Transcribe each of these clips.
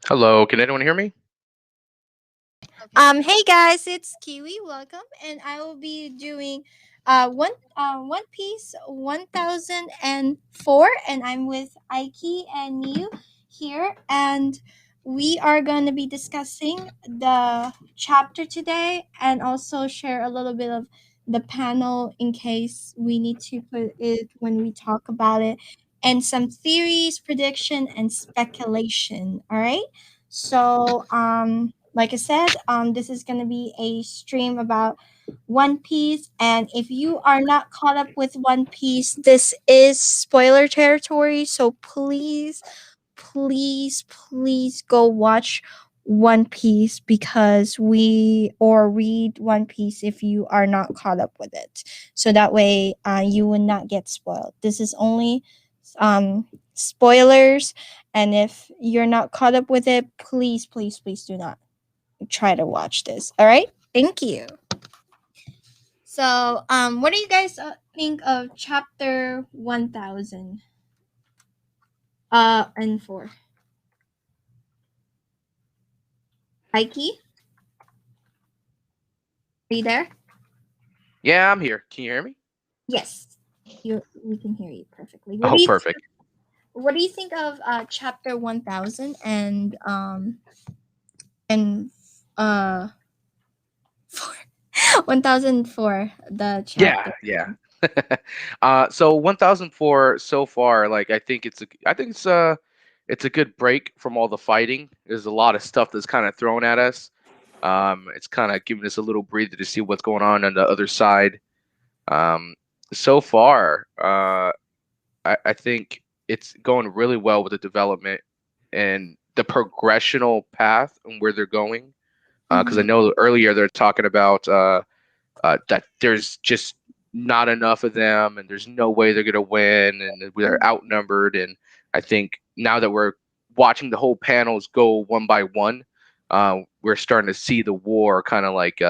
Hello, can anyone hear me? Hey guys, it's Kiwi. Welcome, and I will be doing One Piece 1004, and I'm with Aiki and Miyu here, and we are going to be discussing the chapter today, and also share a little bit of the panel in case we need to put it when we talk about it, and some theories, prediction, and speculation. All right. So like I said, this is gonna be a stream about One Piece, and if you are not caught up with One Piece, this is spoiler territory. So please go watch One Piece because or read One Piece if you are not caught up with it. So that way, you will not get spoiled. This is only spoilers, and if you're not caught up with it, please do not try to watch this. All right? Thank you. So, what do you guys think of chapter 1000 and 4? Mikey, are you there? Yeah, I'm here. Can you hear me? Yes. We can hear you perfectly. Oh, perfect. What do you think of chapter 1000 and uh 4 1004, the Yeah, chapter? yeah. So 1004 so far, like I think it's a good break from all the fighting. There's a lot of stuff that's kind of thrown at us. It's kind of giving us a little breather to see what's going on the other side. Um, so far, I think it's going really well with the development and the progressional path and where they're going. Because I Mm-hmm. know earlier they're talking about that there's just not enough of them, and there's no way they're gonna win, and they're outnumbered. And I think now that we're watching the whole panels go one by one, we're starting to see the war kind of like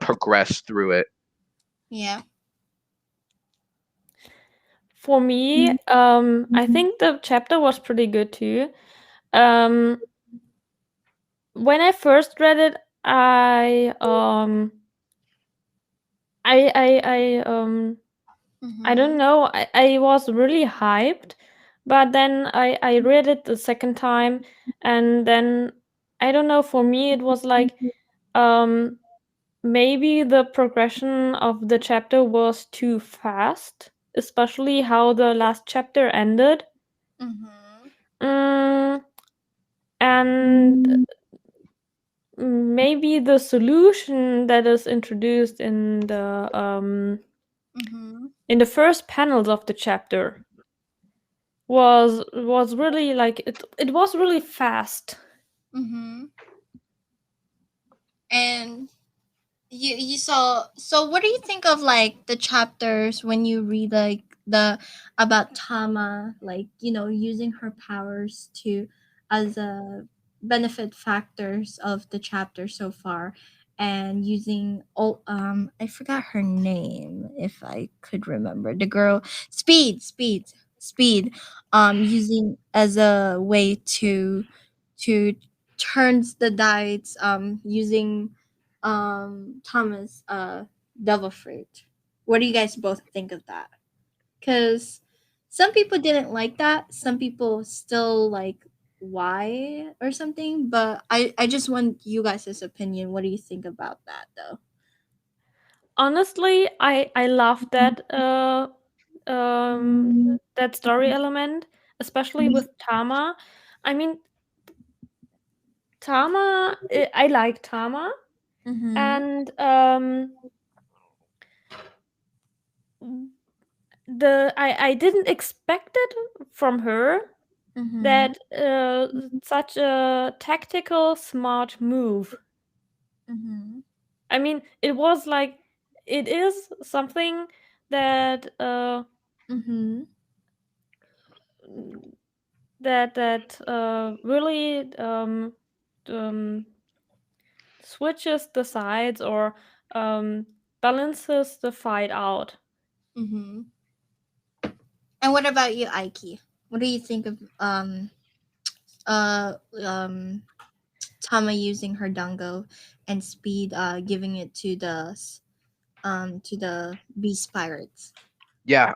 progress through it. Yeah. For me, I think the chapter was pretty good too. Um, when I first read it, I don't Mm-hmm. know, I was really hyped, but then I read it the second time, and then I don't know. For me, it was like um maybe the progression of the chapter was too fast, especially how the last chapter ended. Mm-hmm. Mm, and maybe the solution that is introduced Mm-hmm. in the first panels of the chapter was really like it was really fast. Mm-hmm. And you saw, so what do you think of like the chapters when you read like the about Tama, like, using her powers to as a benefit factors of the chapter so far, and using I forgot her name, if I could remember, the girl, speed, using as a way to turns the diets, using Thomas devil fruit. What do you guys both think of that? Because some people didn't like that, some people still like why or something, but I just want you guys' opinion. What do you think about that though? Honestly, I love that story element, especially with Tama. I mean, I like Tama, Mm-hmm. and I didn't expect it from her, Mm-hmm. that such a tactical smart move. Mm-hmm. I mean, it was like it is something that Mm-hmm. really um switches the sides or balances the fight out. Mm-hmm. And what about you, Aiki? What do you think of uh um Tama using her dango and Speed giving it to the beast pirates? Yeah.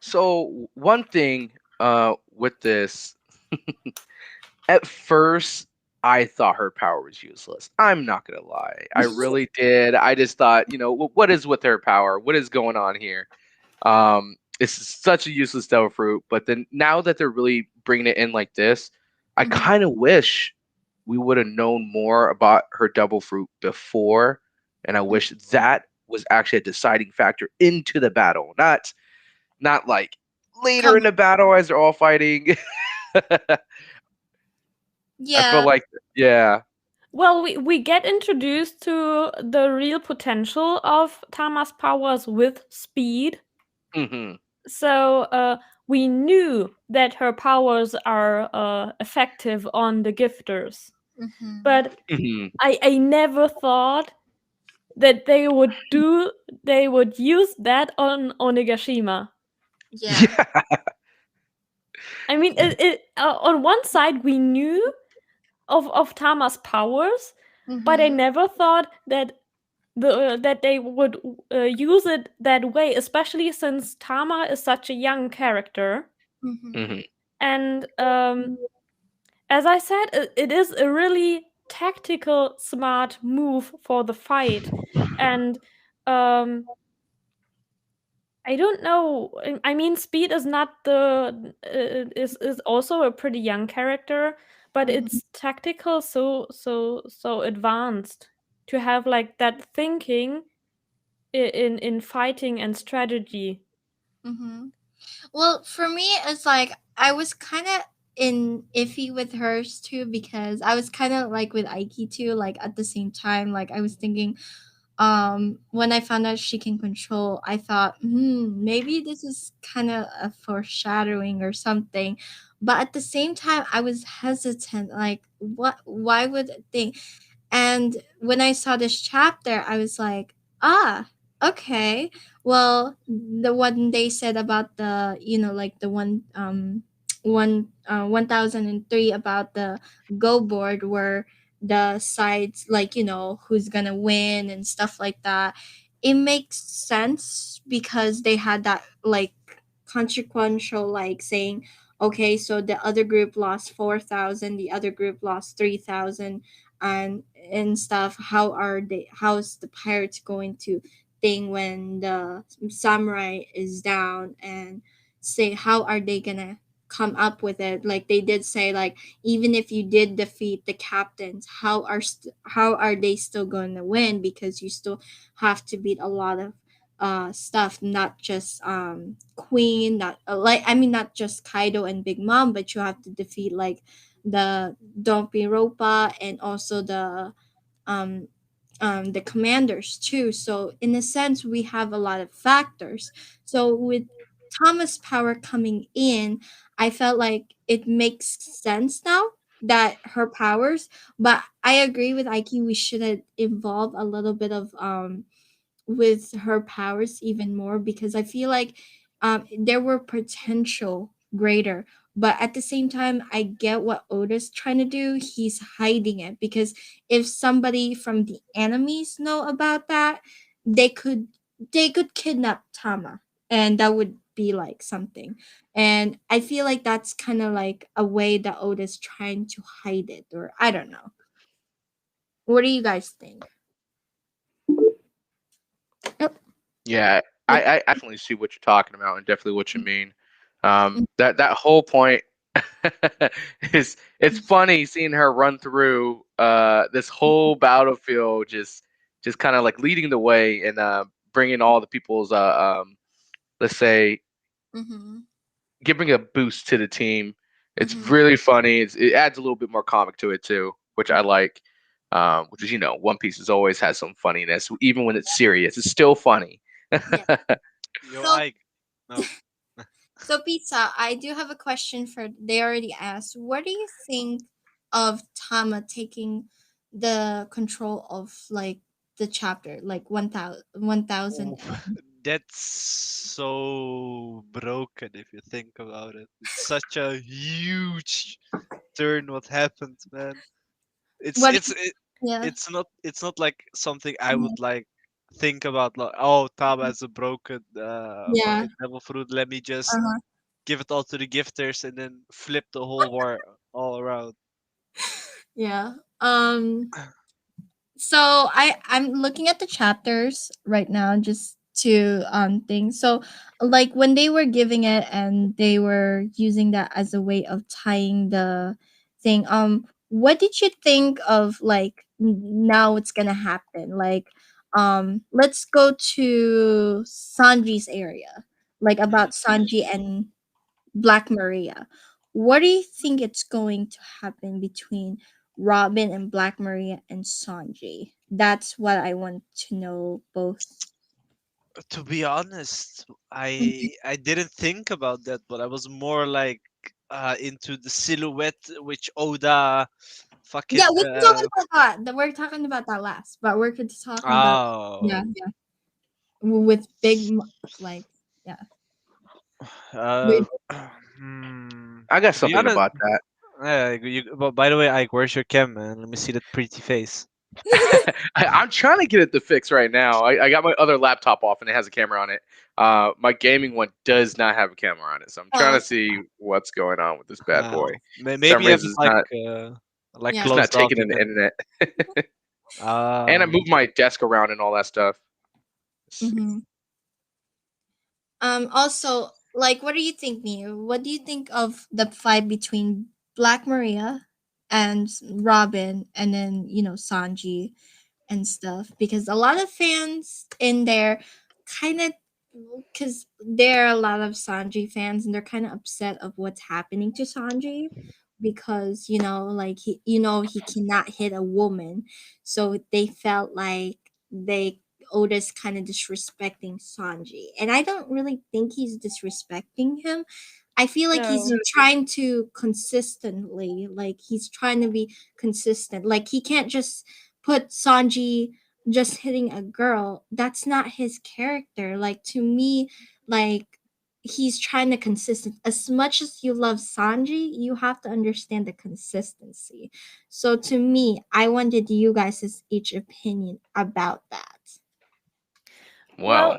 So one thing with this, at first I thought her power was useless. I'm not gonna lie. I really did. I just thought, what is with her power? What is going on here? It's such a useless devil fruit. But then now that they're really bringing it in like this, I Mhm. kind of wish we would have known more about her devil fruit before, and I wish that was actually a deciding factor into the battle, not like later Come in the battle as they're all fighting. I feel Yeah. like, yeah. Well, we get introduced to the real potential of Tama's powers with Speed. Hmm. So we knew that her powers are effective on the gifters. Mm-hmm. But Hmm. I never thought that they would use that on Onigashima. Yeah. Yeah. I mean, on one side we knew of Tama's powers, but I Mm-hmm. never thought that that they would use it that way, especially since Tama is such a young character. Mm-hmm. Hmm. And as I said, it is a really tactical, smart move for the fight. And um, I don't know. I mean, Speed is not is also a pretty young character, but Mhm. it's tactical, so advanced to have like that thinking in fighting and strategy. Mm-hmm. Well, for me, it's like I was kind of in iffy with hers too because I was kind of like with Aiki too. Like at the same time, like I was thinking, when I found out she can control, I thought, maybe this is kind of a foreshadowing or something. But at the same time, I was hesitant. Like, what? Why would they? And when I saw this chapter, I was like, okay. Well, the one they said about the, like the 1003 about the go board where the sides, like, who's gonna win and stuff like that. It makes sense because they had that like consequential, like saying, okay, so the other group lost 4,000, the other group lost 3,000, and stuff. How's the pirates going to thing when the samurai is down, and say how are they gonna come up with it? Like they did say, like, even if you did defeat the captains, how are they still going to win, because you still have to beat a lot of stuff, not just queen, not like, I mean, not just Kaido and Big Mom, but you have to defeat like the Ropa and also um, the commanders too. So in a sense, we have a lot of factors. So with Thomas Power coming in, I felt like it makes sense now that her powers. But I agree with Aiki. We should have involved a little bit of with her powers even more, because I feel like there were potential greater. But at the same time, I get what Oda's trying to do. He's hiding it because if somebody from the enemies know about that, they could they could kidnap Tama, and that would be like something. And I feel like that's kind of like a way that Oda's trying to hide it, or I don't know. What do you guys think? Yep. Yeah, Like, I definitely see what you're talking about and definitely what you mean. That whole point is, it's funny seeing her run through this whole battlefield, just kind of like leading the way and bringing all the people's let's say, mm-hmm, giving a boost to the team. It's mm-hmm. really funny. It adds a little bit more comic to it too, which I like. Which is, One Piece has always has some funniness, even when it's serious. It's still funny. Yeah. Yo, So Ike. No. So, Pizza, I do have a question for. They already asked. What do you think of Tama taking the control of like the chapter, like 1000 Oof, that's so broken if you think about it. It's such a huge turn what happened, man. It's what it's it, yeah. it's not like something I would like think about like, oh, Taba has a broken Yeah. fucking devil fruit, let me just Uh-huh. give it all to the gifters and then flip the whole war all around. Yeah. So I'm looking at the chapters right now just to things. So like when they were giving it and they were using that as a way of tying the thing, what did you think of like now what's gonna happen? Like let's go to Sanji's area. Like about Mhm. Sanji and Black Maria. What do you think it's going to happen between Robin and Black Maria and Sanji? That's what I want to know both. To be honest, Mhm. I didn't think about that, but I was more like into the silhouette which Oda Yeah, fucking we can talk about that. We're talking about that last, but we're talking about yeah, oh yeah, with like yeah. uh With, I got to be something honest, about that. but by the way, Ike, where's your cam, man? Let me see that pretty face. I'm trying to get it to fix right now. I got my other laptop off and it has a camera on it. My gaming one does not have a camera on it, so I'm trying uh, to see what's going on with this bad boy. Some Maybe have reason it like yeah. it's not closed off taking in the even. internet, and I Ah, moved my desk around and all that stuff. Let's see. Mm-hmm. Also, like, what do you think, Mia? What do you think of the fight between Black Maria and Robin, and then Sanji and stuff? Because a lot of fans in there kind of, because there are a lot of Sanji fans, and they're kind of upset of what's happening to Sanji because like he cannot hit a woman, so they felt like they Oda's kind of disrespecting Sanji. And I don't really think he's disrespecting him. I feel like he's No. trying to consistently, like he's trying to be consistent. Like he can't just put Sanji just hitting a girl. That's not his character. Like to me, like he's trying to consistent. As much as you love Sanji, you have to understand the consistency. So to me, I wanted you guys' each opinion about that. Well, Well,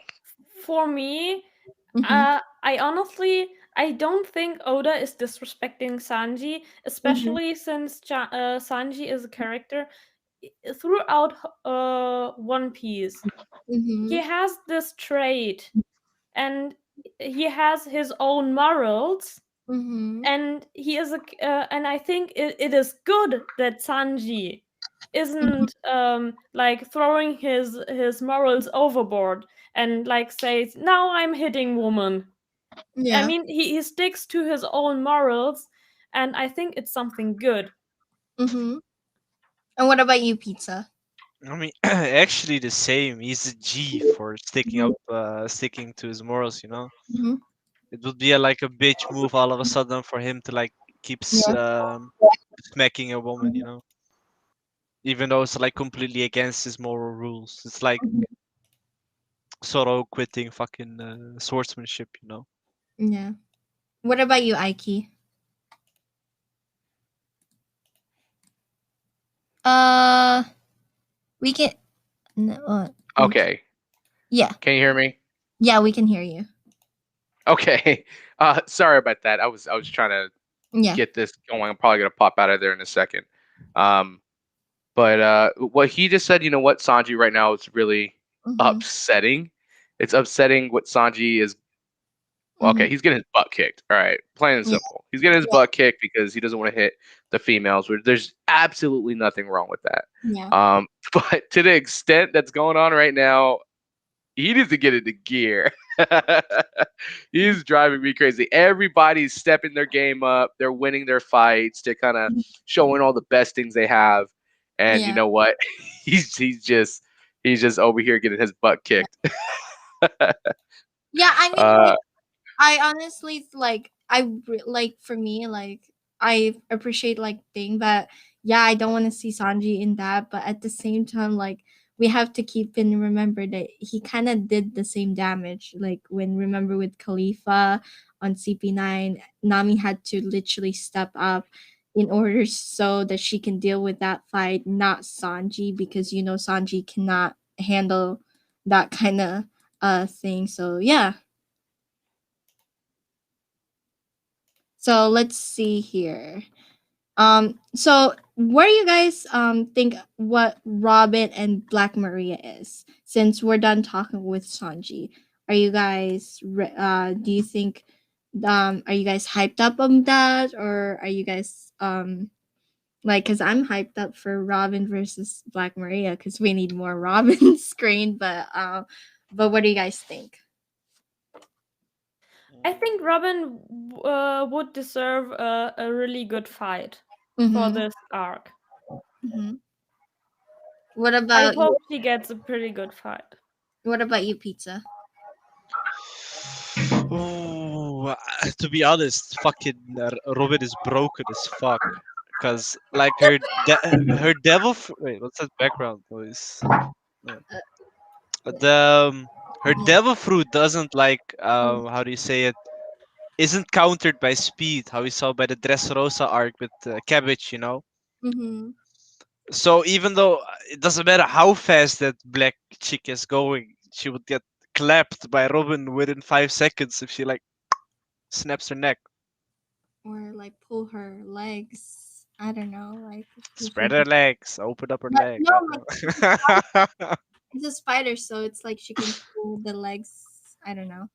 for me, Mm-hmm. I honestly I don't think Oda is disrespecting Sanji, Mm-hmm. especially since Sanji is a character throughout One Piece. Mm-hmm. He has this trait, and he has his own morals, Mm-hmm. and he is and I think it is good that Sanji isn't like throwing his morals overboard and like says now I'm hitting woman. I Yeah. mean, he sticks to his own morals, and I think it's something good. Mm-hmm. And what about you, Pizza? I mean, actually the same. He's a G for Mm-hmm. sticking to his morals. You know, Mm-hmm. it would be like a bitch move all of a sudden for him to like keeps Yeah. smacking a woman. You know, even though it's like completely against his moral rules. It's like Zoro quitting fucking swordsmanship. You know. Yeah. What about you, Aiki? Uh, we can. No, okay. yeah. Can you hear me? Yeah, we can hear you. Okay. Sorry about that. I was trying to Yeah. get this going. I'm probably gonna pop out of there in a second. Um, but what he just said, you know what, Sanji right now is really Mm-hmm. upsetting. It's upsetting what Sanji is. Mm-hmm. Okay, he's getting his butt kicked. All right, plain and Yeah. simple. He's getting his Yeah. butt kicked because he doesn't want to hit the females. There's absolutely nothing wrong with that. Yeah. But to the extent that's going on right now, he needs to get into gear. He's driving me crazy. Everybody's stepping their game up. They're winning their fights. They're kind of showing all the best things they have. And you Yeah. know what? He's just over here getting his butt kicked. Yeah. I mean, uh, like, I honestly like, like for me, like, I appreciate like thing, but yeah, I don't want to see Sanji in that. But at the same time, like we have to keep in remember that he kind of did the same damage. Like when remember with Khalifa on CP9, Nami had to literally step up in order so that she can deal with that fight, not Sanji, because you know Sanji cannot handle that kind of thing. So yeah. So let's see here. So what do you guys think what Robin and Black Maria is? Since we're done talking with Sanji, are you guys do you think are you guys hyped up on that, or are you guys like, cuz I'm hyped up for Robin versus Black Maria cuz we need more Robin screen, but what do you guys think? I think Robin would deserve a really good fight for Mhm. this arc. Mhm. What I about hope she gets a pretty good fight. you, Pizza? Oh, to be honest, fucking Robin is broken as fuck. Cause like her wait, what's that background noise? The her devil fruit doesn't like how do you say it? Isn't countered by speed, how we saw by the Dressrosa arc with Cabbage, you know. Mhm. So even though it doesn't matter how fast that black chick is going, she would get clapped by Robin within 5 seconds if she like snaps her neck. Or like pull her legs. I don't know, like Spread her legs, open up her but leg. no, I like don't know. it's a spider, so it's like she can pull the legs. I don't know.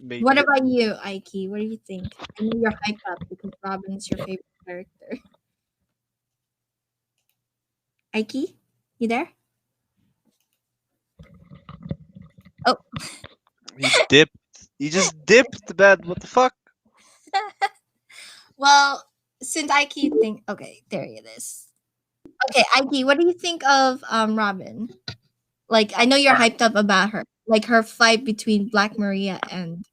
Maybe. What about you, Aiki? What do you think? I know you're hyped up because Robin is your favorite character. Aiki, you there? Oh, He dipped. He just dipped, man. What the fuck? well, since Aiki think okay, there it is. Okay, Aiki, what do you think of Robin? Like, I know you're hyped up about her, like her fight between Black Maria and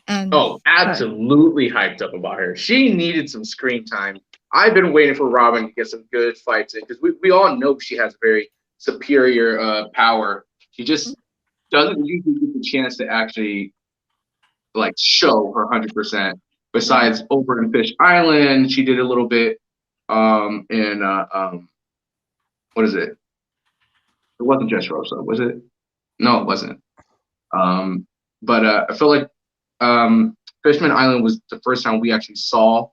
Oh, her. absolutely hyped up about her. She needed some screen time. I've been waiting for Robin to get some good fights in because we all know she has very superior power. She just doesn't usually get the chance to actually like show her 100%. Besides over in Fish Island, she did a little bit in what is it? It wasn't Dressrosa, was it? No, it wasn't. But I feel like Fishman Island was the first time we actually saw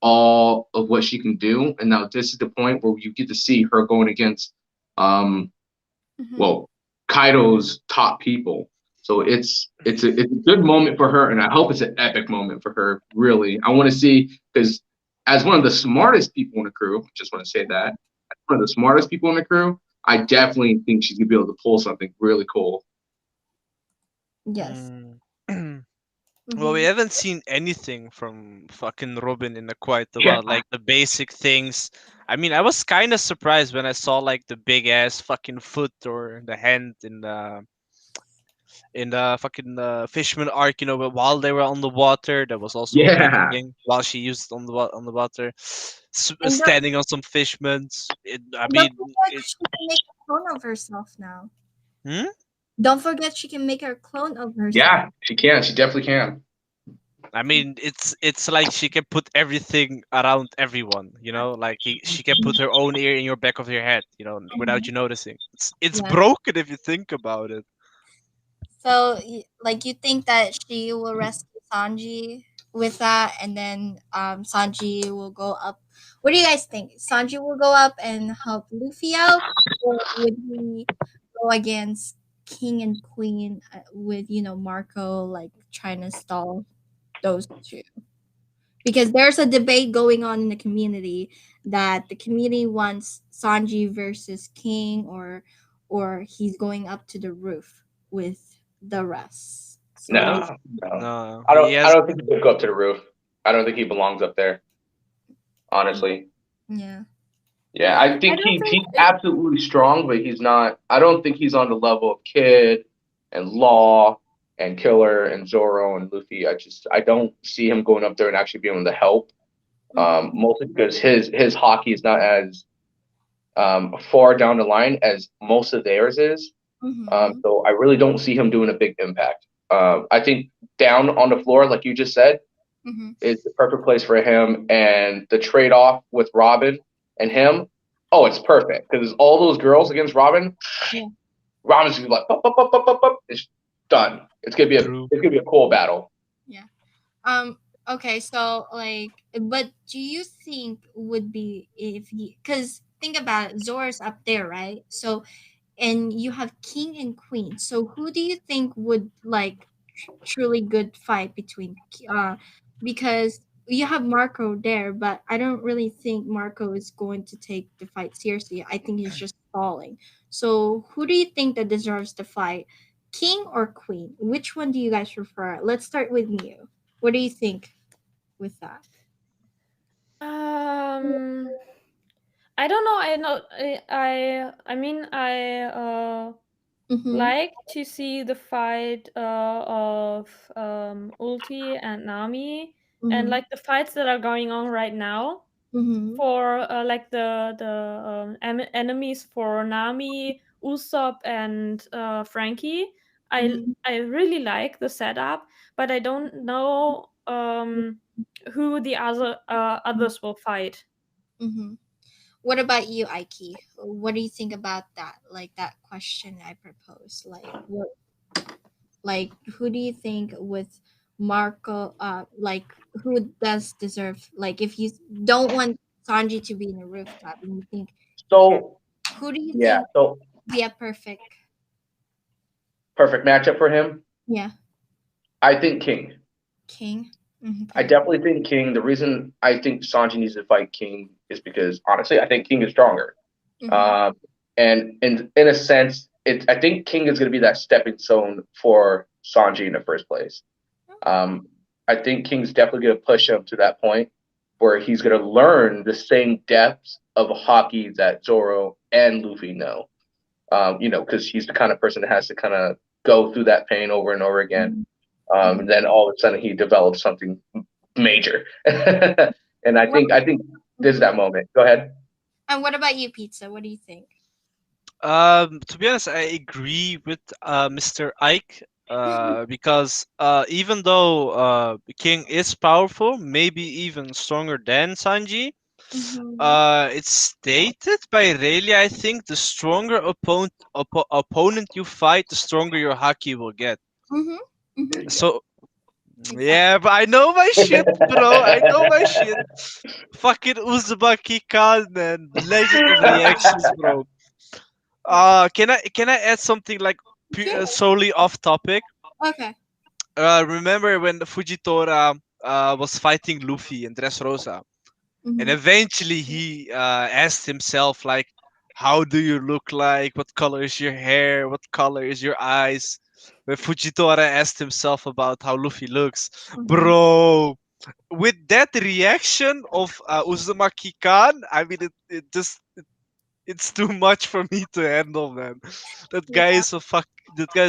all of what she can do, and now this is the point where you get to see her going against, well, Kaido's top people. So it's a good moment for her, and I hope it's an epic moment for her. Really, I want to see because as one of the smartest people in the crew, just want to say that as one of the smartest people in the crew, I definitely think she's gonna be able to pull something really cool. Yes. Well, we haven't seen anything from fucking Robin in a quite a Yeah. while. Like the basic things. I mean, I was kind of surprised when I saw like the big ass fucking foot or the hand in the fucking Fishman arc. You know, but while they were on the water, that was also a big Yeah. thing. While she used on the water, And standing on some fishmans. I don't mean, forget she can make a clone of herself now. hmm? Don't forget she can make a clone of herself. Yeah, she can. She definitely can. I mean, it's like she can put everything around everyone, you know. Like she can put her own ear in your back of your head, you know, without you noticing. It's Yeah. broken if you think about it. So, like, you think that she will rescue Sanji with that, and then Sanji will go up. What do you guys think? Sanji will go up and help Luffy out, or would he go against King and Queen with Marco like trying to stall those two? Because there's a debate going on in the community that the community wants Sanji versus King, or he's going up to the roof with the rest. So No. No, I he has. don't think he could go up to the roof. I don't think he belongs up there. Honestly. yeah. Yeah, I think he's absolutely strong, but he's not. I don't think he's on the level of Kid and Law and Killer and Zoro and Luffy. I don't see him going up there and actually being able to help. Mostly because his hockey is not as far down the line as most of theirs is. So I really don't see him doing a big impact. I think down on the floor, like you just said, is the perfect place for him. And the trade off with Robin and him, oh, it's perfect because all those girls against Robin, Yeah. Robin's gonna be like, "Pup, pup, pup, pup, pup, pup." It's done. It's gonna be a cool battle. Okay, so like, but do you think would be if he, because think about it, Zora's up there, right? So, and you have king and queen. So who do you think would like truly good fight between because you have Marco there, but I don't really think Marco is going to take the fight seriously. I think he's just stalling. So who do you think that deserves the fight? King or queen? Which one do you guys prefer? Let's start with you. What do you think with that? I don't know. I mean, I like to see the fight of Ulti and Nami, and like the fights that are going on right now for like the enemies for Nami, Usopp, and Frankie. I really like the setup, but I don't know who the others will fight. What about you, Aiki? What do you think about that? Like that question I proposed. Like what? Like who do you think with Marco? Like who does deserve? Like if you don't want Sanji to be in a rooftop, and you think So who do you yeah, think so would be a perfect? perfect matchup for him. Yeah, I think King. King. I definitely think King. The reason I think Sanji needs to fight King is because honestly, I think King is stronger. And in a sense, I think King is going to be that stepping stone for Sanji in the first place. I think King's definitely going to push him to that point where he's going to learn the same depths of hockey that Zoro and Luffy know. Because he's the kind of person that has to kind of go through that pain over and over again. And then all of a sudden he develops something major. And I think there's that moment. Go ahead. And what about you, Pizza? What do you think? To be honest, I agree with Mr. Ike because even though King is powerful, maybe even stronger than Sanji, it's stated by Rayleigh, I think, the stronger opponent you fight, the stronger your haki will get. So, yeah, but I know my shit, bro. I know my shit. Fucking Uzumaki Khan, man. Legend of reactions, bro. Can I add something like solely off topic? Okay. Remember when Fujitora was fighting Luffy in Dressrosa, and eventually he asked himself like, "How do you look like? What color is your hair? What color is your eyes?" When Fujitora asked himself about how Luffy looks, bro. With that reaction of Uzumaki Khan, I mean, it's too much for me to handle, man. That guy is a fuck. That guy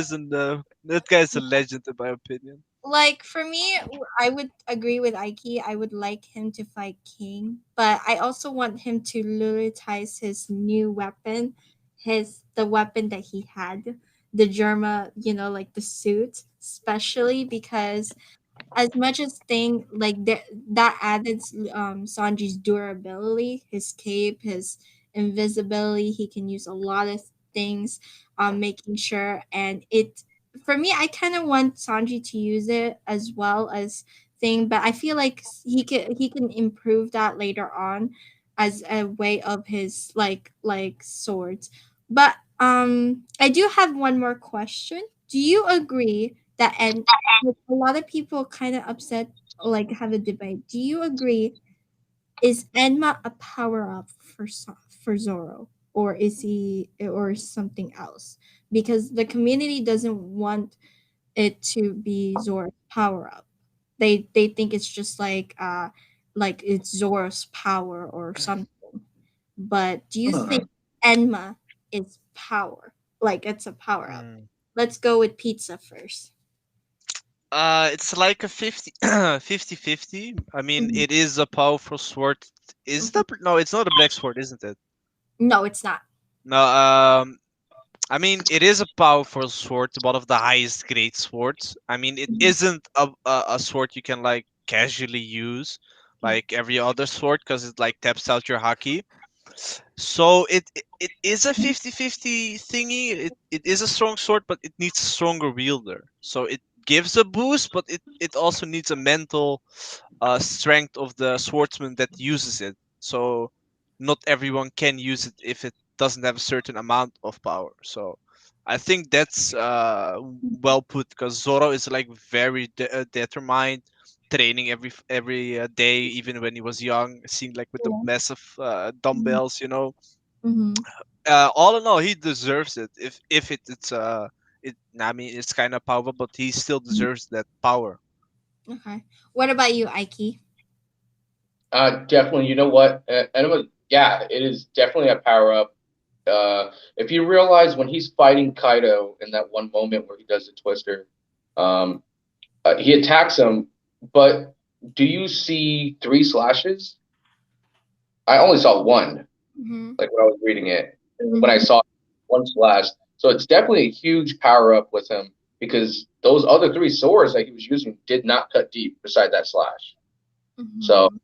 is a legend in my opinion. Like for me, I would agree with Aiki. I would like him to fight King, but I also want him to luritize his new weapon, the weapon that he had, the Germa, like the suit, especially because as much as thing like that added Sanji's durability, his cape, his invisibility, he can use a lot of things, making sure. And it for me, I kind of want Sanji to use it as well as thing, but I feel like he can improve that later on as a way of his like swords. But I do have one more question. Do you agree that, and a lot of people kind of upset, like have a debate. Do you agree? Is Enma a power up for Zoro, or is he, or something else? Because the community doesn't want it to be Zoro's power up. They think it's just like it's Zoro's power or something. But do you think Enma is power? Like it's a power up. Let's go with pizza first. It's like a 50-50. I mean, Mhm. it is a powerful sword. Is the no? It's not a black sword, isn't it? No, it's not. No. I mean, it is a powerful sword, one of the highest grade swords. I mean, it Mhm. isn't a sword you can like casually use like every other sword because it like taps out your haki. So it is a 50-50 thingy. It is a strong sword, but it needs a stronger wielder. So it gives a boost, but it also needs a mental strength of the swordsman that uses it. So not everyone can use it if it doesn't have a certain amount of power. So I think that's well put because Zoro is like very determined, training every day, even when he was young. It seemed like with the massive dumbbells, you know. Mm-hmm. All in all, he deserves it. If it's it. I mean, it's kind of powerful, but he still deserves that power. Okay. What about you, Aiki? Definitely. You know what? And yeah, it is definitely a power up. If you realize when he's fighting Kaido in that one moment where he does the twister, um, he attacks him, but do you see three slashes? I only saw one, Mm-hmm. like when I was reading it. When I Mm-hmm. saw one slash, so it's definitely a huge power up with him because those other three swords that he was using did not cut deep beside that slash. So Mm-hmm.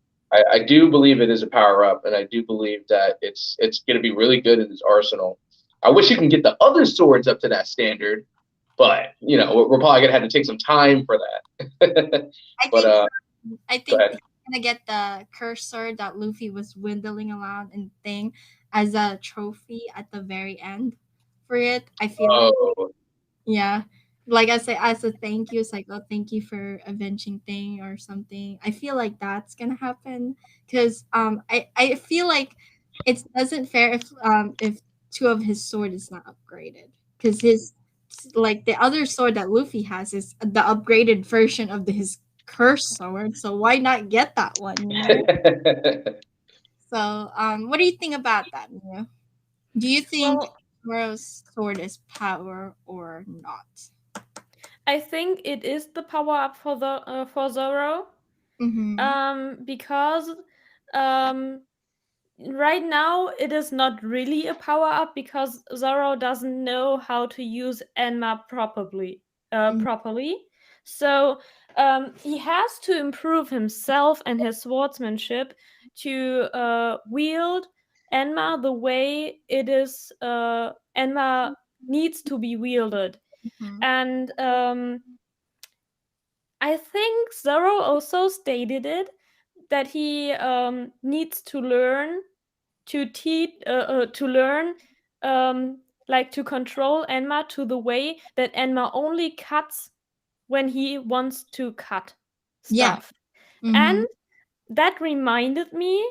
I do believe it is a power up, and I do believe that it's going to be really good in his arsenal. I wish he can get the other swords up to that standard, but we're probably going to have to take some time for that. I But think I go think ahead. he's gonna get the cursor that Luffy was dwindling around and thing as a trophy at the very end for it. I feel like Oh, yeah. Like I say as a thank you, it's like oh thank you for avenging thing or something. I feel like that's gonna happen because I feel like it doesn't fair if two of his sword is not upgraded because his like the other sword that Luffy has is the upgraded version of his curse sword. So why not get that one? You know. So what do you think about that, Mia? Do you think Well, Zoro's sword is power or not? I think it is the power up for Zoro. Because right now it is not really a power up because Zoro doesn't know how to use Enma properly. Properly, so he has to improve himself and his swordsmanship to wield Enma the way it is. Enma needs to be wielded, and I think Zoro also stated it that he needs to learn to teach to learn like to control Enma to the way that Enma only cuts when he wants to cut Yeah. stuff. And that reminded me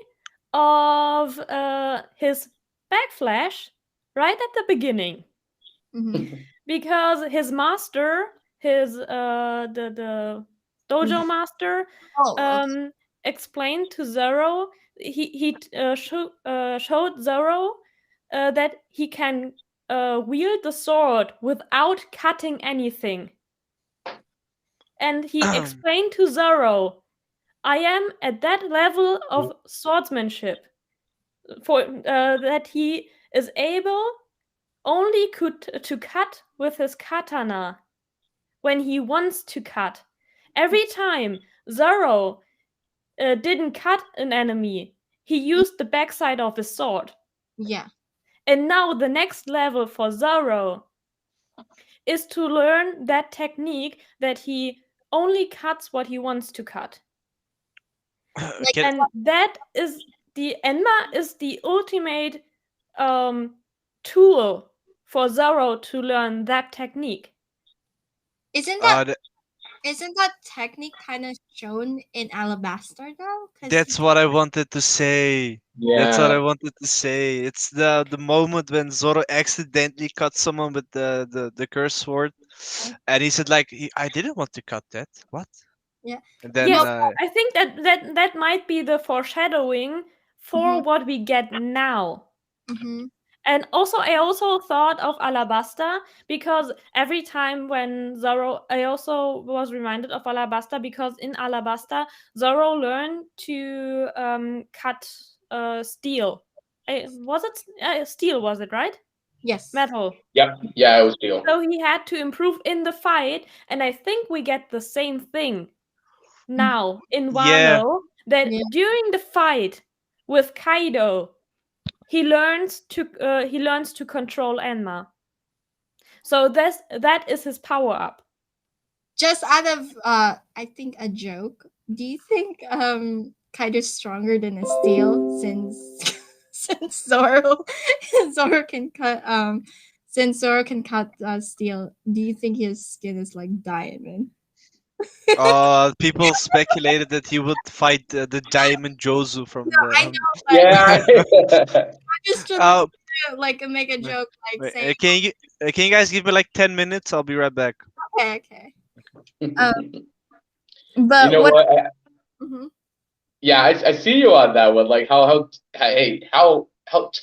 of his backflash right at the beginning because his master, his the dojo master, Oh, explained to Zoro. Showed Zoro that he can wield the sword without cutting anything, and he explained to Zoro, "I am at that level of swordsmanship for that he is able only to cut with his katana when he wants to cut. Every time Zoro didn't cut an enemy, he used the backside of his sword. yeah. And now the next level for Zoro is to learn that technique that he only cuts what he wants to cut. Like And that is the Enma is the ultimate tool for Zoro to learn that technique. isn't uh, that th- isn't that technique kind of shown in Alabaster though? Because that's what I wanted to say. That's what yeah. I wanted to say. It's the moment when Zoro accidentally cut someone with the curse sword, and he said like, "I didn't want to cut that. What?" yeah. And then Yes, I think that might be the foreshadowing for what we get now. Mm-hmm. And also, I also thought of Alabasta because every time when Zoro, I also was reminded of Alabasta because in Alabasta, Zoro learned to cut steel. Was it steel? Was it right? Yes. Metal. Yep. Yeah, it was Steel. So he had to improve in the fight, and I think we get the same thing now in Yeah. Wano. That Yeah. during the fight with Kaido, he learns to control Enma. So that is his power up. Just out of I think a joke. Do you think Kaido's stronger than a steel since since Zoro can cut since Zoro can cut steel? Do you think his skin is like diamond? People speculated that he would fight the Diamond Jozu from No, I the. know, but Yeah. I just trying Uh, to like make a joke, like wait, saying, can you guys give me like 10 minutes? I'll be right back. okay. You But know what? what? Mhm. Yeah, I see you on that one. Like how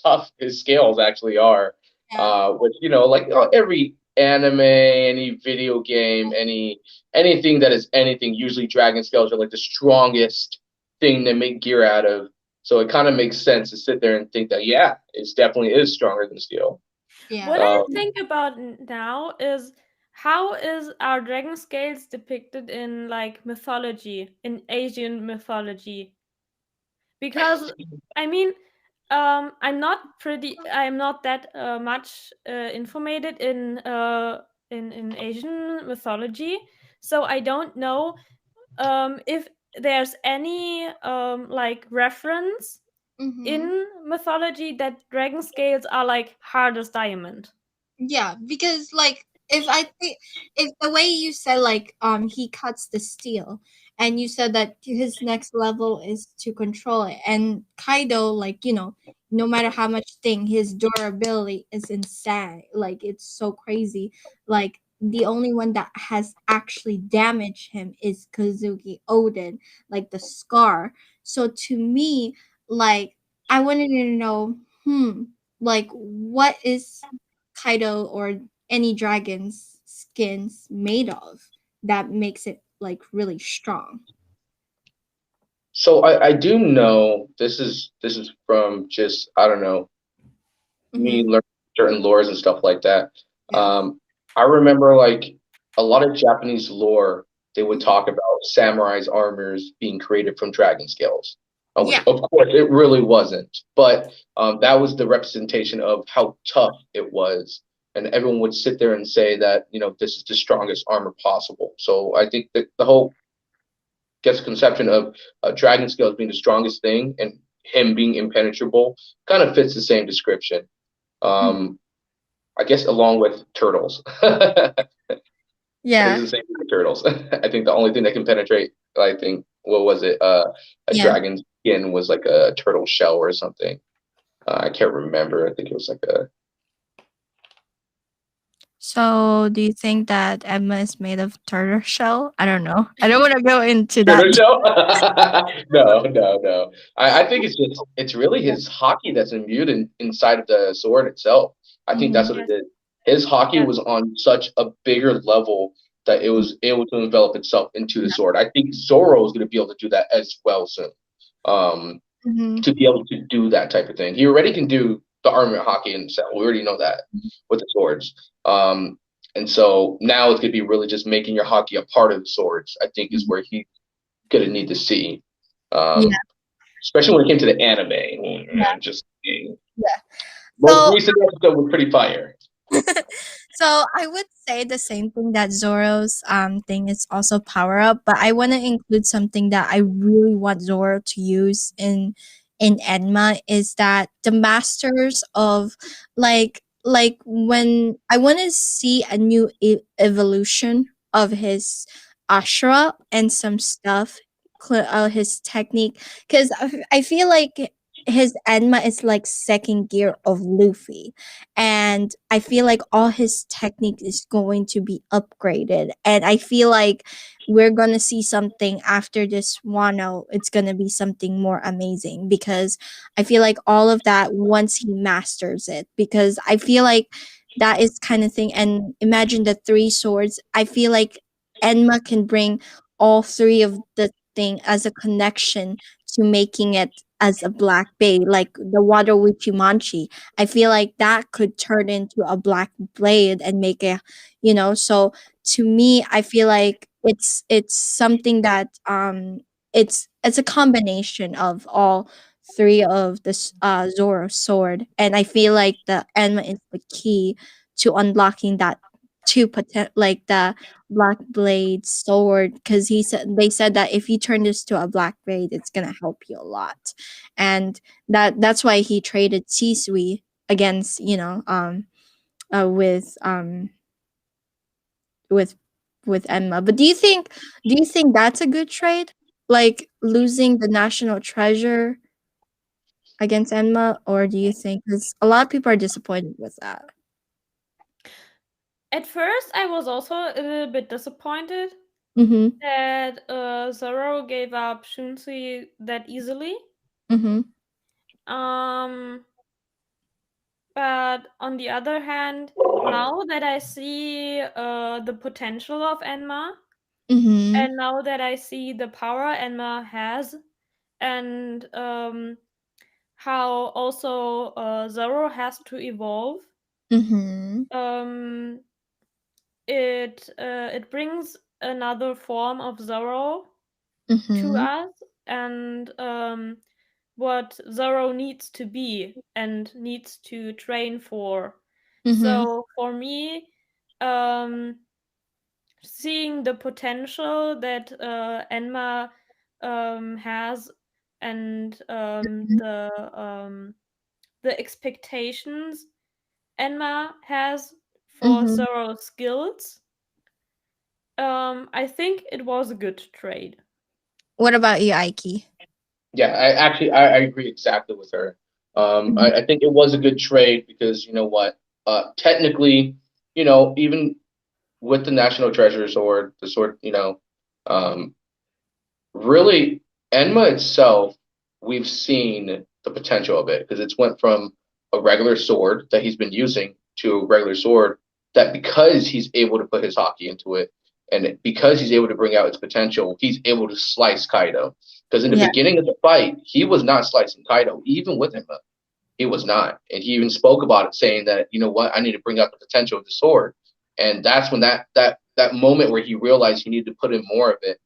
tough his scales actually are. Yeah. Which like every anime, any video game, anything that is anything, usually dragon scales are like the strongest thing to make gear out of. So it kind of makes sense to sit there and think that yeah, it definitely is stronger than steel. Yeah. What I Um, think about now is how is our dragon scales depicted in like mythology, in Asian mythology? Because I mean, I'm not that much informated in Asian mythology, so I don't know if there's any like reference Mhm. in mythology that dragon scales are like hard as diamond. Yeah, because like if I think if the way you said like he cuts the steel and you said that his next level is to control it, and Kaido, like, no matter how much thing, his durability is insane, like it's so crazy. Like the only one that has actually damaged him is Kazuki Odin, like the scar. So to me, like, I wanted to know, like, what is Kaido or any dragon's skins made of that makes it like really strong? so I do know this is from just I don't know me Mm-hmm. learning certain lores and stuff like that. Yeah. I remember like a lot of Japanese lore, they would talk about samurai's armors being created from dragon scales, which Yeah. of course it really wasn't, but that was the representation of how tough it was. And everyone would sit there and say that, this is the strongest armor possible. So I think that the whole gets conception of dragon scales being the strongest thing and him being impenetrable kind of fits the same description. I guess along with turtles. I think Yeah. it's the same with turtles. I think the only thing that can penetrate, I think, what was it? A Yeah. dragon's skin was like a turtle shell or something. I can't remember. I think it was like a. So, do you think that Emma is made of turtle shell? I don't know. I don't want to go into that. Turtle shell? No. I think it's really his hockey that's imbued inside of the sword itself. I think that's what it did. His hockey Yeah. was on such a bigger level that it was able to envelop itself into the sword. I think Zoro is going to be able to do that as well soon. To be able to do that type of thing. He already can do the armor hockey himself. We already know that with the swords. And so now it's going to be really just making your hockey a part of the swords, I think is where he's going to need to see. Especially when it came to the anime. Just saying. Yeah. Most So- recent episode was pretty fire. So I would say the same thing that Zoro's thing is also power up, but I want to include something that I really want Zoro to use in Enma is that the masters of like when I want to see a new evolution of his Ashura and some stuff, his technique, because I feel like his Enma is like second gear of Luffy, and I feel like all his technique is going to be upgraded, and I feel like we're gonna see something after this Wano. It's gonna be something more amazing because I feel like all of that once he masters it, because I feel like that is kind of thing. And imagine the three swords. I feel like Enma can bring all three of the thing as a connection to making it as a black blade, like the water Wichimanchi. I feel like that could turn into a black blade and make a, so to me, I feel like it's something that it's a combination of all three of the Zoro sword, and I feel like the Enma is the key to unlocking that two like the black blade sword, because they said that if you turn this to a black blade, it's gonna help you a lot, and that's why he traded Sisui against uh with um with with Enma. But do you think that's a good trade, like losing the national treasure against Enma, or do you think, because a lot of people are disappointed with that? At first, I was also a little bit disappointed Mm-hmm. that Zoro gave up Shunsui that easily. Mm-hmm. Um, but on the other hand, now that I see the potential of Enma, Mm-hmm. and now that I see the power Enma has, and how also Zoro has to evolve, Mm-hmm. um, it brings another form of Zoro to Mm-hmm. us, and what Zoro needs to be and needs to train for. Mm-hmm. So for me, um, seeing the potential that Enma has, and the expectations Enma has for Mm-hmm. Zoro's skills, I think it was a good trade. What about you, Aiki? Yeah, I agree exactly with her. I think it was a good trade because you know what? Technically, even with the National Treasure Sword, the sword, um, really, Enma itself, we've seen the potential of it because it's went from a regular sword that he's been using to a regular sword that because he's able to put his hockey into it and because he's able to bring out its potential, he's able to slice Kaido. Because in the Yeah. beginning of the fight, he was not slicing Kaido, even with Enma. He was not. And he even spoke about it, saying that, you know what, I need to bring out the potential of the sword. And that's when that moment where he realized he needed to put in more of it,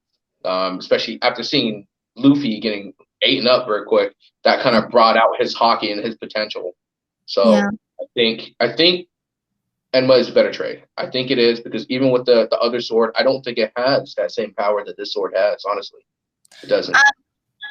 especially after seeing Luffy getting eaten up very quick, that kind of brought out his hockey and his potential. So Yeah. I think Enma is a better trade. I think it is because even with the other sword, I don't think it has that same power that this sword has. Honestly, it doesn't.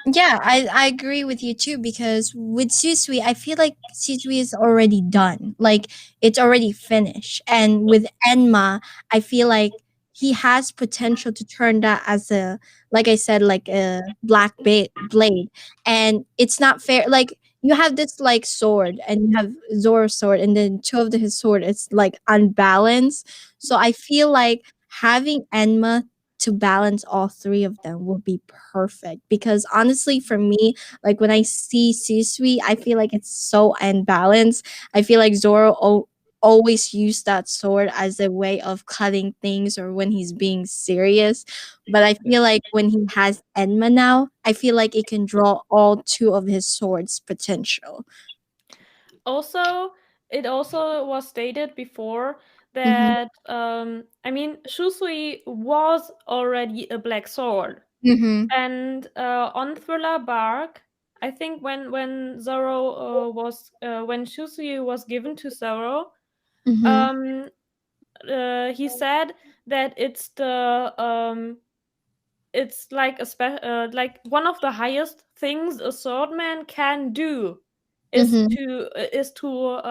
Yeah, I agree with you too, because with Susui, I feel like Susui is already done. Like it's already finished. And with Enma, I feel like he has potential to turn that as a, like I said, like a black blade. And it's not fair. Like you have this like sword and you have Zoro's sword, and then two of his sword, it's like unbalanced. So I feel like having Enma to balance all three of them would be perfect, because honestly for me, like when I see Susui, I feel like it's so unbalanced. I feel like Zoro always used that sword as a way of cutting things or when he's being serious, but I feel like when he has Enma now, I feel like it can draw all two of his swords potential. Also, it also was stated before Mm-hmm. that I mean, Shusui was already a black sword, Mm-hmm. and on Thriller Bark, I think when Zoro was when Shusui was given to Zoro, Mm-hmm. um, he said that it's like like one of the highest things a swordman can do Mm-hmm. is to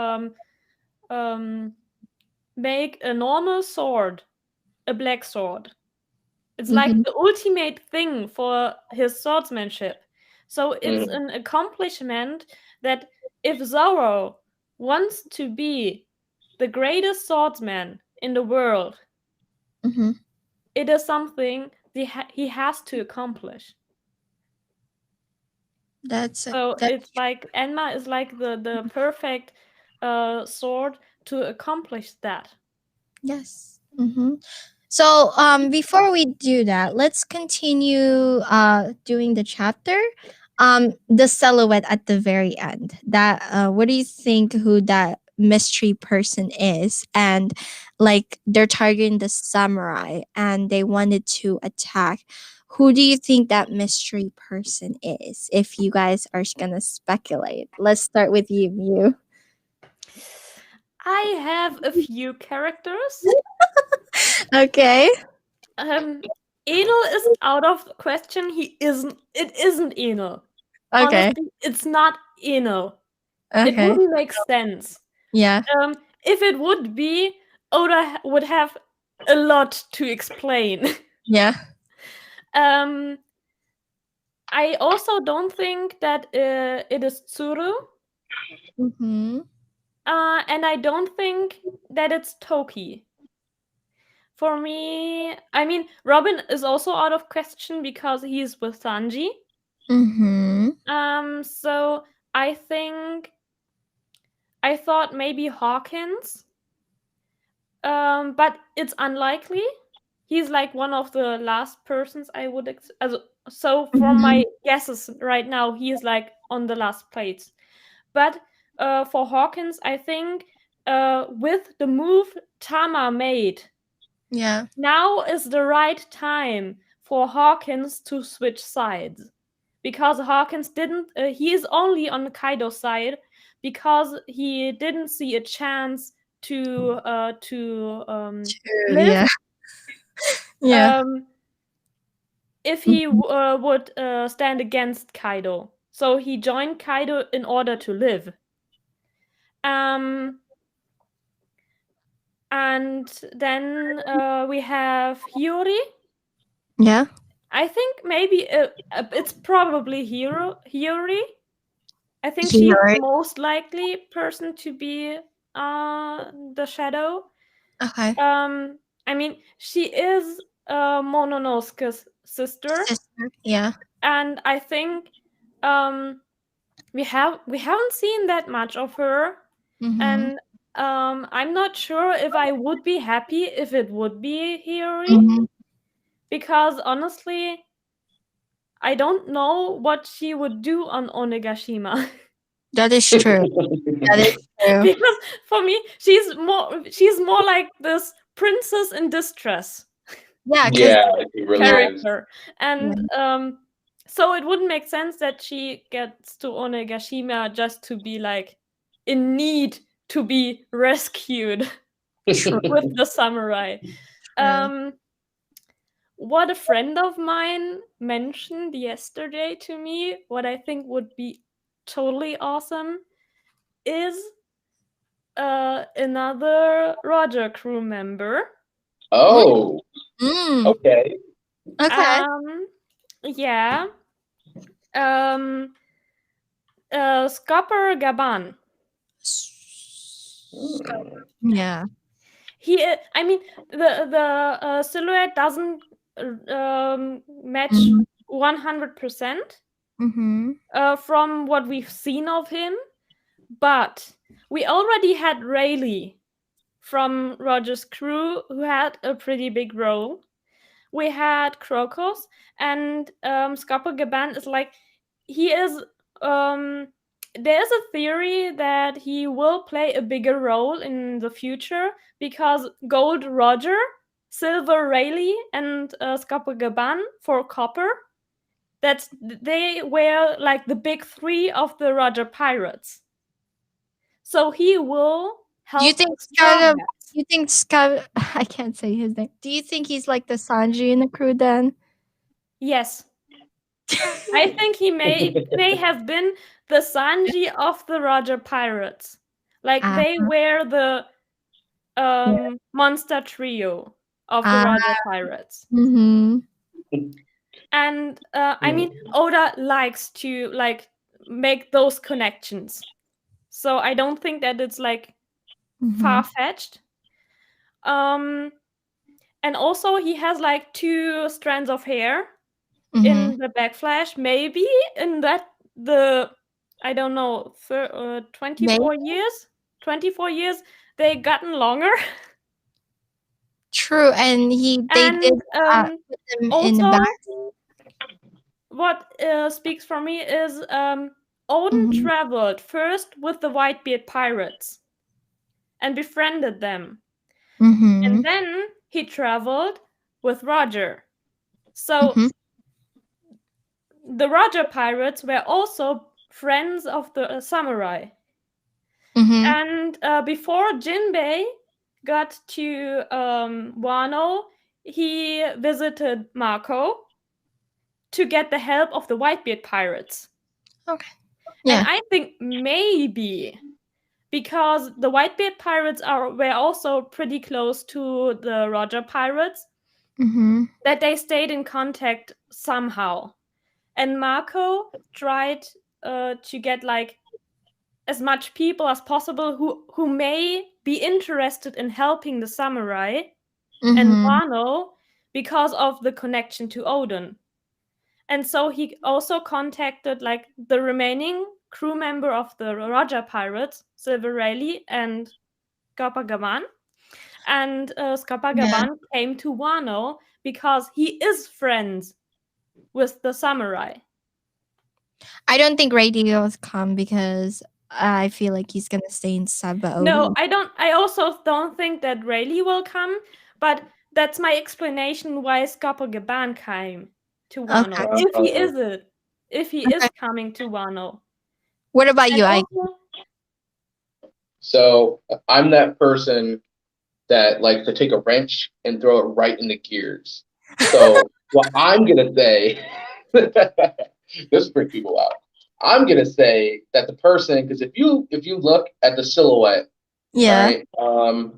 um, make a normal sword a black sword. It's like Mm-hmm. the ultimate thing for his swordsmanship. So it's an accomplishment that if Zoro wants to be the greatest swordsman in the world, Mm-hmm. it is something he has to accomplish. So it's like Enma is like the perfect sword to accomplish that. Yes. Mm-hmm. So before we do that, let's continue doing the chapter. The silhouette at the very end. That what do you think who that mystery person is? And like they're targeting the samurai and they wanted to attack. Who do you think that mystery person is? If you guys are gonna speculate, let's start with you, Mew. I have a few characters. Okay. Enel is out of the question. It isn't Enel. Okay. Honestly, it's not Enel. It Okay. wouldn't make sense. Yeah. If it would be, Oda would have a lot to explain. Yeah. I also don't think that it is Tsuru. Mm-hmm. And I don't think that it's Toki. For me, I mean, Robin is also out of question because he's with Sanji. Mm-hmm. So I thought maybe Hawkins. But it's unlikely. He's like one of the last persons I would so from my guesses right now, he is like on the last place. But for Hawkins, I think with the move Tama made, Yeah. now is the right time for Hawkins to switch sides. Because Hawkins didn't, he is only on Kaido's side because he didn't see a chance to live. Yeah. Yeah. If he would stand against Kaido. So he joined Kaido in order to live. And then we have Hiyori. Yeah. I think maybe it's probably Hiyori. I think Hiyori. she's the most likely person to be the shadow. Okay. I mean, she is Mononosuke's sister. Yeah. And I think we haven't seen that much of her. Mm-hmm. And I'm not sure if I would be happy if it would be Hiyori. Mm-hmm. Because honestly, I don't know what she would do on Onigashima. That is true. That is true. Because for me, she's more like this princess in distress Yeah. Yeah, it really is. character. And so it wouldn't make sense that she gets to Onigashima just to be like in need to be rescued with the samurai. What a friend of mine mentioned yesterday to me, what I think would be totally awesome, is another Roger crew member. Oh, Mm. okay. Okay. Yeah. Scupper Gaban. Yeah. I mean, the silhouette doesn't match 100% Mm-hmm. from what we've seen of him, but we already had Rayleigh from Roger's crew, who had a pretty big role. We had Crocus, and Scupper Gaban is like, he is there's a theory that he will play a bigger role in the future because Gold Roger, Silver Rayleigh, and Scupper Gaban for Copper, they were like the big three of the Roger pirates. So he will help. Do you think I can't say his name. Do you think he's like the Sanji in the crew then? Yes. I think he may have been the Sanji of the Roger pirates. Like they were the monster trio of the Roger pirates. Mm-hmm. And I mean, Oda likes to like make those connections. So I don't think that it's like Mhm. far-fetched. And also he has like 2 strands of hair Mhm. in the backflash. Maybe in that the I don't know 24 years, 24 years they gotten longer. True, and they And did put them in the also back. what speaks for me is Odin Mhm. traveled first with the Whitebeard pirates and befriended them. Mhm. And then he traveled with Roger. So Mhm. the Roger pirates were also friends of the samurai. Mhm. And before Jinbei got to Wano, he visited Marco to get the help of the Whitebeard pirates. Okay. And Yeah. I think maybe because the Whitebeard pirates were also pretty close to the Roger pirates, Mhm. that they stayed in contact somehow. And Marco tried to get like as much people as possible who may be interested in helping the samurai and Mhm. Wano because of the connection to Odin. And so he also contacted like the remaining crew member of the Roger pirates, Silver Rayleigh and Skapagaban. And Skapagaban came to Wano because he is friends with the samurai. I don't think Radio's come because I feel like he's gonna stay in Sabaody. No, I don't. I also don't think that Rayleigh will come, but that's my explanation why Skapagaban came to Wano. Okay. If he is it, if he is coming to Wano. What about And you, Ike? also, So I'm that person that likes to take a wrench and throw it right in the gears. So what I'm gonna say, this freaks people out. I'm gonna say that the person, because if you look at the silhouette, Yeah. all right,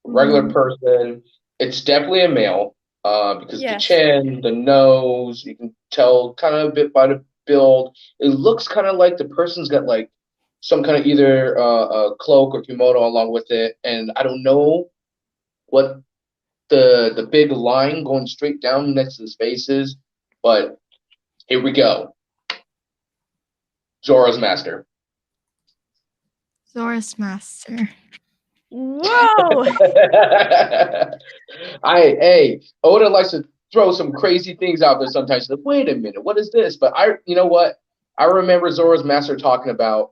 regular person, it's definitely a male, because the yes. chin, the nose, you can tell kind of a bit by the build. It looks kind of like the person's got like some kind of either a cloak or kimono along with it, and I don't know what the big line going straight down next to his face is, but here we go. Zora's Master. Zora's Master. Whoa! Oda likes to throw some crazy things out there sometimes. Like, wait a minute, what is this? But you know what? I remember Zora's Master talking about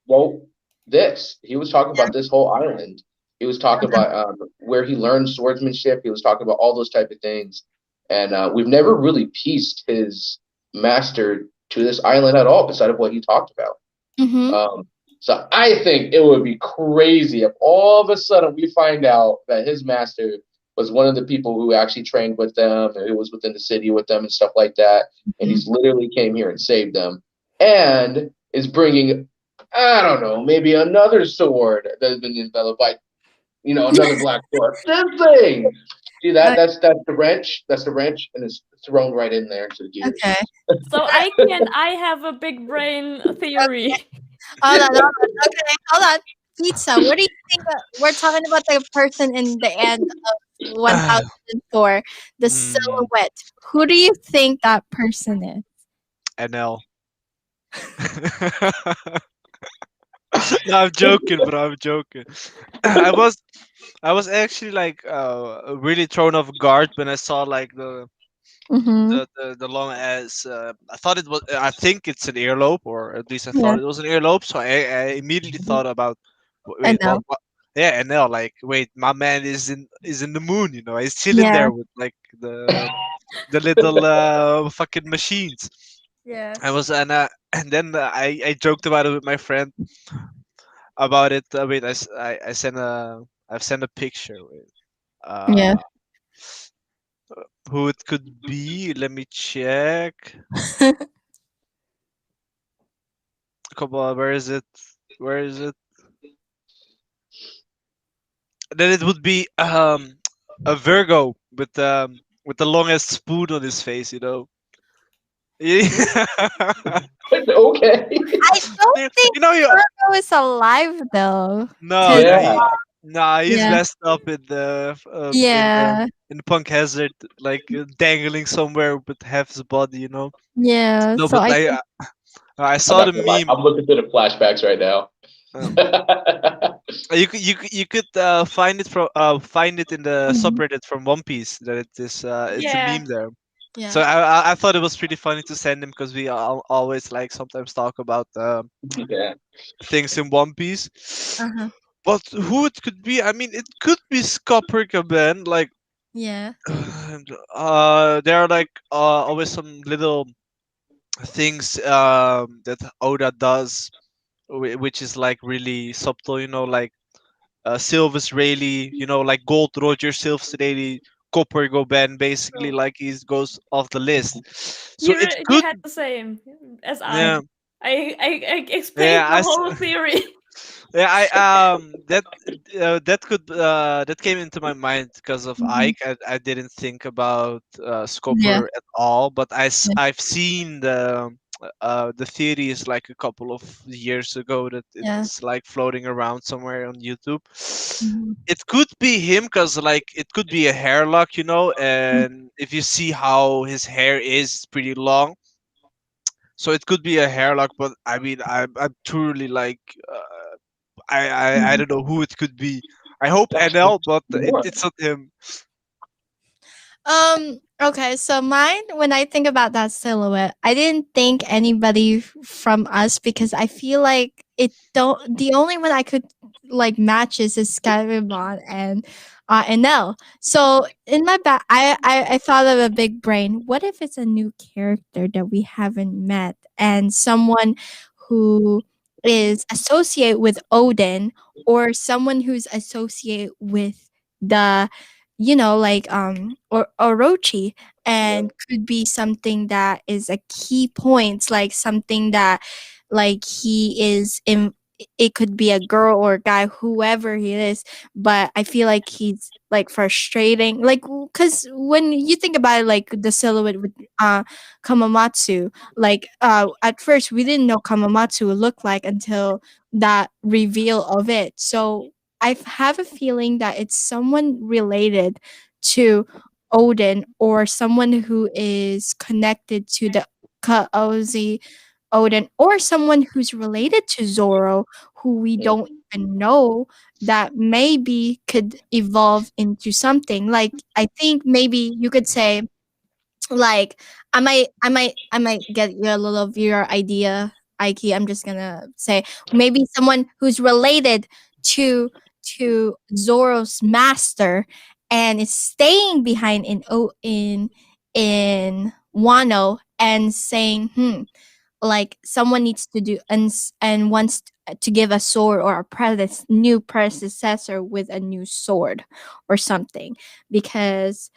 well, this. He was talking about this whole island. He was talking about where he learned swordsmanship. He was talking about all those type of things, and we've never really pieced his master to this island at all, beside of what he talked about. Mm-hmm. So I think it would be crazy if all of a sudden we find out that his master was one of the people who actually trained with them, and who was within the city with them and stuff like that, and he's literally came here and saved them, and is bringing, I don't know, maybe another sword that has been developed by, another black sword. This thing. See that? That's the wrench. That's the wrench, and it's thrown right in there into the gears. Okay. So Ike and I have a big brain theory. Hold on. Okay, hold on. Pizza, what do you think? We're talking about the person in the end of 1004, the silhouette. Who do you think that person is? NL. No, I'm joking, bro. I'm joking. I was actually like really thrown off guard when I saw like Mm-hmm. the long ass. I thought it was. I think it's an earlobe, or at least I Yeah. thought it was an earlobe. So I immediately thought about wait, NL. what? Yeah, NL. Like, wait, my man is in the moon. He's chilling Yeah. there with like the little fucking machines. Yeah. I was and then I joked about it with my friend about it. Wait, I sent I've sent a picture with Yeah. who it could be. Let me check. Come on, where is it? Where is it? Then it would be a Virgo with with the longest spoon on his face, you know. Yeah. Okay. I don't think You know, you Zoro is alive though. no, 'Cause- no, Yeah. nah, he's yeah, messed up in the yeah, in Punk Hazard, like dangling somewhere with half his body, you know. yeah. No, So but I I I'm saw not the gonna lie. meme. I'm looking through the flashbacks right now. Um, you could find it in the Mhm. subreddit from One Piece that it is it's a Yeah. meme there. So Yeah. I thought it was pretty funny to send him because we always like sometimes talk about Yeah. things in One Piece. Uh-huh. But who it could be? I mean, it could be Scopper Ben. Like, Yeah. there are like always some little things that Oda does, which is like really subtle. You know, like Silvus Rayleigh. You know, like Gold Roger, Silvus Rayleigh, Copper Ben. Basically, So like he goes off the list. So it he could, had the same as I. yeah, I explained yeah. the whole theory. Yeah, that could that came into my mind because of Mhm. Ike. I didn't think about Yeah. Scopper at all, but Yeah. I've seen the theories like a couple of years ago that Yeah. it's like floating around somewhere on YouTube. Mhm. It could be him because like it could be a hair lock, you know, and if you see how his hair is, it's pretty long. So it could be a hair lock, but I mean, I'm truly like I Mhm. don't know who it could be. I hope That's NL, but one. it's not him. Okay, so mine, when I think about that silhouette, I didn't think anybody from us because I feel like the only one I could like matches is Skyribon and Nell. So in my back I thought of a big brain. What if it's a new character that we haven't met and someone who is associated with Odin or someone who's associated with the like or Orochi and could be something that is a key point, like something that like he is in. It could be a girl or a guy, whoever he is, but I feel like he's like frustrating, like because when you think about it, like the silhouette with Kamamatsu, like at first we didn't know Kamamatsu would look like until that reveal of it. So I have a feeling that it's someone related to Odin or someone who is connected to the Kaozi Odin or someone who's related to Zoro who we don't even know that maybe could evolve into something. Like I think maybe you could say like I might get you a little of your idea, Ike. I'm just gonna say maybe someone who's related to Zoro's master and is staying behind in Wano and saying, like someone needs to do and wants to give a sword or a new predecessor with a new sword or something because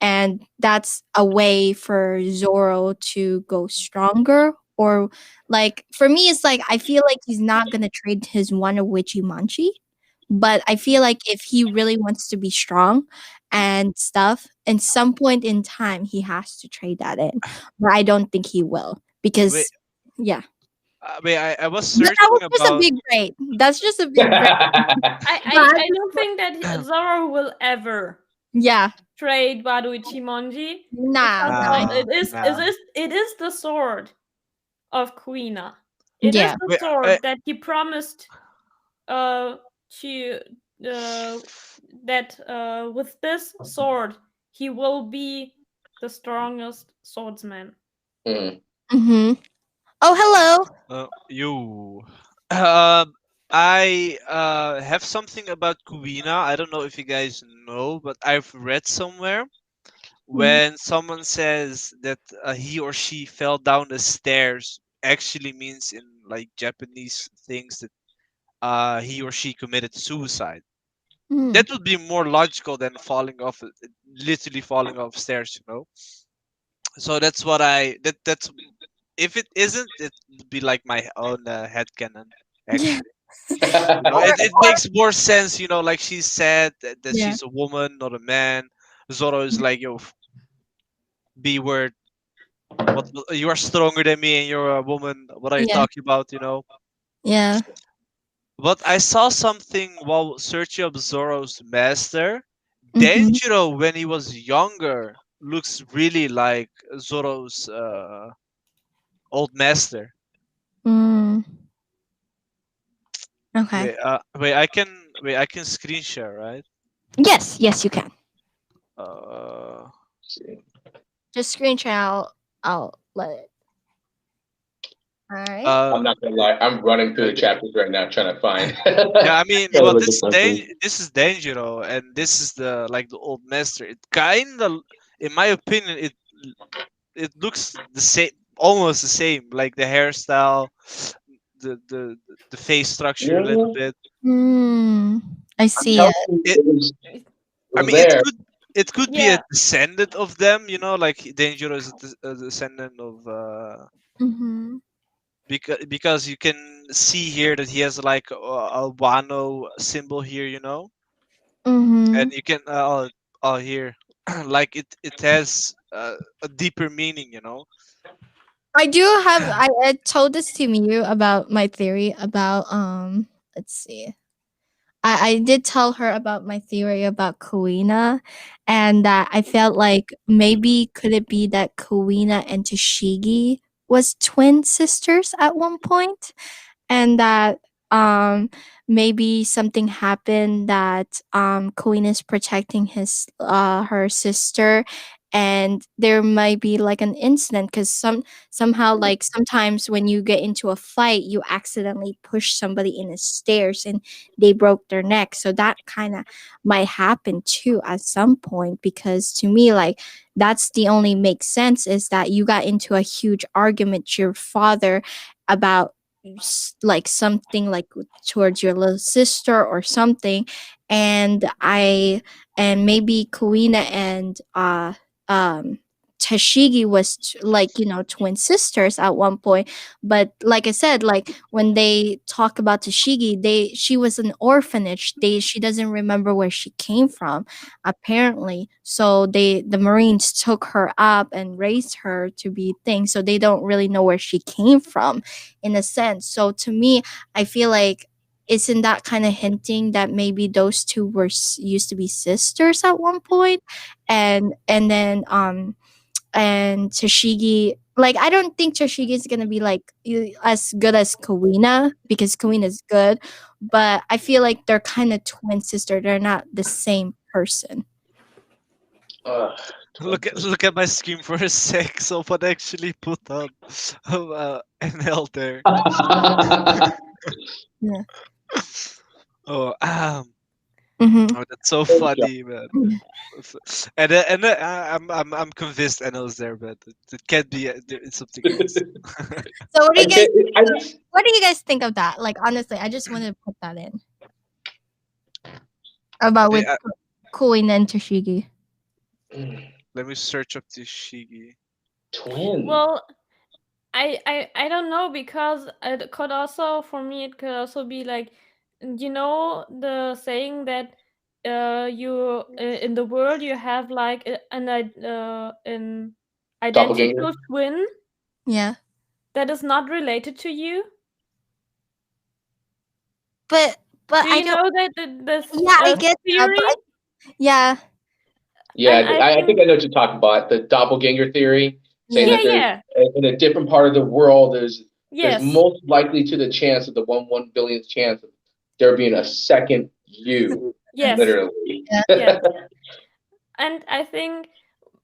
and that's a way for Zoro to go stronger or like for me it's like I feel like he's not gonna trade his one of Manchi, but I feel like if he really wants to be strong and stuff, at some point in time he has to trade that in. But I don't think he will Wait, because yeah. I was That searching was just a about. big brain. That's just a big brain. But I don't think that Zoro will ever yeah. trade Baruichi Monji Nah, because nah. it is the sword of Kuina. It is Yeah. the Wait, sword that he promised to that with this sword he will be the strongest swordsman. Mm. Mm-hmm. Oh, hello. you. I have something about Kuina. I don't know if you guys know, but I've read somewhere when someone says that he or she fell down the stairs, actually means in like Japanese things that he or she committed suicide. Mm. That would be more logical than falling off, literally falling off stairs, you know. So that's what that's if it isn't, it would be like my own headcanon, Yeah. actually. You know, Or it makes more sense, you know, like she said that yeah. she's a woman, not a man. Zoro is like, yo, B word. What you are stronger than me and you're a woman. What are you Yeah. talking about? You know. Yeah. But I saw something while searching up Zoro's master. Mhm. Denjiro, when he was younger, looks really like Zoro's old master. Mm. Okay. Wait, I can screen share, right? Yes. Yes, you can. Uh, Just screen share. I'll let it. All right. I'm not gonna lie. I'm running through the chapters right now trying to find. yeah, I mean, Trying to well, look at something. This is Denjiro, and this is the like the old master. It kind of, in my opinion, it looks the same, almost the same, like the hairstyle, the face structure a little bit. I I'm see telling it. you, It, it I was mean, there. it could be a Yeah. descendant of them, you know, like Denjiro is a descendant of Mm-hmm. because you can see here that he has like a Wano symbol here, you know, Mm-hmm. and you can here like it has a deeper meaning, you know. I do have. I told this to Miyu about my theory about Let's see. I did tell her about my theory about Kuina, and that I felt like maybe could it be that Kuina and Toshigi was twin sisters at one point, and that um maybe something happened that Queen is protecting his her sister, and there might be like an incident because somehow like sometimes when you get into a fight you accidentally push somebody in the stairs and they broke their neck, so that kind of might happen too at some point, because to me like that's the only makes sense is that you got into a huge argument to your father about like something like towards your little sister or something, and maybe Kuina and Tashigi was like twin sisters at one point, but like I said, like when they talk about Tashigi, she was an orphanage. She doesn't remember where she came from apparently, so the Marines took her up and raised her to be things, so they don't really know where she came from in a sense. So to me, I feel like isn't that kind of hinting that maybe those two were used to be sisters at one point, and then and Toshigi, like I don't think Toshigi is gonna be like as good as Kuina because Kuina is good, but I feel like they're kind of twin sister. They're not the same person. Look at my screen for a sec. Someone actually put up NL there. Yeah. Oh, Mm-hmm. oh, that's so funny, man. I'm convinced NL's there, but it can't be. It's something else. So what do you guys? I just What do you guys think of that? Like honestly, I just wanted to put that in about with Yeah, Kuina and Toshigi. let me search up this Shigi. twin. Well, I don't know, because it could also, for me, it could also be like, the saying that you in the world you have like an Doppelganger. identical twin Yeah, that is not related to you. but Do I you don't. know that this Yeah, I get that, theory? but yeah, Yeah, And I I think think, I know what you're talking about. The doppelganger theory, saying yeah, that there's yeah, in a different part of the world, there's yes, most likely to the chance of the one billionth chance of there being a second you, yes, literally. yeah. yes. And I think,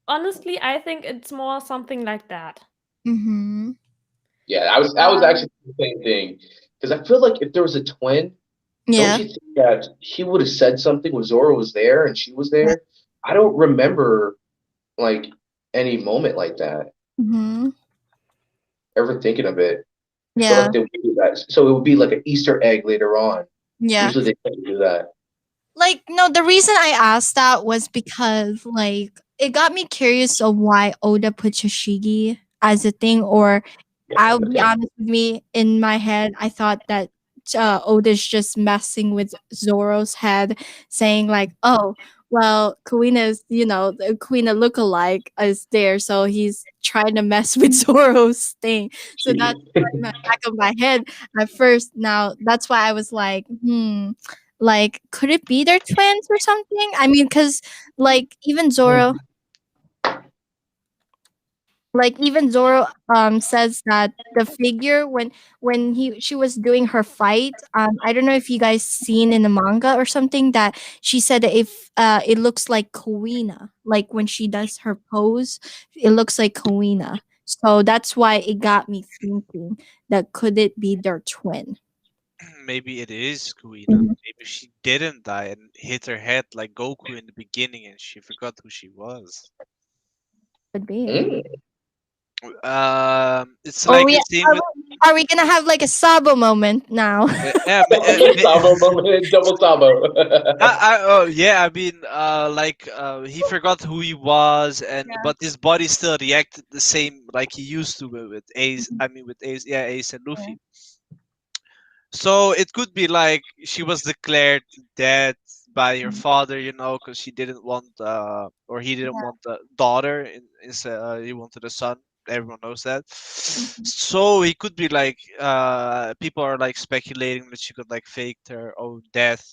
honestly, I think it's more something like that. Mm-hmm. Yeah, I was actually the same thing because I feel like if there was a twin, don't Yeah, you think that he would have said something when Zora was there and she was there? I don't remember like any moment like that. mm-hmm. Ever thinking of it? I feel Yeah, like they would do that. So it would be like an Easter egg later on. yeah. Usually they tend to do that. Like no, the reason I asked that was because like it got me curious of why Oda put Toshigi as a thing, or I'll be honest with me, in my head, I thought that Oda's just messing with Zoro's head, saying like, "Oh, well, Kuina's, the Kuina lookalike is there, so he's trying to mess with Zoro's thing. So that's what in the back of my head at first. Now that's why I was like, like, could it be their twins or something? I mean, because like even Zoro, says that the figure when she was doing her fight, I don't know if you guys seen in the manga or something, that she said that if it looks like Kuina, like when she does her pose, it looks like Kuina. So that's why it got me thinking that could it be their twin. Maybe it is Kuina. Mhm. Maybe she didn't die and hit her head like Goku in the beginning, and she forgot who she was. Could be. Mm. It's Oh like the yeah, same with are we gonna have like a Sabo moment now? yeah, Sabo moment, double Sabo. oh yeah, I mean, he forgot who he was, and but his body still reacted the same like he used to with Ace. I mean, with Ace, yeah, Ace and Luffy. So it could be like she was declared dead by her father, because she didn't want, or he didn't want a daughter. Instead, he wanted a son. Everyone knows that. So he could be like, people are like speculating that she could like fake her own death.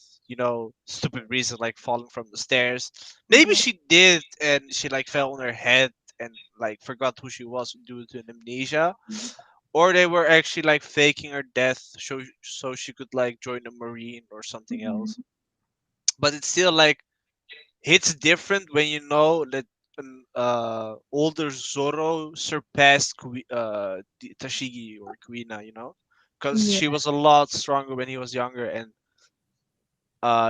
Stupid reason like falling from the stairs. Maybe she did, and she like fell on her head and like forgot who she was due to an amnesia, or they were actually like faking her death so she could like join the marine or something else. But it's still like hits different when you know that an older Zoro surpassed Tashigi or Kuina, because Yeah. she was a lot stronger when he was younger, and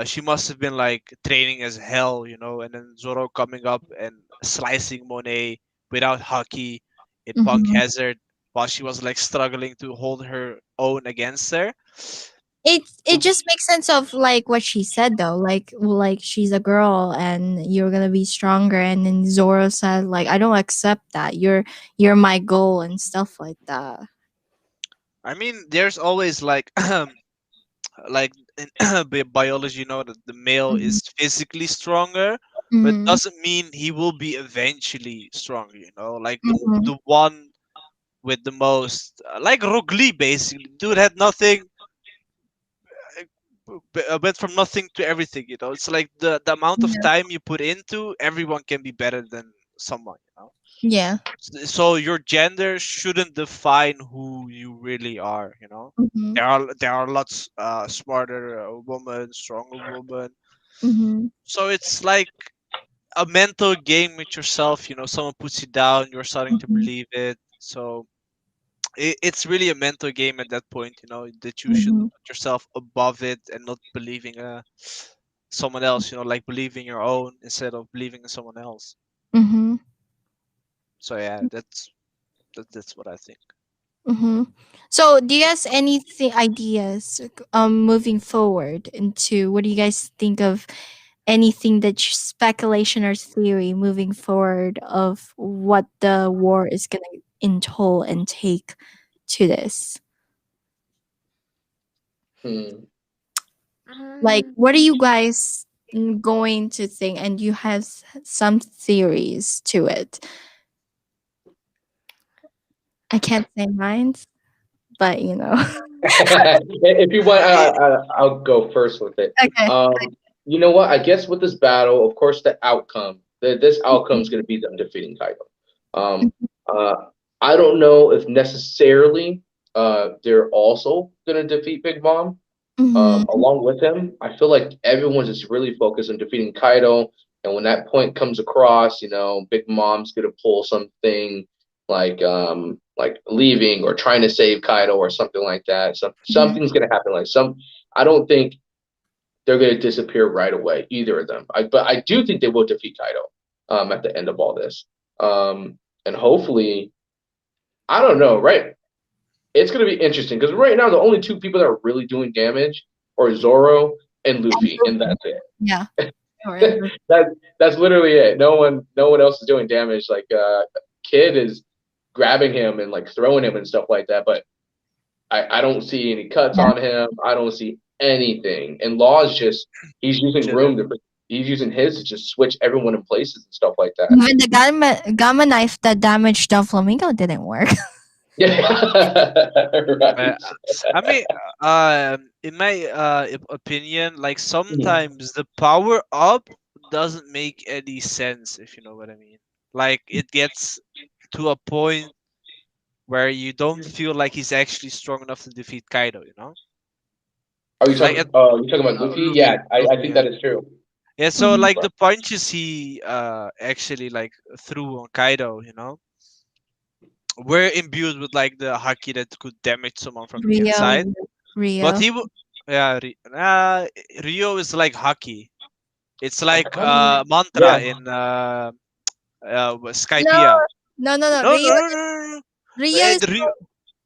she must have been like training as hell, and then Zoro coming up and slicing Monet without Haki in Punk Mhm. Hazard while she was like struggling to hold her own against her. It just makes sense of like what she said though, like she's a girl and you're gonna be stronger, and then Zoro said like I don't accept that. You're my goal and stuff like that. I mean, there's always like like in biology, that the male Mhm. is physically stronger, but Mhm. doesn't mean he will be eventually stronger. Like Mhm. the one with the most, like Rook Lee, basically, dude had nothing, but from nothing to everything. It's like the amount of Yeah. time you put into everyone can be better than someone. Yeah. So your gender shouldn't define who you really are. Mhm. There are lots smarter women, stronger women. Mhm. So it's like a mental game with yourself. Someone puts you down, you're starting to Mhm. believe it. So it's really a mental game at that point. That you should Mhm. put yourself above it and not believing someone else. Like believing your own instead of believing in someone else. Mhm. So yeah, that's what I think. Mhm. So, do you guys anything ideas moving forward into what do you guys think of anything that speculation or theory moving forward of what the war is going to entail and take to this? Hmm. Like, Mm, what are you guys going to think? And you have some theories to it. I can't say mine, but If you want, I'll go first with it. Okay. You know what? I guess with this battle, of course, this outcome is going to be them defeating Kaido. Um, uh, I don't know if necessarily they're also going to defeat Big Mom Mm-hmm. along with him. I feel like everyone's just really focused on defeating Kaido, and when that point comes across, Big Mom's going to pull something like leaving or trying to save Kaido or something like that. Something's gonna happen. I don't think they're gonna disappear right away, either of them. But I do think they will defeat Kaido at the end of all this. And hopefully, I don't know, right? It's gonna be interesting because right now the only two people that are really doing damage are Zoro and Luffy, and that's it. Yeah. Or That's literally it. No one else is doing damage. Like Kid is grabbing him and like throwing him and stuff like that, but I don't see any cuts yeah. on him. I don't see anything. And Law is just he's using Chilling. room to He's using his to just switch everyone in places and stuff like that. Even the gamma knife that damaged the flamingo didn't work. Yeah, Uh, right. I mean, in my opinion, like Mhm. sometimes the power up doesn't make any sense, if you know what I mean. Like it gets to a point where you don't feel like he's actually strong enough to defeat Kaido, you know? Are you Like talking? You talking about Luffy? Luffy, Yeah, I Luffy, think yeah. that is true. Yeah, so Mhm. like the punches he actually like threw on Kaido, you know, were imbued with like the haki that could damage someone from the Rio, inside. But Rio. yeah, Rio is like haki. It's like mantra Yeah. in No, Skypiea. no. No, no, no, no, no. No. Rio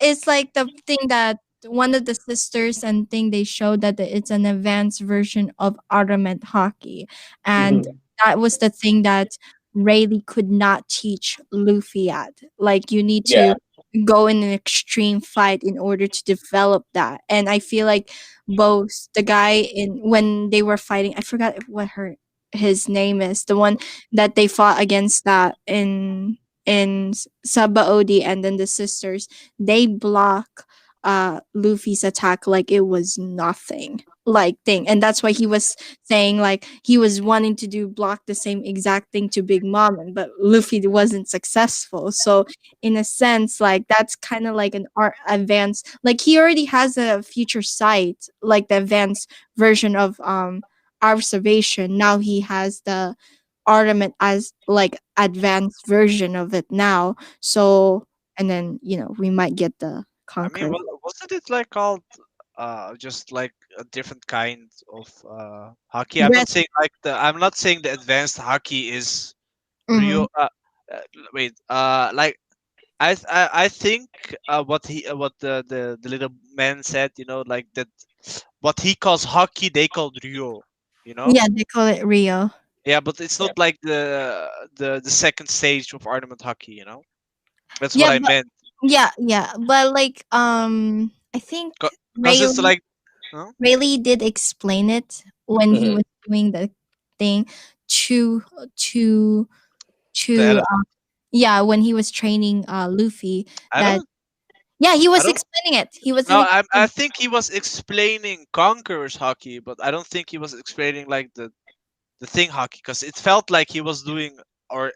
is like the thing that one of the sisters and thing they showed that it's an advanced version of Ultimate Hockey, and Mhm. that was the thing that Rayleigh could not teach Luffy at. Like you need Yeah. to go in an extreme fight in order to develop that, and I feel like both the guy in when they were fighting, I forgot what his name is, the one that they fought against that in Sabaody, and then the sisters, they block Luffy's attack like it was nothing like thing, and that's why he was saying like he was wanting to do block the same exact thing to Big Mom, but Luffy wasn't successful. So in a sense, like that's kind of like an art advance, like he already has a future sight, like the advanced version of observation. Now he has the ornament as like advanced version of it now. So and then we might get the I mean, conqueror. wasn't it like called just like a different kind of hockey? Red. I'm not saying the advanced hockey is Mhm. Rio. Wait, like I think what the little man said, you know, like that what he calls hockey, they called Rio, you know. Yeah, they call it Rio. Yeah, but it's Yeah. not like the second stage of ornament hockey, you know. That's what Yeah, I but meant. but like I think Cause it's Rayleigh like, huh? Rayleigh did explain it when he Mhm. was doing the thing to to The to yeah, when he was training Luffy, I that don't yeah, he I was don't explaining it. He was no, in I think he was explaining Conqueror's hockey, but I don't think he was explaining like the thing hockey, because it felt like he was doing, or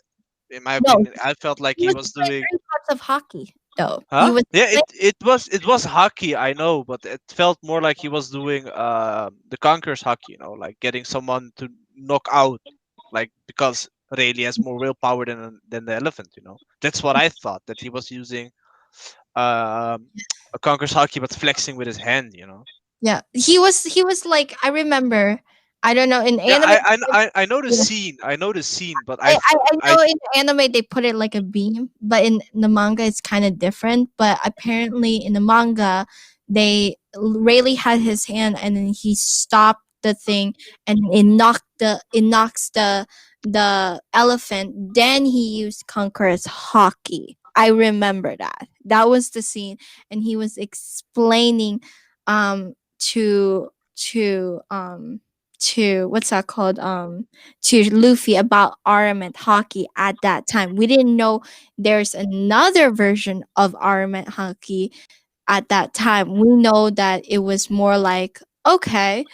in my no, opinion, I felt like he he was was explaining doing. three parts of hockey though. He Huh? was Yeah, explaining it was hockey, I know, but it felt more like he was doing the Conqueror's hockey, you know, like getting someone to knock out, like because Rayleigh has more willpower than the elephant, you know. That's what I thought, that he was using um a Conqueror's hockey but flexing with his hand, you know. yeah, he was like I remember. I don't know in Yeah, anime. I know the Yeah. scene. I know the scene, but I I know in the anime they put it like a beam, but in the manga it's kind of different. But apparently in the manga, they Rayleigh had his hand and then he stopped the thing and it knocks the elephant. Then he used Conqueror's hockey. I remember that. That was the scene, and he was explaining to to um to what's that called to Luffy about armament hockey at that time. We didn't know there's another version of armament hockey at that time. We know that it was more like okay,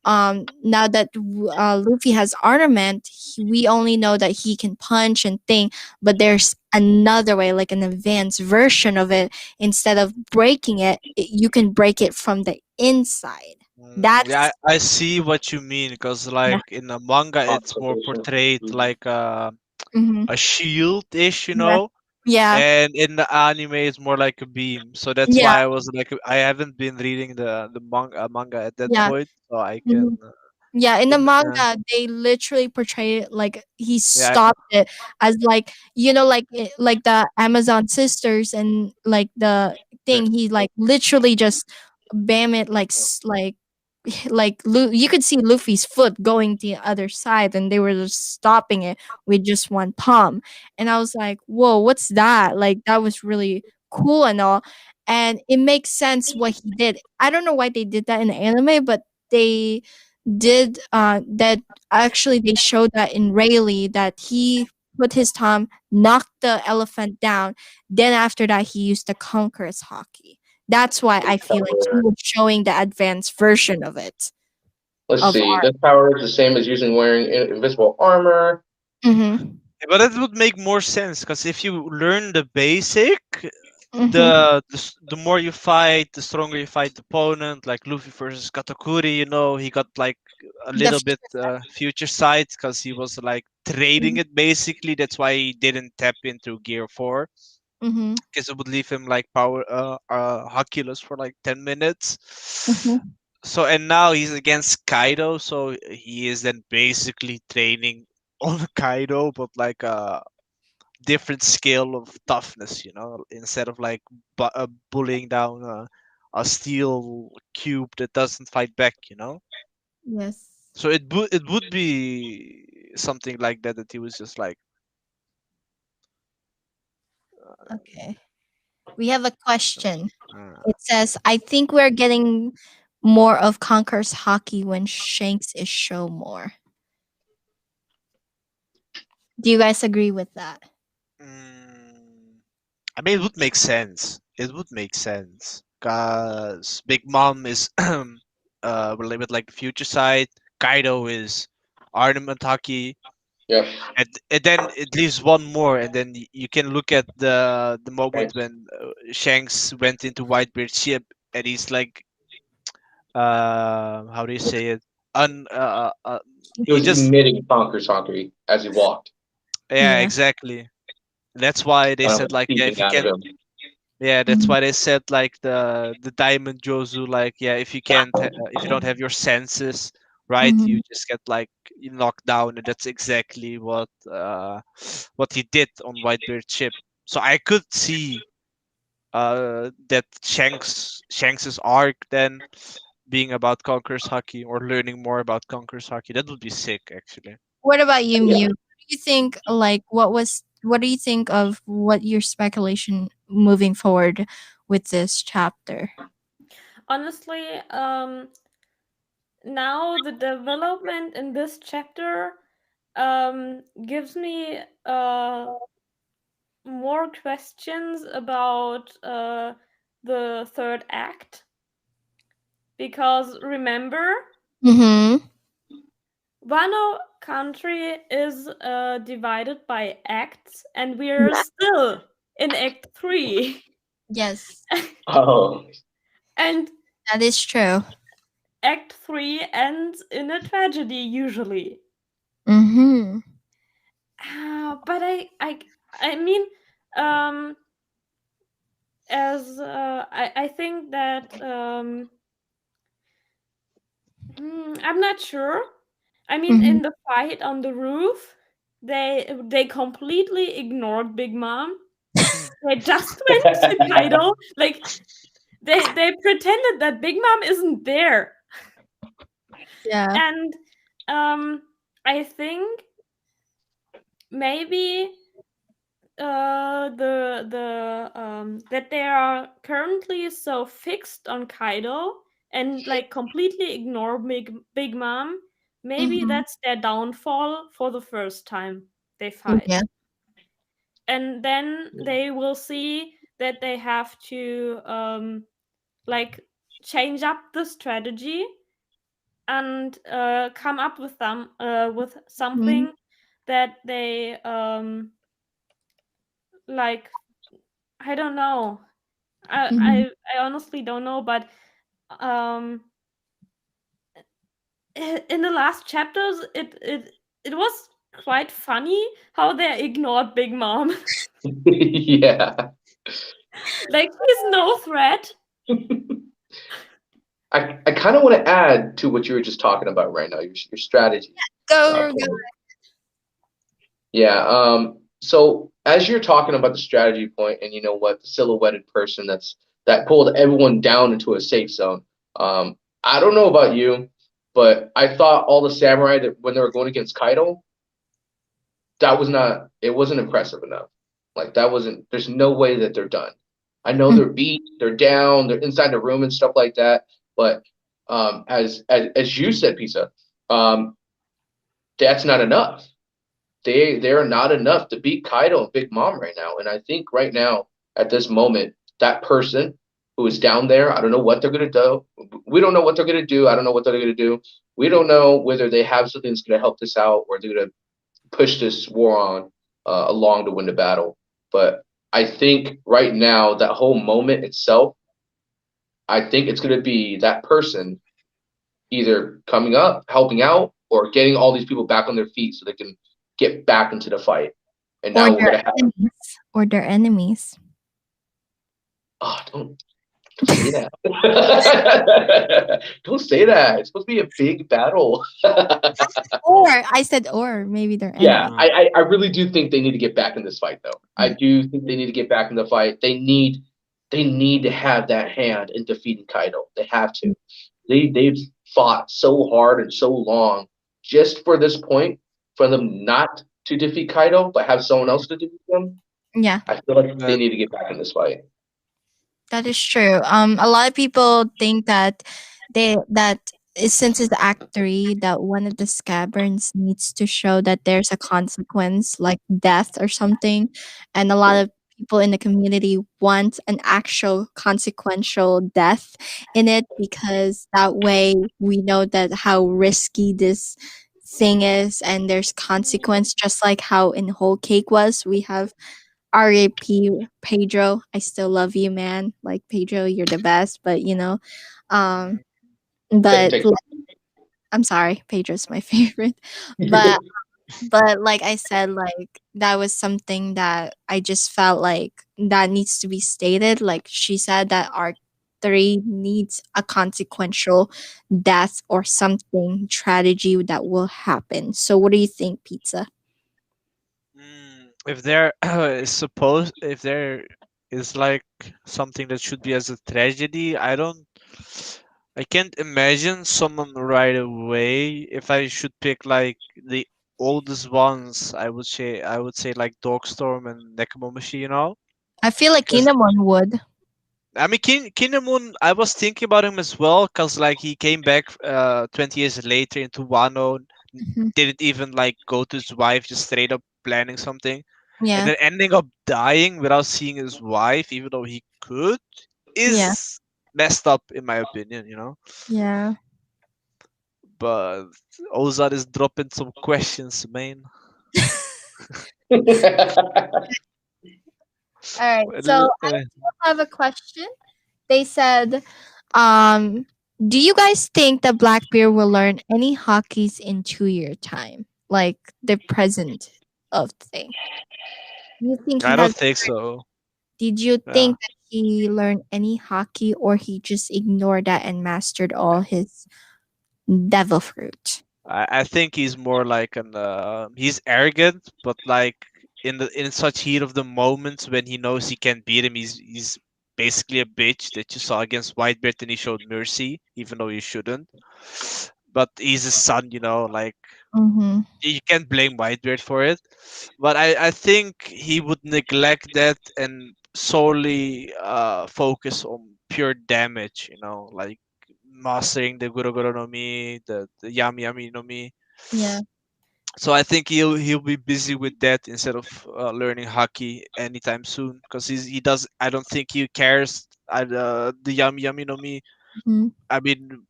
now that Luffy has armament, we only know that he can punch and thing, but there's another way, like an advanced version of it. Instead of breaking you can break it from the inside. yeah, That's I see what you mean, because yeah. like in the manga it's more Observation. portrayed Mhm. like Mm-hmm. a shield-ish, you Yeah. know, Yeah. and in the anime it's more like a beam. So that's Yeah. why I was like, I haven't been reading the manga at that Yeah. point, so I can Mhm. Yeah, in the in manga, they literally portray it like he yeah. stopped it as like like like the Amazon sisters and like the thing. He like literally just bam it like like you could see Luffy's foot going to the other side, and they were just stopping it with just one palm. And I was like, "Whoa, what's that?" Like that was really cool and all, and it makes sense what he did. I don't know why they did that in the anime, but they did that actually they showed that in Rayleigh that he put his thumb, knocked the elephant down, then after that he used the conqueror's hockey. That's why I feel like he was showing the advanced version of it. Let's Of see. This power is the same as using wearing invisible armor. Mm-hmm. But it would make more sense because if you learn the basic, Mm-hmm. the more you fight, the stronger you fight the opponent. Like Luffy versus Katakuri, you know, he got like a little bit future sight because he was like trading it basically. That's why he didn't tap into Gear 4 Mm-hmm. because it would leave him like power Hoculus for like 10 minutes. Mm-hmm. So and now he's against Kaido, so he is then basically training on Kaido, but like a different scale of toughness, you know, instead of like bullying down a steel cube that doesn't fight back, you know. Yes. So it would be something like that that he was just like. Okay. We have a question. Uh, It says, I think we're getting more of Conqueror's hockey when Shanks is show more. Do you guys agree with that? I mean, it would make sense. It would make sense because Big Mom is with like future side. Kaido is Armament Hockey. Yep. And then it leaves one more, and then you can look at the moment when Shanks went into Whitebeard's ship, and he's like, how do you say it? He was emitting Conqueror's hockey as he walked. Yeah, Yeah. exactly. That's why they said like, yeah, if you can, yeah, that's why they said like the Diamond Jozu, like, yeah, if you can't, if you don't have your senses right, you just get like knocked down, and that's exactly what he did on Whitebeard's ship. So I could see that Shanks's arc then being about Conqueror's hockey or learning more about Conqueror's hockey. That would be sick, actually. What about you, Mew? What do you think? Like, what do you think of what your speculation moving forward with this chapter? Honestly, now the development in this chapter gives me more questions about the third act, because remember, Mm-hmm. Wano country is divided by acts, and we're still in Act 3. Yes, Oh, And that is true. Act 3 ends in a tragedy usually. Mm-hmm. But I mean, as I think that I'm not sure. I mean, in the fight on the roof, they completely ignored Big Mom. They just went to Kaido. Like they pretended that Big Mom isn't there. Yeah. And I think maybe that they are currently so fixed on Kaido and like completely ignore Big Mom. Maybe that's their downfall for the first time they fight. Yeah. And then they will see that they have to like change up the strategy and come up with something that they like. I don't know. I honestly don't know, but in the last chapters, it was quite funny how they ignored Big Mom. yeah. Like she's no threat. I kind of want to add to what you were just talking about right now, your strategy. Go. Yeah. So as you're talking about the strategy point, and you know what, the silhouetted person that pulled everyone down into a safe zone. I don't know about you, but I thought all the samurai that when they were going against Kaido, it wasn't impressive enough. Like that wasn't. There's no way that they're done. I know they're beat, they're down, they're inside the room and stuff like that, but as you said, Pizza, that's not enough. They are not enough to beat Kaido and Big Mom right now. And I think right now, at this moment, that person who is down there, I don't know what they're gonna do. We don't know what they're gonna do. I don't know what they're gonna do. We don't know whether they have something that's gonna help this out or they're gonna push this war on along to win the battle. But I think right now, that whole moment itself, I think it's gonna be that person either coming up, helping out, or getting all these people back on their feet so they can get back into the fight. And Or now we're their gonna have enemies. Or their enemies. don't say that. Don't say that. It's supposed to be a big battle. Or I said or maybe their Yeah, enemies. I really do think they need to get back in this fight though. I do think they need to get back in the fight. They need to have that hand in defeating Kaido. They have to. They've fought so hard and so long just for this point, for them not to defeat Kaido, but have someone else to defeat them. Yeah, I feel like they need to get back in this fight. that is true. A lot of people think that since it's Act 3, that one of the scabbers needs to show that there's a consequence, like death or something, and a lot of people in the community want an actual consequential death in it because that way we know that how risky this thing is and there's consequence, just like how in Whole Cake was. We have R.A.P. Pedro. I still love you, man. Like Pedro, you're the best. But um, but Take- I'm sorry, Pedro's my favorite. But like I said, like that was something that I just felt like that needs to be stated. Like she said that Arc 3 needs a consequential death or something tragedy that will happen. So what do you think, Pizza? If there if there is like something that should be as a tragedy, I can't imagine someone right away. If I should pick like the oldest ones, I would say like Dogstorm and Nekomamushi, you know? I feel like Because Kinemon would. I mean, Kinemon, I was thinking about him as well, cause like he came back 20 years later into Wano, Mhm. didn't even like go to his wife, just straight up planning something, and Yeah. then ending up dying without seeing his wife, even though he could, Yeah. is messed up in my opinion, you know. Yeah. But Ozan is dropping some questions, man. All right. So I have a question. They said, do you guys think that Blackbeard will learn any hockeys in 2 year time? Like the present of the thing. Do you think he I has don't think so. did you Yeah. think that he learned any hockey or he just ignored that and mastered all his devil fruit? I think he's more like an he's arrogant, but like in such heat of the moment when he knows he can't beat him, he's basically a bitch that you saw against Whitebeard and he showed mercy, even though he shouldn't. But he's his son, you know, like Mm-hmm. you can't blame Whitebeard for it. But I think he would neglect that and solely focus on pure damage, you know, like mastering the Goro Goro no Mi, the Yami Yami no Mi. Yeah. So I think he'll be busy with that instead of learning hockey anytime soon because he does. I don't think he cares. The Yami Yami no Mi. Mhm. I mean,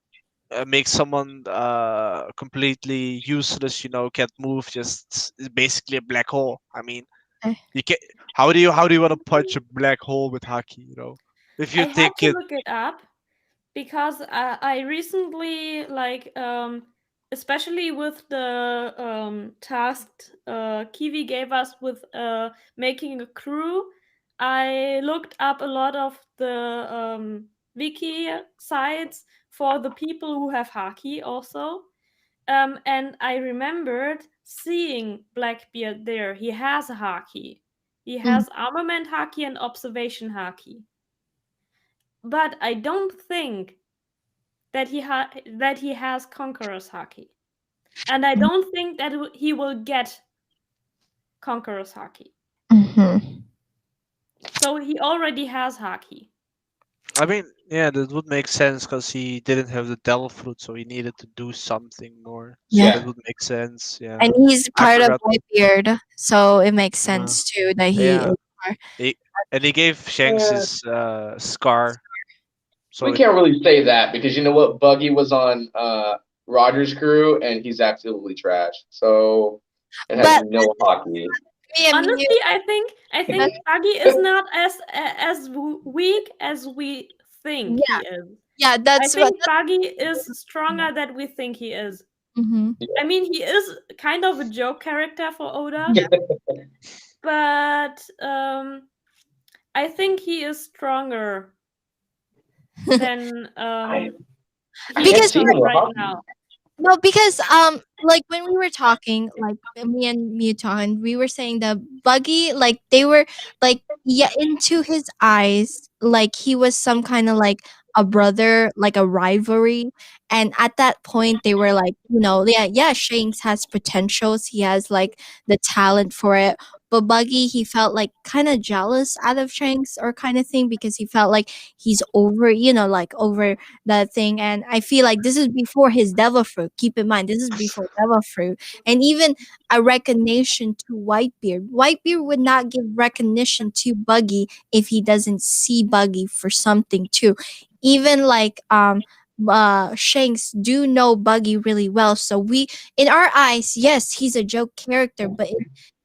make someone completely useless. You know, can't move. Just is basically a black hole. I mean, Eh. you can. How do you want to punch a black hole with hockey? You know, if you I had think to it. look it up because I recently especially with the task Kiwi gave us with making a crew. I looked up a lot of the wiki sites for the people who have haki also. And I remembered seeing Blackbeard there. He has a haki. He has armament haki and observation haki. But I don't think that he has Conqueror's haki. And I don't think that he will get Conqueror's haki. Mm-hmm. So he already has haki. I mean, yeah, that would make sense because he didn't have the devil fruit, so he needed to do something more. So Yeah. that would make sense. Yeah, And he's I part of forgot. Whitebeard, so it makes Uh, sense too that he yeah, is part. and he gave Shanks Yeah. his scar. So We can't really say that because you know what? Buggy was on Roger's crew and he's absolutely trash. So it has But no hockey. me and you, Honestly, I think Buggy is not as weak as we think he is. yeah, I that's what. think Buggy is stronger than we think he is. Mm-hmm. I mean, he is kind of a joke character for Oda, but I think he is stronger than he Because is see him with right hockey. now. No, because like when we were talking, like me and Muton, we were saying the Buggy, like they were like, yeah, into his eyes, like he was some kind of like a brother, like a rivalry. And at that point they were like, yeah, Shanks has potentials. He has like the talent for it. But Buggy, he felt like kind of jealous out of Shanks or kind of thing because he felt like he's over, like over that thing. And I feel like this is before his devil fruit. Keep in mind, this is before devil fruit. And even a recognition to Whitebeard. Whitebeard would not give recognition to Buggy if he doesn't see Buggy for something too. Even like Shanks do know Buggy really well. So we, in our eyes, yes, he's a joke character, but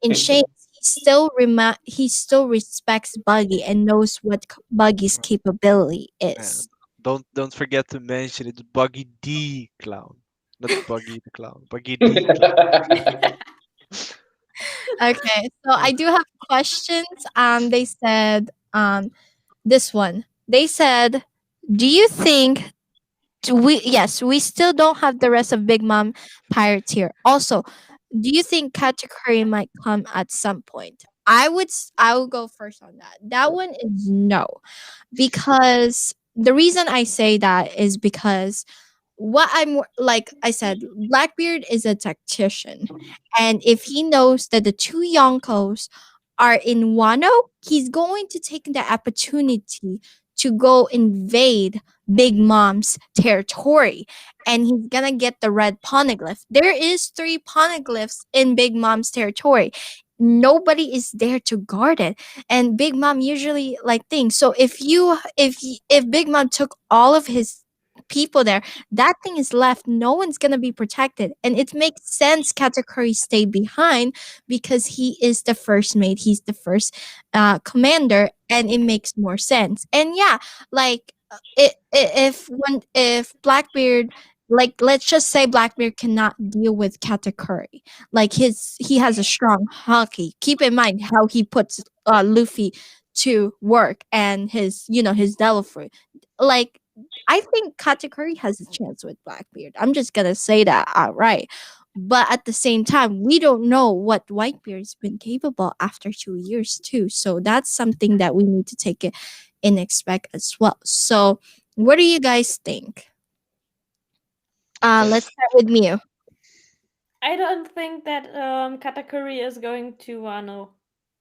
in Shanks, he still respects Buggy and knows what Buggy's capability Man, is. don't forget to mention it's Buggy D Clown, not Buggy the Clown. Buggy D Clown. Okay, so I do have questions. They said this one. They said, "Do you think yes, we still don't have the rest of Big Mom Pirates here. Also, do you think Katakuri might come at some point?" I will go first on that. That one is no, because the reason I say that is because what I'm like I said, Blackbeard is a tactician, and if he knows that the two Yonkos are in Wano, he's going to take the opportunity to go invade Big Mom's territory, and he's gonna get the red poneglyph. There is 3 poneglyphs in Big Mom's territory. Nobody is there to guard it, and Big Mom usually like things. So if Big Mom took all of his people there, that thing is left, no one's gonna be protected. And it makes sense Katakuri stayed behind because he is the first mate, he's the first commander, and it makes more sense. And yeah, like if Blackbeard, like let's just say Blackbeard cannot deal with Katakuri, like he has a strong hockey. Keep in mind how he puts Luffy to work and his devil fruit. Like I think Katakuri has a chance with Blackbeard. I'm just gonna say that outright. But at the same time, we don't know what Whitebeard's been capable after 2 years too. So that's something that we need to take it in expect as well. So what do you guys think? Let's start with Mew. I don't think that Katakuri is going to Wano.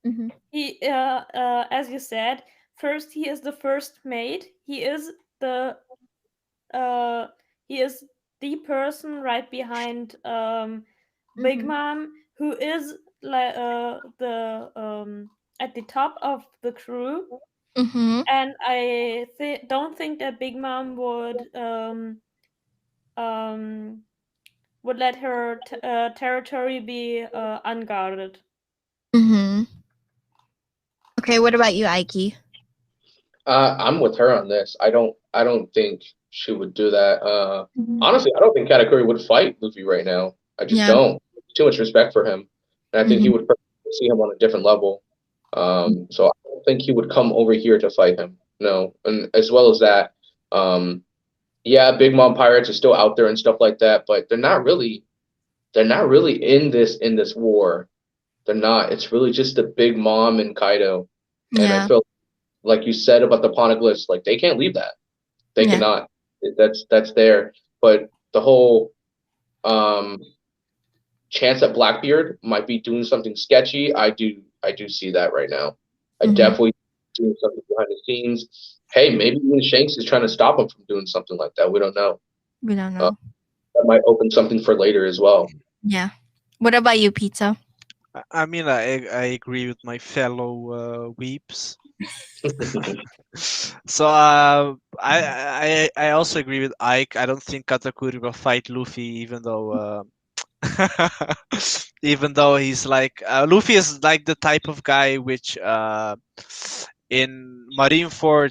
Mm-hmm. He, as you said, first he is the first mate. Uh, he is the person right behind Big Mhm. Mom, who is like the at the top of the crew. Mm-hmm. And I don't think that Big Mom um would let her territory be unguarded. Mm-hmm. Okay, what about you, Aiki? I'm with her on this. I don't think she would do that. Mhm. Honestly, I don't think Katakuri would fight Luffy right now. I just Yeah. don't. Too much respect for him, and I think he Mhm. would prefer to see him on a different level. So I don't think he would come over here to fight him. No, and as well as that, yeah, Big Mom Pirates are still out there and stuff like that, but they're not really in this war. They're not. It's really just the Big Mom and Kaido, and I Yeah. feel like you said about the Poneglyphs, like they can't leave that. They Yeah. cannot. That's there. But the whole um chance that Blackbeard might be doing something sketchy, I do see that right now. I Mhm. definitely doing something behind the scenes. Hey, maybe even Shanks is trying to stop him from doing something like that. We don't know. We don't know. That might open something for later as well. Yeah. What about you, Pizza? I mean, I agree with my fellow weeps. So I also agree with Ike. I don't think Katakuri will fight Luffy, even though he's like Luffy is like the type of guy which in Marineford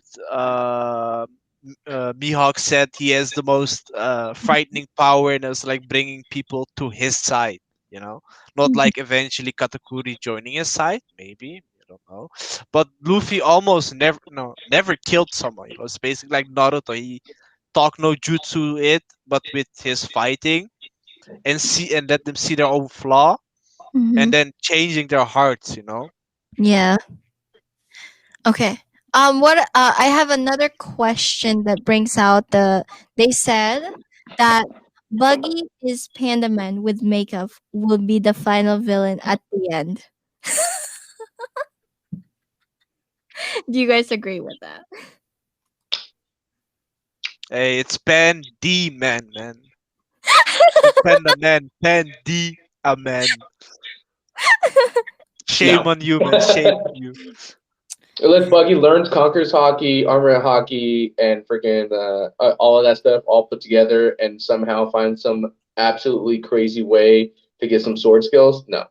Mihawk said he has the most frightening power and it's like bringing people to his side. You know, not like eventually Katakuri joining his side. Maybe I don't know, but Luffy almost never killed someone. You know, it's basically like Naruto. He talk no jutsu it, but with his fighting and let them see their own flaw and then changing their hearts. You know. Yeah. Okay. I have another question that brings out they said that Buggy is Panda Man with makeup will be the final villain at the end. Do you guys agree with that? Hey, it's Pen D man, man. Panda man, Pen D a man. Shame No. on you, man. Shame on you. Let Buggy learns Conquers hockey, Armor hockey, and freaking all of that stuff all put together and somehow find some absolutely crazy way to get some sword skills. No,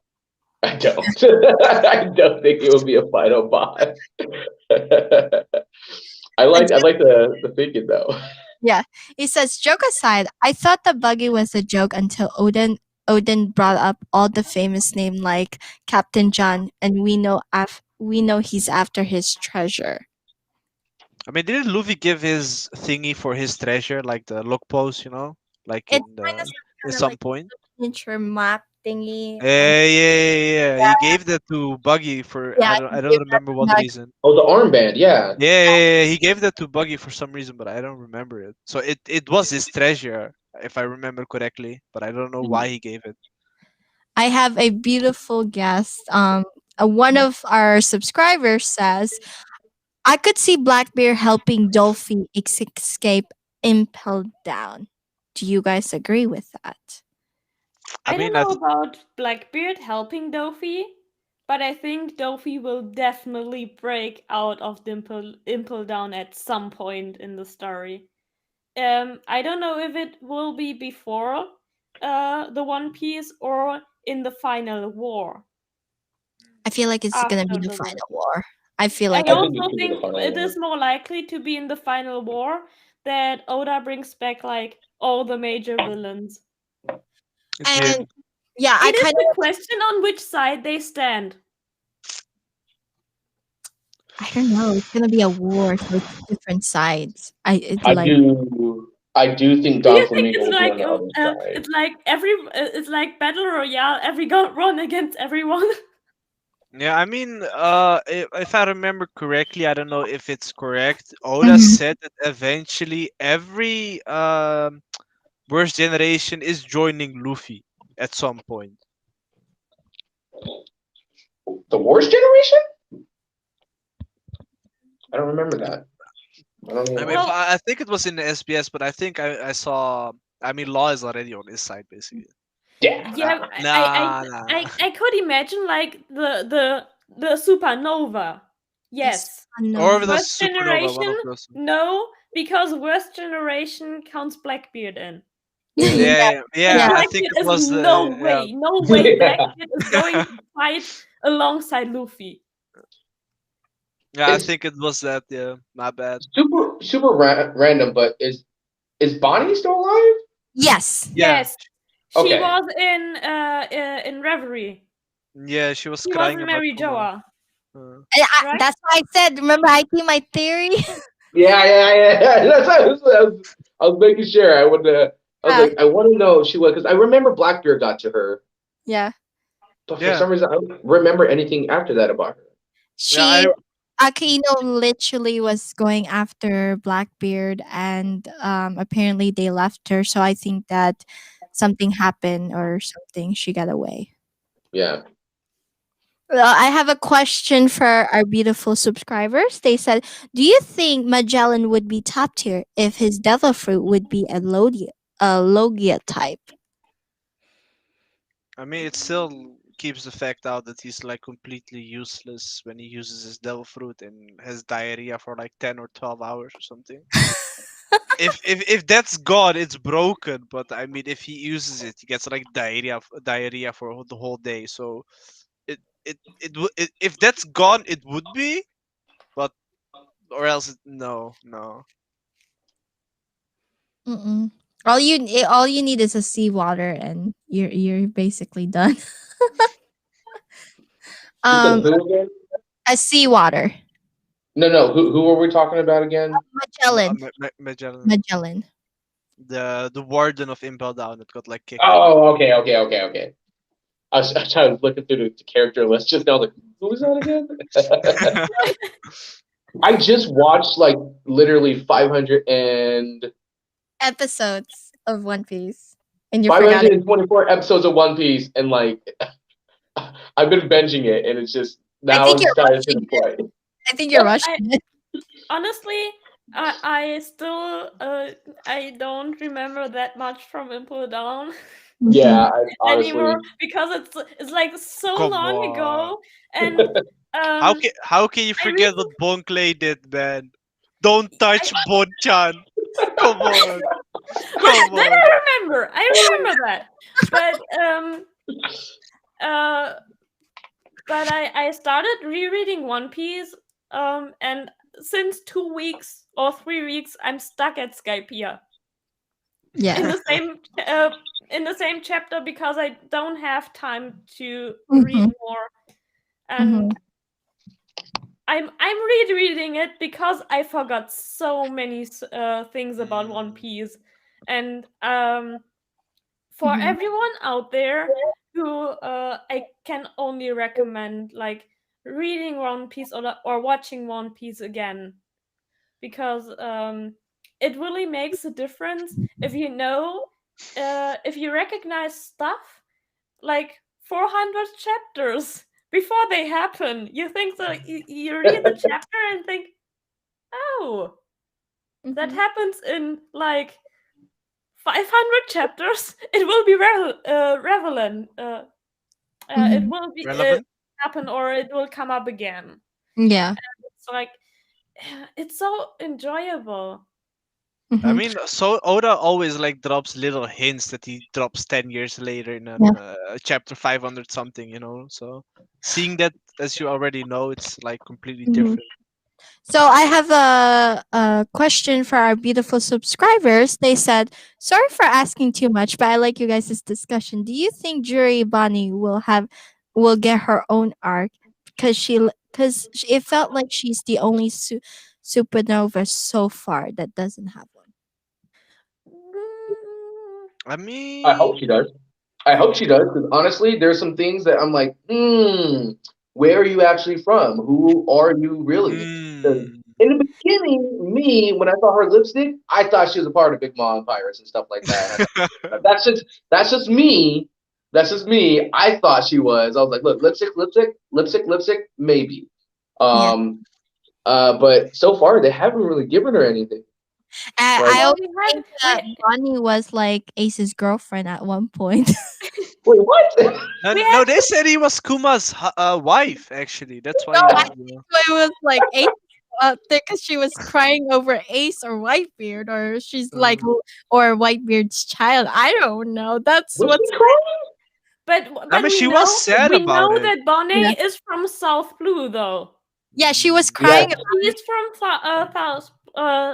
I don't. I don't think it would be a final boss. I like the thinking though. Yeah. He says, joke aside, I thought the Buggy was a joke until Odin brought up all the famous name like Captain John, and we know he's after his treasure. I mean, didn't Luffy give his thingy for his treasure, like the look pose, you know, like It's in kind of at kind of some like point? miniature map thingy. Yeah. He gave that to Buggy for Yeah, I he don't gave that remember to what Buggy. reason. Oh, the armband, yeah. Yeah. He gave that to Buggy for some reason, but I don't remember it. So it was his treasure, if I remember correctly, but I don't know why he gave it. I have a beautiful guest. One of our subscribers says, I could see Blackbeard helping Dolphy escape Impel Down. Do you guys agree with that? I I don't mean, know about Blackbeard helping Dofi, but I think Dofi will definitely break out of the Impel Down at some point in the story. I don't know if it will be before the One Piece or in the final war. I feel like it's gonna be After the the final war. war. I feel I like I think it also could be the think final it war. is more likely to be in the final war that Oda brings back like all the major villains. it did. and yeah, I It is kind the of question on which side they stand. I don't know. It's gonna be a war, so it's different sides. I Like do think Do Don you think Flamingo will be on the other side. it's like battle royale? Every gun run against everyone. Yeah, I mean, if I remember correctly, I don't know if it's correct. Oda Mhm. said that eventually every worst generation is joining Luffy at some point. The worst generation? I don't remember that. I don't I know. mean, Well- I think it was in the SBS, but I think I saw. I mean, Law is already on his side, basically. Yeah. Yeah, I could imagine like the supernova. Yes. Or the Unknown. Worst supernova, one generation? of those. No, because worst generation counts Blackbeard in. Yeah. I think Blackbeard it is was. no way Blackbeard is going Yeah. to fight alongside Luffy. Yeah, I It's think it was that. Yeah, my bad. super random, but is Bonnie still alive? Yes. Yeah, Yes. She Okay. was in Reverie. yeah, she was She was crying in about Mary Konoha. Joa. Right? That's why I said. Remember, I see my theory. Yeah. That's what I was making sure. I would. I was Yeah. like, I want to know if she was because I remember Blackbeard got to her, Yeah. but for Yeah. some reason I don't remember anything after that about her. She Akino literally was going after Blackbeard, and apparently they left her. So I think that something happened or something. She got away. Yeah. Well, I have a question for our beautiful subscribers. They said, "Do you think Magellan would be top tier if his devil fruit would be a Logia type?" I mean, it still keeps the fact out that he's like completely useless when he uses his devil fruit and has diarrhea for like 10 or 12 hours or something. If that's gone, it's broken. But I mean, if he uses it, he gets like diarrhea for the whole day. So if that's gone, it would be, but or else no. Mm-mm. All you need is a seawater, and you're basically done. You said um, who again? a seawater. No. Who are we talking about again? Magellan. Magellan, Magellan. the warden of Impel Down that got like kicked out. Oh, okay. I was looking through the character list just now. Like, who's that again? I just watched like literally Episodes of One Piece, and you forgot it. 524 episodes of One Piece, and like I've been binging it, and it's just I now think I'm you're starting to rushing the it. point. I think you're I, rushing it. honestly, I still I don't remember that much from Impel Down Yeah, honestly, anymore because it's like so Come long on. ago, and How can you I forget what Bon Clay did, man? Don't touch Bon-chan. Come on. Come that on. I remember that, uh, but I started rereading One Piece, and since 2 weeks or 3 weeks, I'm stuck at Skypiea in Yeah. the same chapter because I don't have time to read Mhm. more, and I'm rereading it because I forgot so many things about One Piece, and for Mhm. everyone out there who I can only recommend like reading One Piece or watching One Piece again, because it really makes a difference if you know if you recognize stuff like 400 chapters before they happen. You think so, you read the chapter and think, oh, that Mhm. happens in like 500 chapters. It will be relevant. It Mhm. will be Relevant? happen, or it will come up again. Yeah. It's like it's so enjoyable. I Mhm. mean, so Oda always like drops little hints that he drops 10 years later in Yeah. chapter 500 something, you know. So seeing that, as you already know, it's like completely Mhm. different. So I have a question for our beautiful subscribers. They said, "Sorry for asking too much, but I like you guys' discussion. Do you think Juri Bonnie will get her own arc because it felt like she's the only supernova so far that doesn't have one?" Mm, I I hope mean, she does. I hope she does, because honestly, there's some things that I'm like, where are you actually from? Who are you really? 'Cause mm, in the beginning, me, when I saw her lipstick, I thought she was a part of Big Mom Pirates and stuff like that. But that's just me. That's just me. I thought she was. I was like, look, lipstick, maybe. Yeah. Um, but so far they haven't really given her anything. Like, I well, always think that Bonnie was like Ace's girlfriend at one point. wait, what? we no, had they said he was Kuma's wife. Actually, that's why No, he I was. think it was like Ace up there because she was crying over Ace or Whitebeard, or she's like, Uh, or Whitebeard's child. I don't know. That's Was what's she crying? I but mean, she was sad we about know it. that Bonnie yeah. is from South Blue though. Yeah, she was Yes. crying about He's from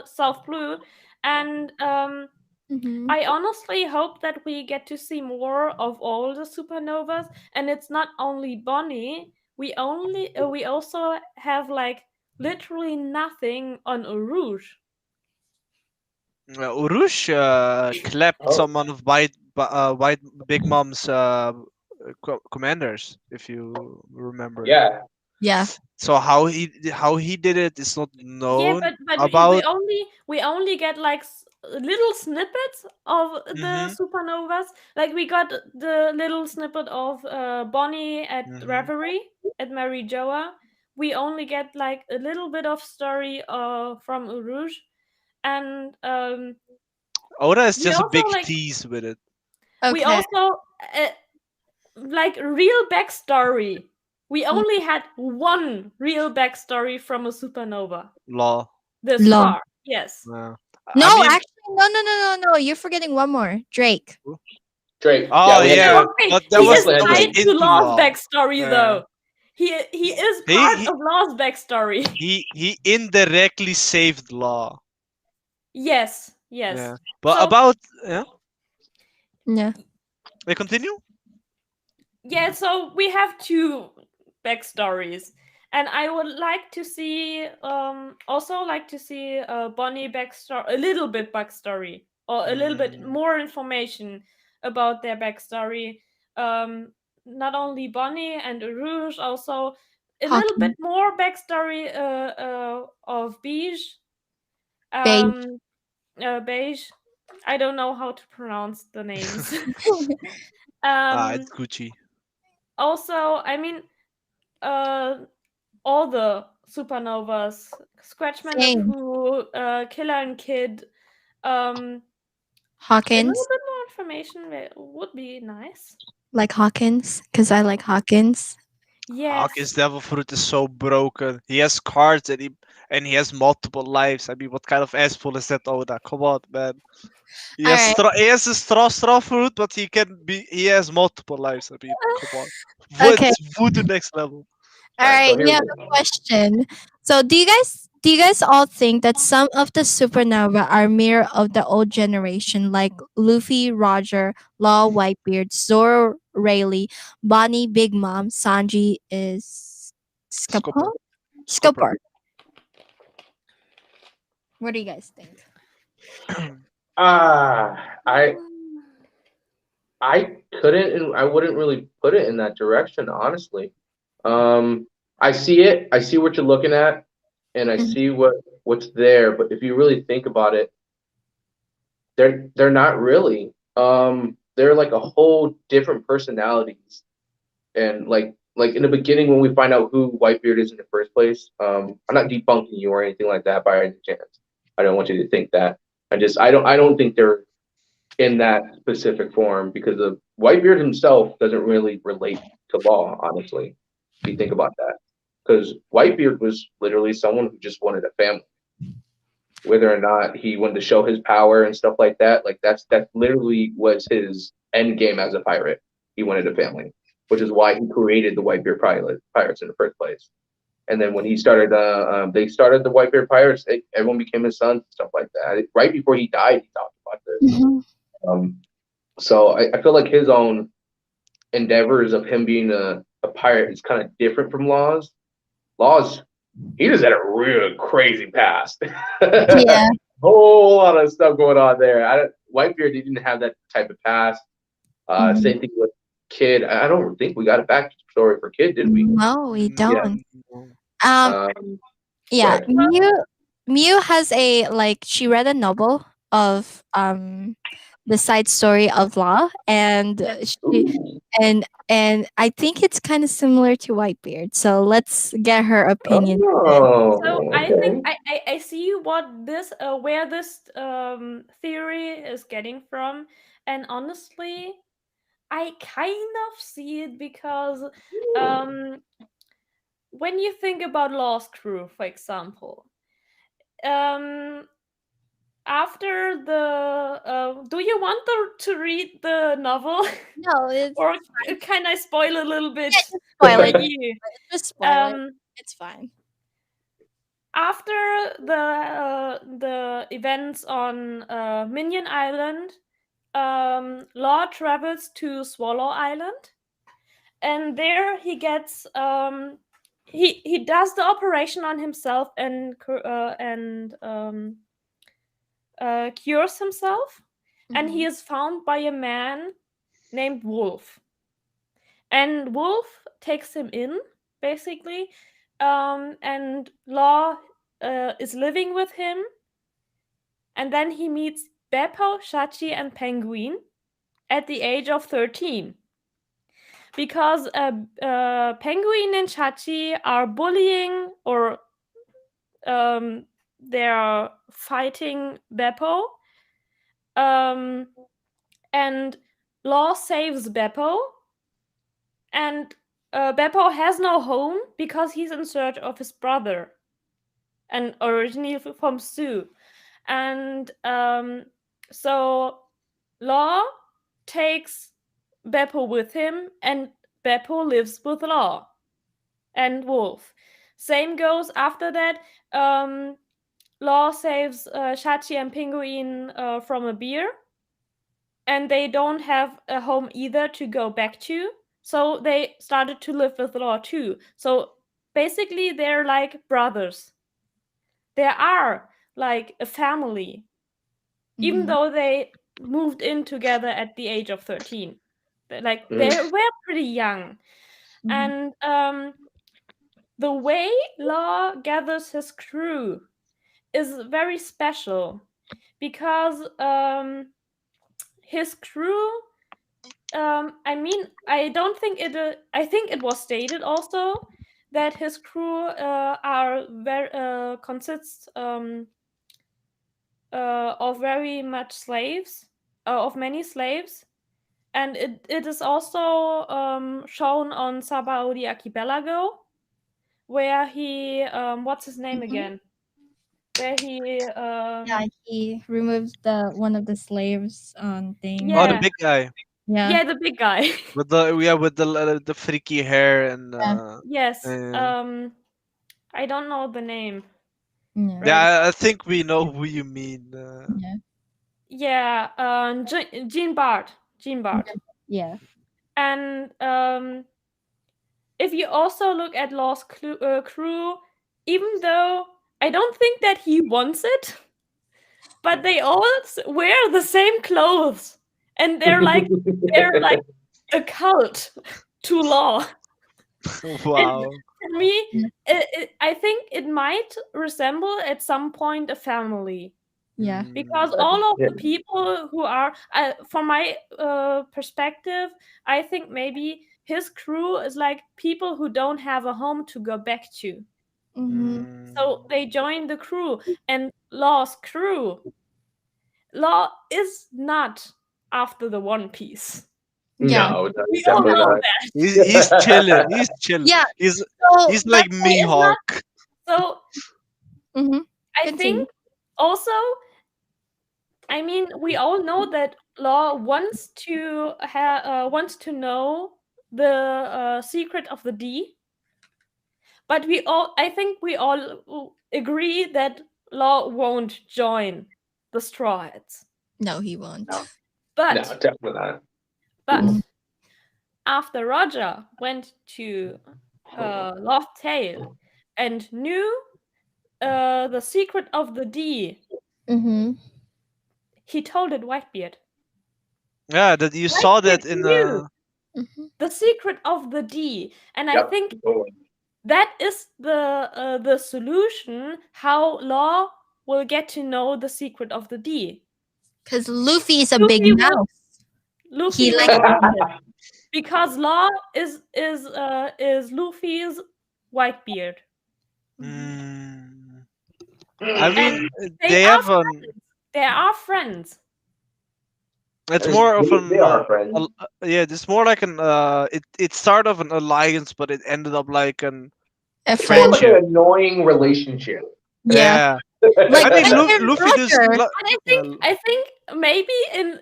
South Blue, and Mhm. I honestly hope that we get to see more of all the supernovas, and it's not only Bonnie. We also have like literally nothing on Urush. Urush clapped Oh, some of White Big Mom's commanders, if you remember. yeah. Yeah. So how he did it is not Yeah, known but about. we only get like little snippets of the Mhm, supernovas. Like we got the little snippet of Bonnie at mhm. Reverie at Mary Joa. We only get like a little bit of story from Uruj, and Oda is we just a also big like tease with it. we Okay. also like real backstory. We only had one real backstory from a supernova Law. this Law. far. Yes. Yeah. No, I mean, actually, no. You're forgetting one more. Drake. Drake. oh we had yeah, Drake. Okay, but he that is was tied to into Law's Law. backstory Yeah. though. He is He- part he- of Law's backstory. He indirectly saved Law. Yes. Yeah. But So about Yeah. they continue. yeah, so we have two backstories. And I would like to see also like to see Bonnie backstory, a little bit backstory, or a little bit more information about their backstory. Not only Bonnie and Rouge, also a little bit more backstory of Beige. Beige. I don't know how to pronounce the names. It's Gucci. Also, I mean, all the supernovas, Scratchman and Same. Pooh, Killer and Kid. A little Hawkins. bit more information would be nice. Like Hawkins, because I like Hawkins. Yes. Hawkins Devil Fruit is so broken. He has cards and he has multiple lives. I mean, what kind of asshole is that, Oda? Come on, man. He has Alright. he has a straw fruit, but he has multiple lives. I mean, come on. Okay. It's voodoo next level. All Alright, so right, here we we have go. a question. So, do you guys all think that some of the supernova are mirror of the old generation, like Luffy, Roger, Law, Whitebeard, Zoro, Rayleigh, Bonnie, Big Mom, Sanji is Scupper. Scupper. What do you guys think? I couldn't and I wouldn't really put it in that direction, honestly. I see it, I see what you're looking at, and I see what's there, but if you really think about it, they're not really. They're like a whole different personalities. And like in the beginning when we find out who Whitebeard is in the first place, I'm not debunking you or anything like that by any chance. I don't want you to think that. I don't think they're in that specific form because of Whitebeard himself doesn't really relate to Law, honestly, if you think about that. Because Whitebeard was literally someone who just wanted a family. Whether or not he wanted to show his power and stuff like that, like that literally was his end game as a pirate. He wanted a family, which is why he created the Whitebeard Pirates in the first place. And then when he started, they started the Whitebeard Pirates. Everyone became his sons, stuff like that. Right before he died, he talked about this. So I feel like his own endeavors of him being a pirate is kind of different from Law's. Law's, he just had a real crazy past. Yeah. Whole lot of stuff going on there. Whitebeard didn't have that type of past. Same thing with Kid. I don't think we got a backstory for Kid, did we? No, we don't. Yeah. Yeah, Right. Miu has a she read a novel of the side story of Law, and and I think it's kind of similar to Whitebeard. So let's get her opinion. Oh, So I okay. think I see what this where this theory is getting from, and honestly, I kind of see it because when you think about Lost Crew, for example, after the do you want to read the novel? No, it's Or can I spoil a little bit just spoil for it. you? Just spoil it. It's fine. After the events on Minion Island, Law travels to Swallow Island, and there he gets he does the operation on himself and cures himself, and he is found by a man named Wolf. And Wolf takes him in, basically, and Law is living with him, and then he meets Beppo, Shachi, and Penguin at the age of 13. Because Penguin and Shachi are bullying or they're fighting Beppo. And Law saves Beppo. And Beppo has no home because he's in search of his brother. And originally from Sue. And so Law takes Beppo with him, and Beppo lives with Law and Wolf. Same goes after that. Law saves Shachi and Penguin from a bear, and they don't have a home either to go back to. So they started to live with Law too. So basically, they're like brothers. They are like a family, even Mhm. though they moved in together at the age of 13. Like they were pretty young. Mhm. And the way Law gathers his crew is very special because his crew, I mean, I don't think it I think it was stated also that his crew are very consists of very much slaves, of many slaves. And it is also shown on Sabaody Archipelago, where he what's his name Mhm. again? Where he Yeah, he removes the one of the slaves thing. Oh, the yeah, big guy yeah, the big guy. with the freaky hair and Yes. uh, I don't know the name. Yeah. Right. yeah. I think we know who you mean. Yeah. Yeah, Jean Bart. Jean Bart. Yeah. And if you also look at Law's crew, even though I don't think that he wants it, but they all wear the same clothes, and they're like a cult to Law. Wow. For me, I think it might resemble at some point a family. Yeah. Because all of the people who are, from my perspective, I think maybe his crew is like people who don't have a home to go back to. Mhm. So they join the crew, and Law's crew. Law is not after the One Piece. Yeah. No, We all definitely know not. that. He's chilling. He's chilling. Yeah. He's So he's like But he is not. Mihawk. So Mhm. I Continue. think also, I mean, we all know that Law wants to wants to know the secret of the D, but I think we all agree that Law won't join the Straw Hats. No, he won't. No. But No, definitely not. but Mhm. after Roger went to Lost Tale and knew the secret of the D, Mhm. he told it Whitebeard. Yeah, that you saw that in knew Mhm. the secret of the D, and I Yep. think Totally. that is the solution how Law will get to know the secret of the D. Cause Luffy is a Luffy big will- mouth. Luffy He will like find it, because Law is Luffy's Whitebeard. Mm. I mean, They they are have an. friends. They are friends. It's more of an. They are friends. Yeah, it's more like an. It started off an alliance, but it ended up like an. a It's more like friend. an annoying relationship. Yeah. Yeah. Like I mean, Roger and Luffy does. Roger. And I think maybe in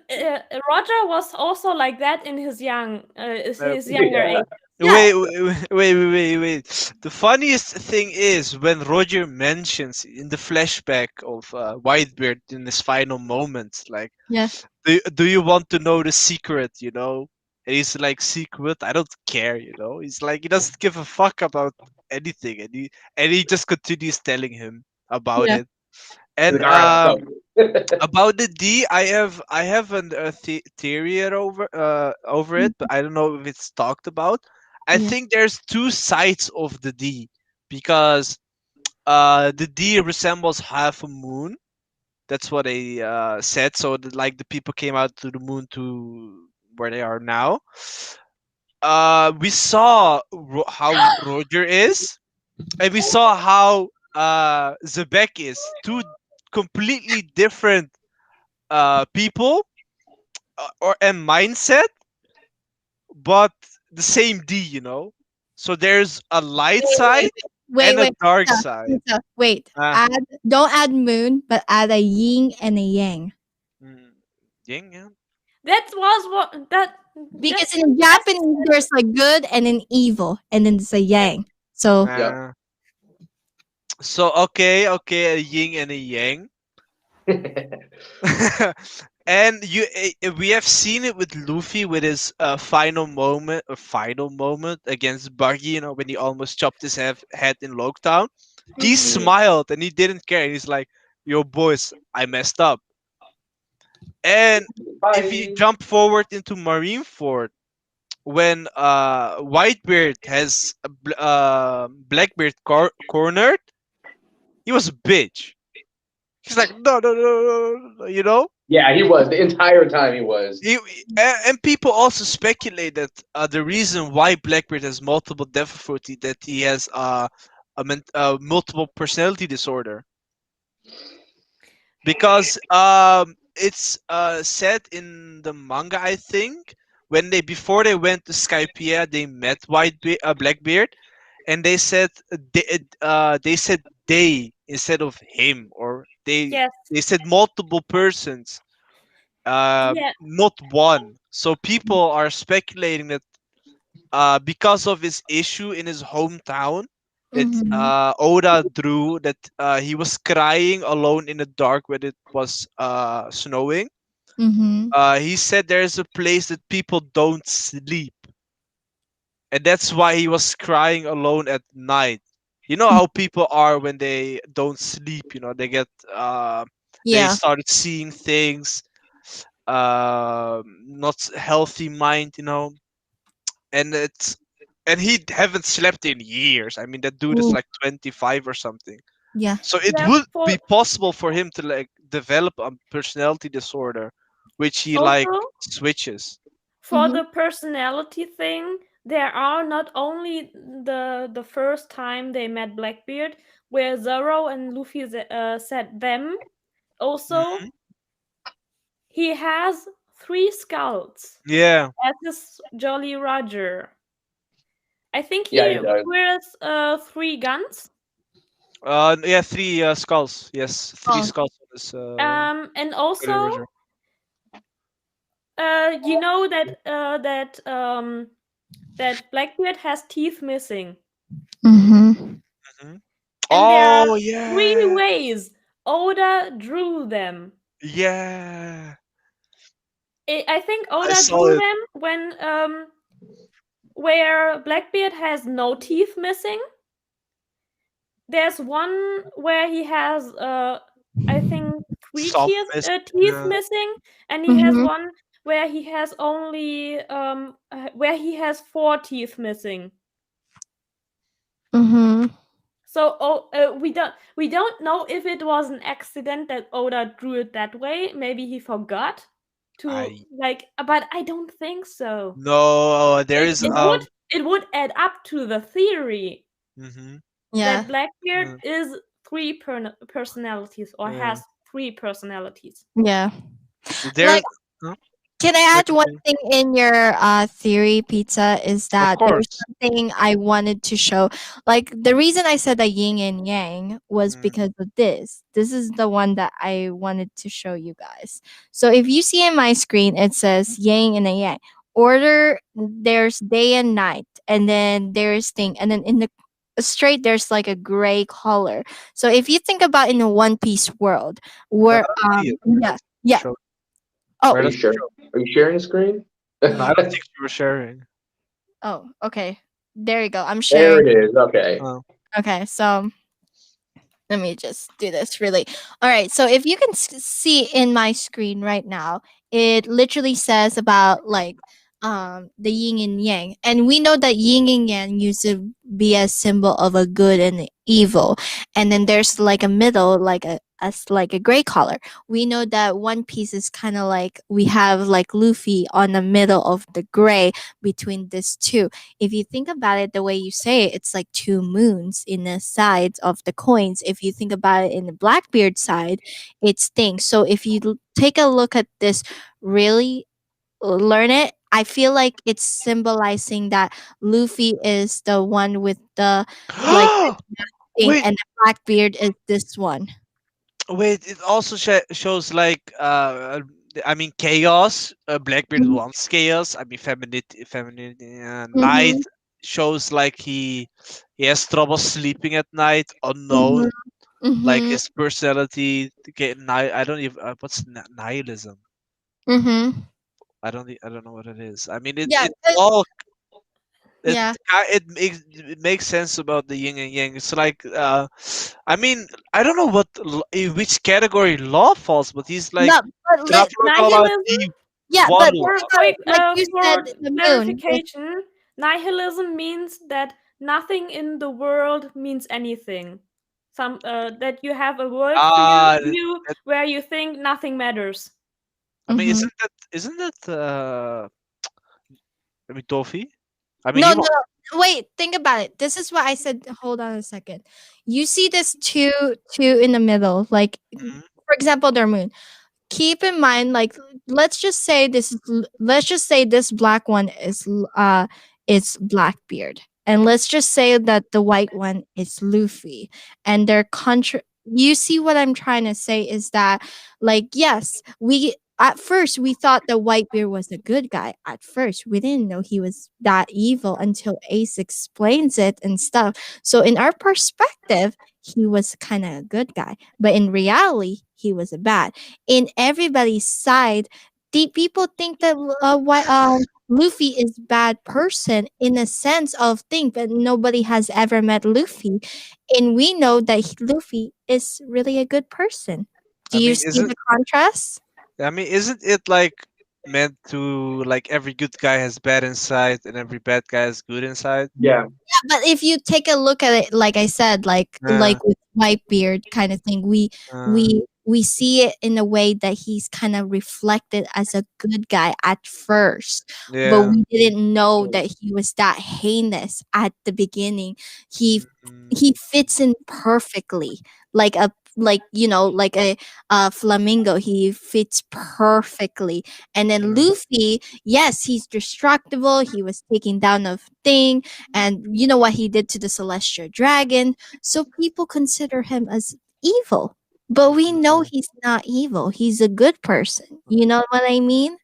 Roger was also like that in his his younger Yeah. age. Wait. The funniest thing is when Roger mentions in the flashback of Whitebeard in his final moments, like, Yeah. do you want to know the secret, you know? And he's like, secret? I don't care, you know? He's like, he doesn't give a fuck about anything. And he just continues telling him about Yeah. it. And Like, all right, let's go. about the D, I have a theory over it, but I don't know if it's talked about. I Yeah. think there's two sides of the D because the deer resembles half a moon. That's what they said. So like the people came out to the moon to where they are now. We saw how Roger is, and we saw how Zebek is. Two completely different people or and mindset, but the same D, So there's a light side Wait, and a wait, dark pizza, side. pizza. Wait. Uh, Don't add moon, but add a yin and a yang. Yin yang. That was what that. Because in Japanese, there's like good and an evil, and then there's a yang. So Uh, So okay, a yin and a yang. And we have seen it with Luffy with his final moment against Buggy, when he almost chopped his head in Loketown. He smiled and he didn't care. He's like, "Yo, boys, I messed up." And if you jump forward into Marineford, when Whitebeard has Blackbeard cornered, he was a bitch. He's like, no, no, no, no, Yeah, he was the entire time. He was. And people also speculate that the reason why Blackbeard has multiple difficulty that he has multiple personality disorder, because it's said in the manga, I think, when before they went to Skypiea, they met Blackbeard, and they said they instead of him, or Yes. they said multiple persons, Yeah. not one. So people are speculating that because of his issue in his hometown, that Oda drew that he was crying alone in the dark when it was snowing. He said there's a place that people don't sleep, and that's why he was crying alone at night. You know how people are when they don't sleep. They get they started seeing things, not healthy mind. And he haven't slept in years. I mean, that dude is like 25 or something. Yeah. So it Yeah, would for- be possible for him to like develop a personality disorder, which he Also, like switches. for the personality thing, there are not only the first time they met Blackbeard, where Zoro and Luffy said them. Also, he has 3 skulls Yeah. as his Jolly Roger. I think he Yeah, he does. wears 3 guns. Yeah, 3 skulls. Yes, 3 skulls on his. And also, Roger. you know that Blackbeard has teeth missing. And there are Oh 3 yeah. ways Oda drew them. Yeah. I think Oda saw drew it. them when where Blackbeard has no teeth missing. There's one where he has I think 3 Some teeth missing, teeth yeah. missing, and he has one where he has only where he has 4 teeth missing. So we don't know if it was an accident that Oda drew it that way. Maybe he forgot to but I don't think so. No, there is It would add up to the theory Yeah. that Blackbeard is 3 personalities or has 3 personalities. Yeah. There's Can I add one thing in your theory, Pizza? Is that there's something I wanted to show. Like the reason I said the yin and yang was because of this. This is the one that I wanted to show you guys. So if you see in my screen, it says yang and a yang. Order, there's day and night, and then there's thing, and then in the straight there's like a gray color. So if you think about in a One Piece world, where yeah. Oh, Are you sure? Are you sharing the screen? No, I don't think you were sharing. Oh, okay. There you go. I'm There sharing. it is. Okay. Okay, so let me just do this really. All right, so if you can see in my screen right now, it literally says about like the yin and yang, and we know that yin and yang used to be a symbol of a good and evil, and then there's like a middle, like like a gray color. We know that One Piece is kind of like we have like Luffy on the middle of the gray between these two. If you think about it the way you say it, it's like two moons in the sides of the coins. If you think about it in the Blackbeard side, it's things. So if you take a look at this really, learn it, I feel like it's symbolizing that Luffy is the one with the like thing, Wait, and the Blackbeard is this one. wait. It also shows like I mean chaos. Blackbeard Mhm. wants chaos. I mean femininity. Night Mhm. shows like he has trouble sleeping at night. Mhm. Unknown, like Mhm. his personality. I don't even what's nihilism. Mhm. I don't know what it is. I mean Yeah. it's all Yeah. it makes sense about the yin and yang. It's like I mean I don't know what in which category law falls, but he's like No, but Nihilism. yeah, one but law. For quick, like you said, for the moon. clarification, nihilism means that nothing in the world means anything. That you have a world Ah, view where you think nothing matters. I mean Mhm. isn't that I mean Tofi? I mean No, he no, wa- no. Wait, think about it. This is what I said. Hold on a second. You see this two in the middle, like Mhm. for example, their moon. Keep in mind, like let's just say this black one is Blackbeard, and let's just say that the white one is Luffy, and they're contra. You see what I'm trying to say is that, like, yes, we at first we thought that Whitebeard was a good guy. At first, we didn't know he was that evil until Ace explains it and stuff. So in our perspective, he was kind of a good guy, but in reality, he was a bad. In everybody's side, the people think that Luffy is bad person in a sense of thing, but nobody has ever met Luffy, and we know that Luffy is really a good person. Do I you mean see the contrast? isn't it like meant to like every good guy has bad inside and every bad guy has good inside? Yeah. But if you take a look at it, like I said, Uh, with Whitebeard kind of thing, uh, we see it in a way that he's kind of reflected as a good guy at first, but yeah. we didn't know that he was that heinous at the beginning. He Mm, he fits in perfectly, like a like a flamingo. He fits perfectly, and then mm, Luffy, yes, he's destructible. He was taking down a thing, and you know what he did to the celestial dragon, so people consider him as evil, but we know mm. he's not evil. He's a good person, you know what I mean?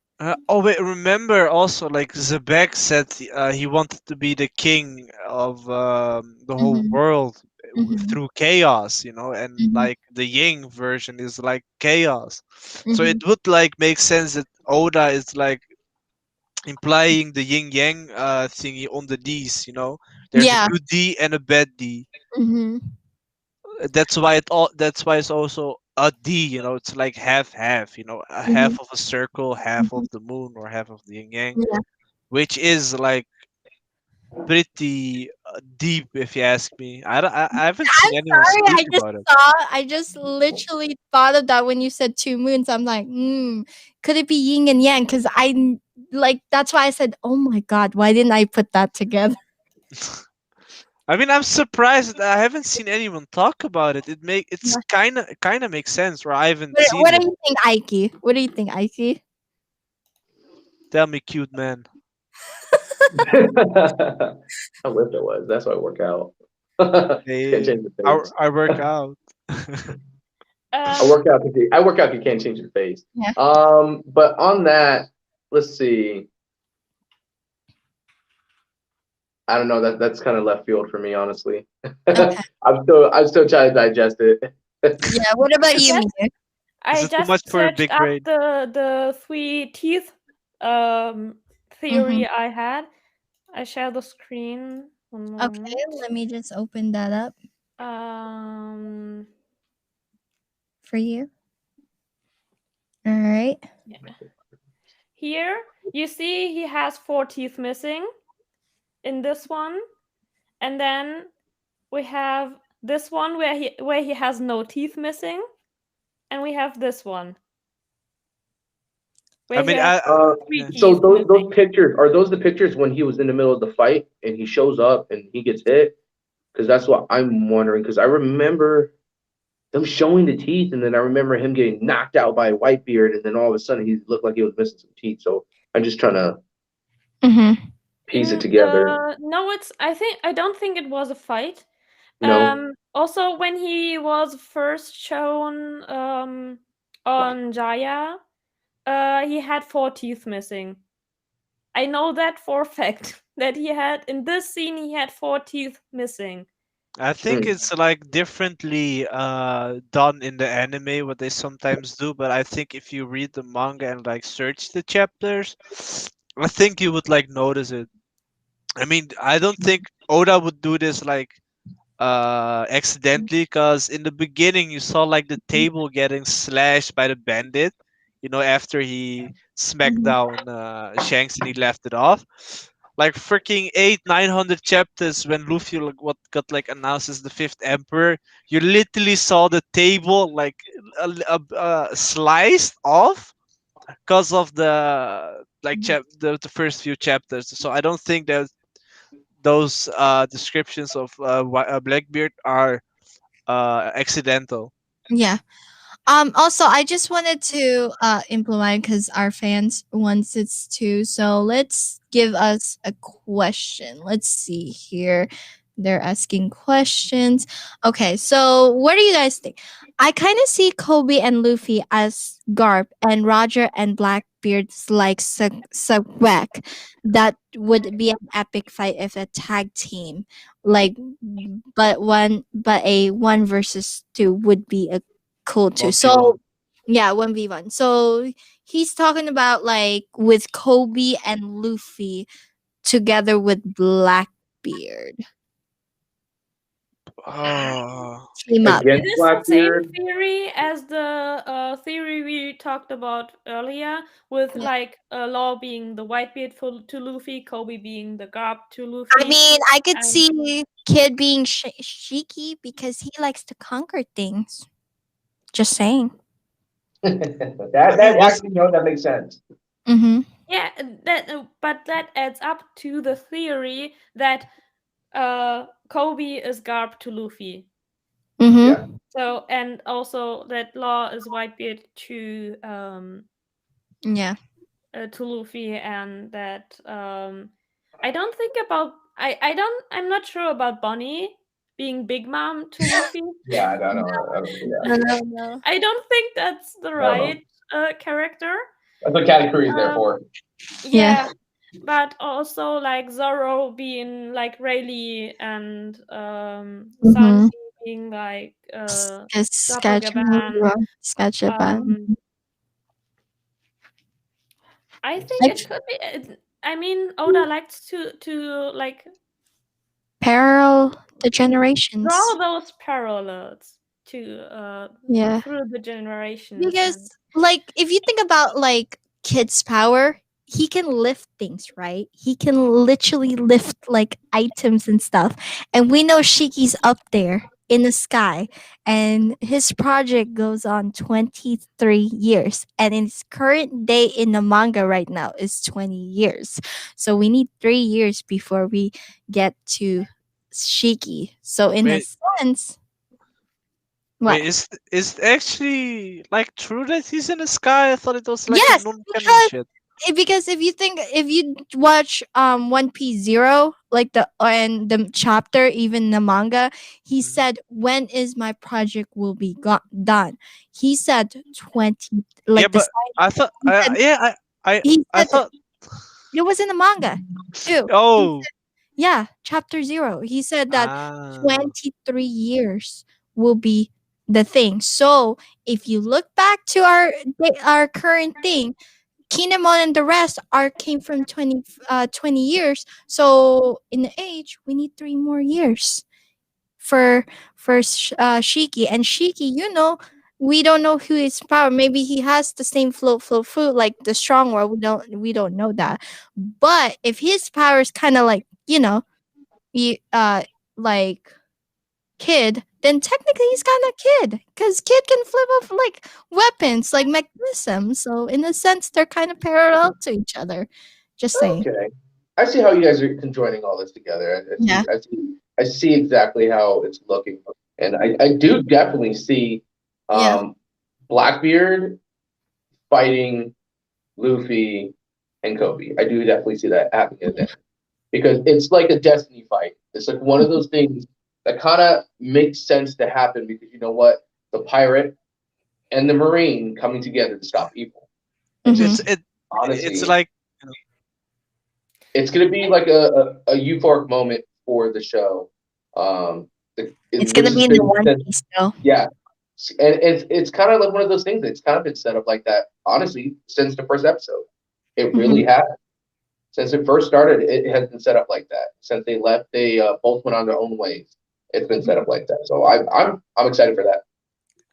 Oh wait, remember also like Zebek said he wanted to be the king of the whole Mm-hmm, world mm-hmm, through chaos, and mm-hmm, like the Ying version is like chaos. So mm-hmm. it would like make sense that Oda is like implying the yin yang thingy on the D's. There's a Yeah. good D and a bad D. Mm-hmm, That's why it's also a D. It's like half half, a mm-hmm, half of a circle, half mm-hmm. of the moon, or half of the yin yang, Yeah. which is like pretty deep if you ask me. I haven't I'm seen anyone sorry, speak about it. I just literally thought of that when you said two moons. I'm like, could it be yin and yang? Because like that's why I said, oh my god, why didn't I put that together? I mean, I'm surprised that I haven't seen anyone talk about it. It's Yeah. kind of makes sense, or I haven't What, seen what it. do you think, Aiki? What do you think, Aiki? Tell me, cute man. I wish it was. That's why I work out. Can't Hey, change the face. I work out. I Um, work out because I work out. You can't change your face. Yeah. But on that, let's see. I don't know. That's kind of left field for me, honestly. Okay. I'm still trying to digest it. Yeah. What about you, Is, yes, Mia? is I it too just much for a searched big up brain? the three teeth Mm-hmm. theory I had. I share the screen. One Okay. moment. Let me just open that up Um, for you. All right. yeah. here you see he has 4 teeth missing in this one, and then we have this one where he has no teeth missing, and we have this one where I he mean, has Uh, 3 yeah. so teeth missing. those pictures are those the pictures when he was in the middle of the fight and he shows up and he gets hit? Because that's what I'm wondering. Because I remember them showing the teeth, and then I remember him getting knocked out by Whitebeard, and then all of a sudden he looked like he was missing some teeth. So I'm just trying to Mm-hmm. piece it together. No, I don't think it was a fight. No. Also, when he was first shown on Jaya, he had 4 teeth missing. I know that for a fact that he had in this scene he had 4 teeth missing. I think Mm. it's like differently done in the anime what they sometimes do, but I think if you read the manga and like search the chapters, I think you would like notice it. I mean, I don't think Oda would do this like accidentally, because in the beginning you saw like the table getting slashed by the bandit, you know, after he smacked down Shanks and he left it off. Like freaking 800-900 chapters when Luffy like, what got like announced as the fifth emperor, you literally saw the table like sliced off because of the like the first few chapters. So I don't think that those descriptions of Blackbeard are accidental. Yeah. Also, I just wanted to implement because our fans wants it too. So let's give us a question. Let's see here. They're asking questions. Okay, so what do you guys think? I kind of see Kobe and Luffy as Garp and Roger and Blackbeard's like Sawek. That would be an epic fight if a tag team. Like, but a 1 versus 2 would be a cool too. 1v1. So yeah, 1v1. So he's talking about like with Kobe and Luffy together with Blackbeard. Oh. Team up. It Against is the same Blackbeard. theory as the theory we talked about earlier, with Yeah. like Law being the Whitebeard to Luffy, Kobe being the Garp to Luffy. I mean, I could and- see Kid being Shiki because he likes to conquer things. Just saying. that actually, that makes sense. Mm-hmm. Yeah, but that adds up to the theory that Kobe is Garp to Luffy. Mm-hmm. Yeah. So, and also that Law is Whitebeard Yeah. to Luffy, and that I don't think about I'm not sure about Bonnie being Big Mom to Luffy. Yeah, I don't know. No. I don't think that's the right character. That's what Katakuri is there Um, for. Yeah. But also like Zoro being like Rayleigh and Sanji being like Doppelgaban. Sketchaban. I think it could be. I mean, Oda likes to like Parallel the generations. draw those parallels to Yeah. through the generations. Because like if you think about like Kid's power, he can lift things, right? He can literally lift like items and stuff. And we know Shiki's up there in the sky, and his project goes on 23 years, and its current day in the manga right now is 20 years. So we need 3 years before we get to Shiki. So in a sense, what? Wait, is it actually like true that he's in the sky? I thought it was like Yes, a non-canon because shit. Because if you watch One Piece Zero, like and the chapter, even the manga, he said, "When is my project will be done?" He said 20. Like Yeah, but I thought, he I said thought. it was in the manga too. Oh, Yeah, chapter 0. He said that ah. 23 years will be the thing. So if you look back to our current thing, Kinemon and the rest came from 20 years. So in the age, we need 3 more years for Shiki. And Shiki, we don't know who his power. Maybe he has the same flow fruit like the strong world. We don't know that. But if his power is kind of like he like kid, then technically he's kind of kid because kid can flip off like weapons like mechanism. So in a sense, they're kind of parallel to each other. Just saying. Okay. I see how you guys are conjoining all this together. Yeah. I see exactly how it's looking. And I do definitely see Yeah. Blackbeard fighting Luffy and Kobe. I do definitely see that happening in there. Because it's like a destiny fight. It's like one of those things that kind of makes sense to happen because you know what? The pirate and the marine coming together to stop evil. Mhm. Honestly, It's like it's gonna be like a euphoric moment for the show. It's gonna be in the One Piece though. Yeah, and it's kind of like one of those things that's kind of been set up like that. Honestly, since the first episode, it really has. Since it first started, it has been set up like that. Since they left, they both went on their own ways. It's been set up like that. So I'm excited for that.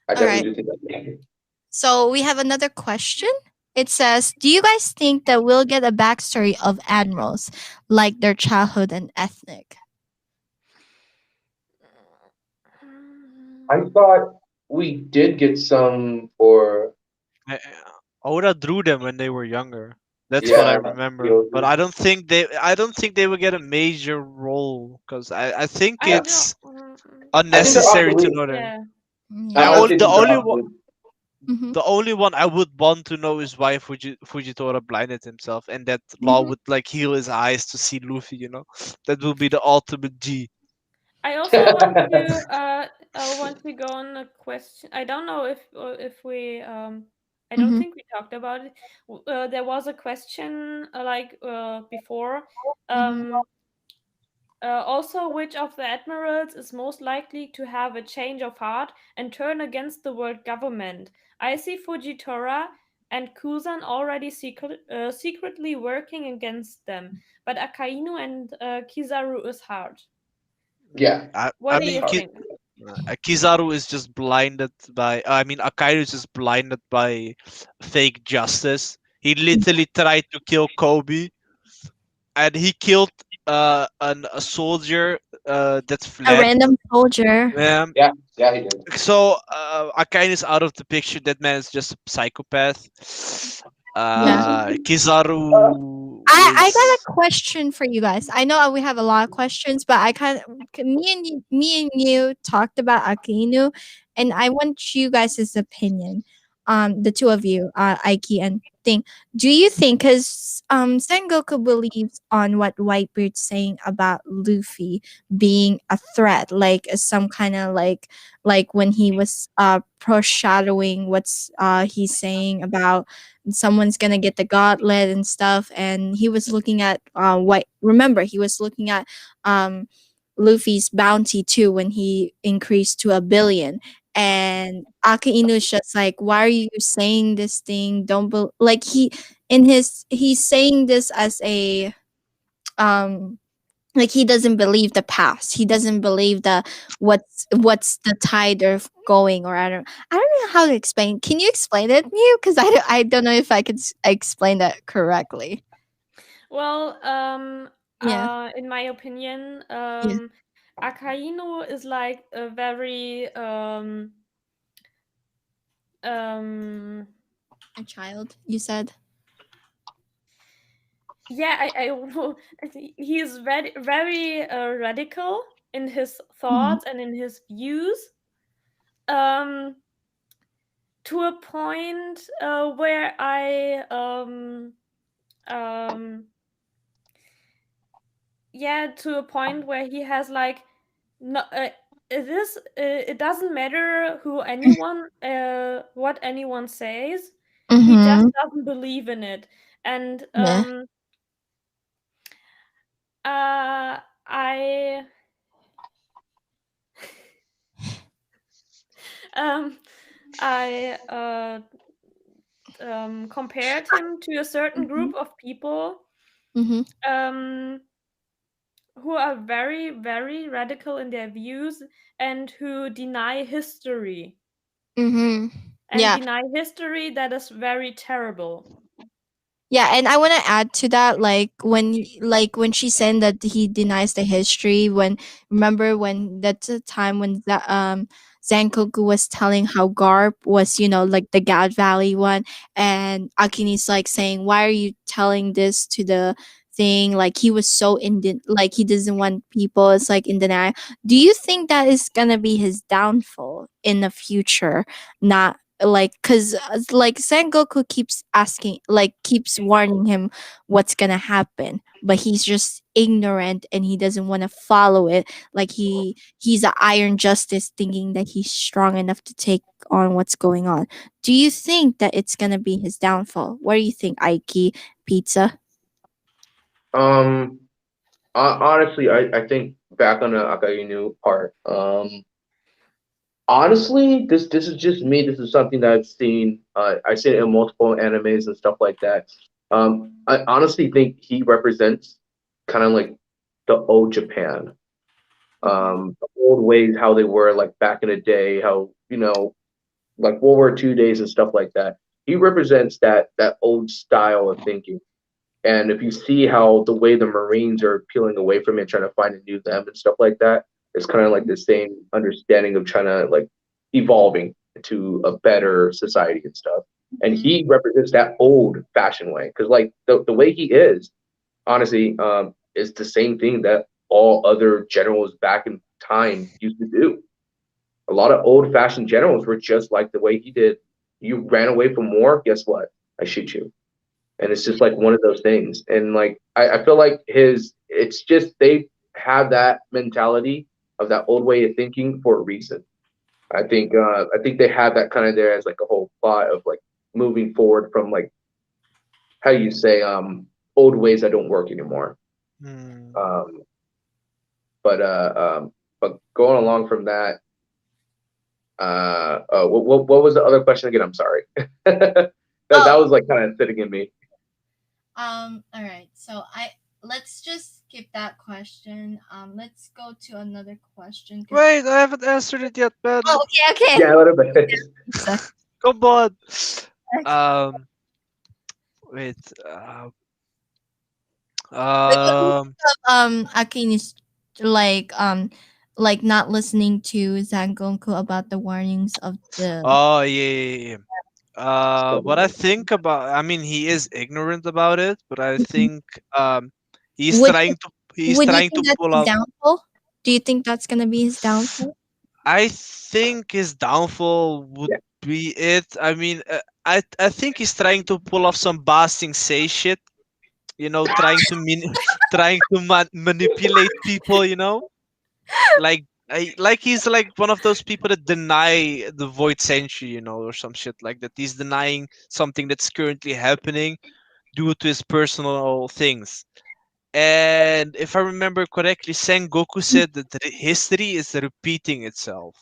I definitely do think that's So we have another question. It says, "Do you guys think that we'll get a backstory of admirals, like their childhood and ethnic?" I thought we did get some for Oda drew them when they were younger. That's Yeah, what I he remember. drew But I don't think they would get a major role because I think I it's don't. unnecessary to obsolete. know them. Yeah. The, I ol- think the they're only obsolete. one the only one I would want to know is why Fujitora blinded himself and that Law would like heal his eyes to see Luffy, you know? That would be the ultimate G. I also want to go on a question. I don't know if we I don't think we talked about it. There was a question before. Also, which of the admirals is most likely to have a change of heart and turn against the world government? I see Fujitora and Kuzan already secretly working against them, but Akainu and Kizaru is hard. Yeah. What do you think? Kizaru is just blinded by. Akairu is just blinded by fake justice. He literally tried to kill Kobe, and he killed a soldier that A fled. random soldier. Yeah, he did. So Akainu is out of the picture. That man is just a psychopath. Kizaru. I got is- a question for you guys. I know we have a lot of questions, but me and you talked about Akinu, and I want you guys' opinion. The two of you, Aiki and Thing. Do you think because Sengoku believes on what Whitebeard's saying about Luffy being a threat, like some kind of like when he was foreshadowing what's he's saying about someone's gonna get the gauntlet and stuff, and he was looking at what remember he was looking at Luffy's bounty too when he increased to 1 billion, and Akainu's just like, why are you saying this thing, don't like he's saying this as a like he doesn't believe the past, he doesn't believe the what's the tide of going, or I don't know how to explain. Can you explain it, Mew? Because I don't know if I could explain that correctly. Well, Yeah. in my opinion, Akainu is like a very A child, you said. yeah, I he's very very radical in his thoughts and in his views. To a point where to a point where he has like no it doesn't matter who anyone what anyone says, he just doesn't believe in it. And Yeah. I I compared him to a certain group of people who are very, very radical in their views and who deny history. Mm-hmm. and Yeah. deny history that is very terrible. Yeah, and I want to add to that, like when she said that he denies the history. When remember when that's the time when Zankoku was telling how Garp was, like the God Valley one, and Akini's like saying, "Why are you telling this to the thing?" Like he was so like he doesn't want people. It's like in denial. Do you think that is gonna be his downfall in the future? Not like because like Sengoku keeps asking, like keeps warning him what's gonna happen, but he's just ignorant and he doesn't want to follow it. Like he's a iron justice, thinking that he's strong enough to take on what's going on. Do you think that it's gonna be his downfall? What do you think, Aiki? Pizza? Um, honestly, I think back on the Akainu part. Honestly, this is just me. This is something that I've seen. I've seen it in multiple animes and stuff like that. I honestly think he represents kind of like the old Japan, the old ways how they were like back in the day, how like World War II days and stuff like that. He represents that old style of thinking. And if you see how the way the Marines are peeling away from it, trying to find a new them and stuff like that, it's kind of like the same understanding of trying to like evolving to a better society and stuff. And he represents that old fashioned way because like the way he is, honestly, is the same thing that all other generals back in time used to do. A lot of old fashioned generals were just like the way he did. You ran away from war, guess what? I shoot you. And it's just like one of those things. And like I feel like it's just they have that mentality of that old way of thinking for a reason. I think they have that kind of there as like a whole plot of like moving forward from like how you say old ways that don't work anymore. Hmm. Um but going along from that, what was the other question again? I'm sorry. That was like kind of sitting in me. All right. So let's just skip that question. Let's go to another question. Wait, I haven't answered it yet, man. Oh, okay. Yeah, a little bit. Come on. Um, wait. Akini's like not listening to Zangonku about the warnings of the. Oh yeah. What I think about, I mean, he is ignorant about it, but I think he's Would trying to he's would you trying to think that's pull his up. downfall? Do you think that's gonna be his downfall? I think his downfall would Yeah. be it. I mean, I think he's trying to pull off some Basing say shit. Trying to trying to manipulate people. Like he's like one of those people that deny the void century, or some shit like that. He's denying something that's currently happening due to his personal things. And if I remember correctly, Sengoku said that history is repeating itself.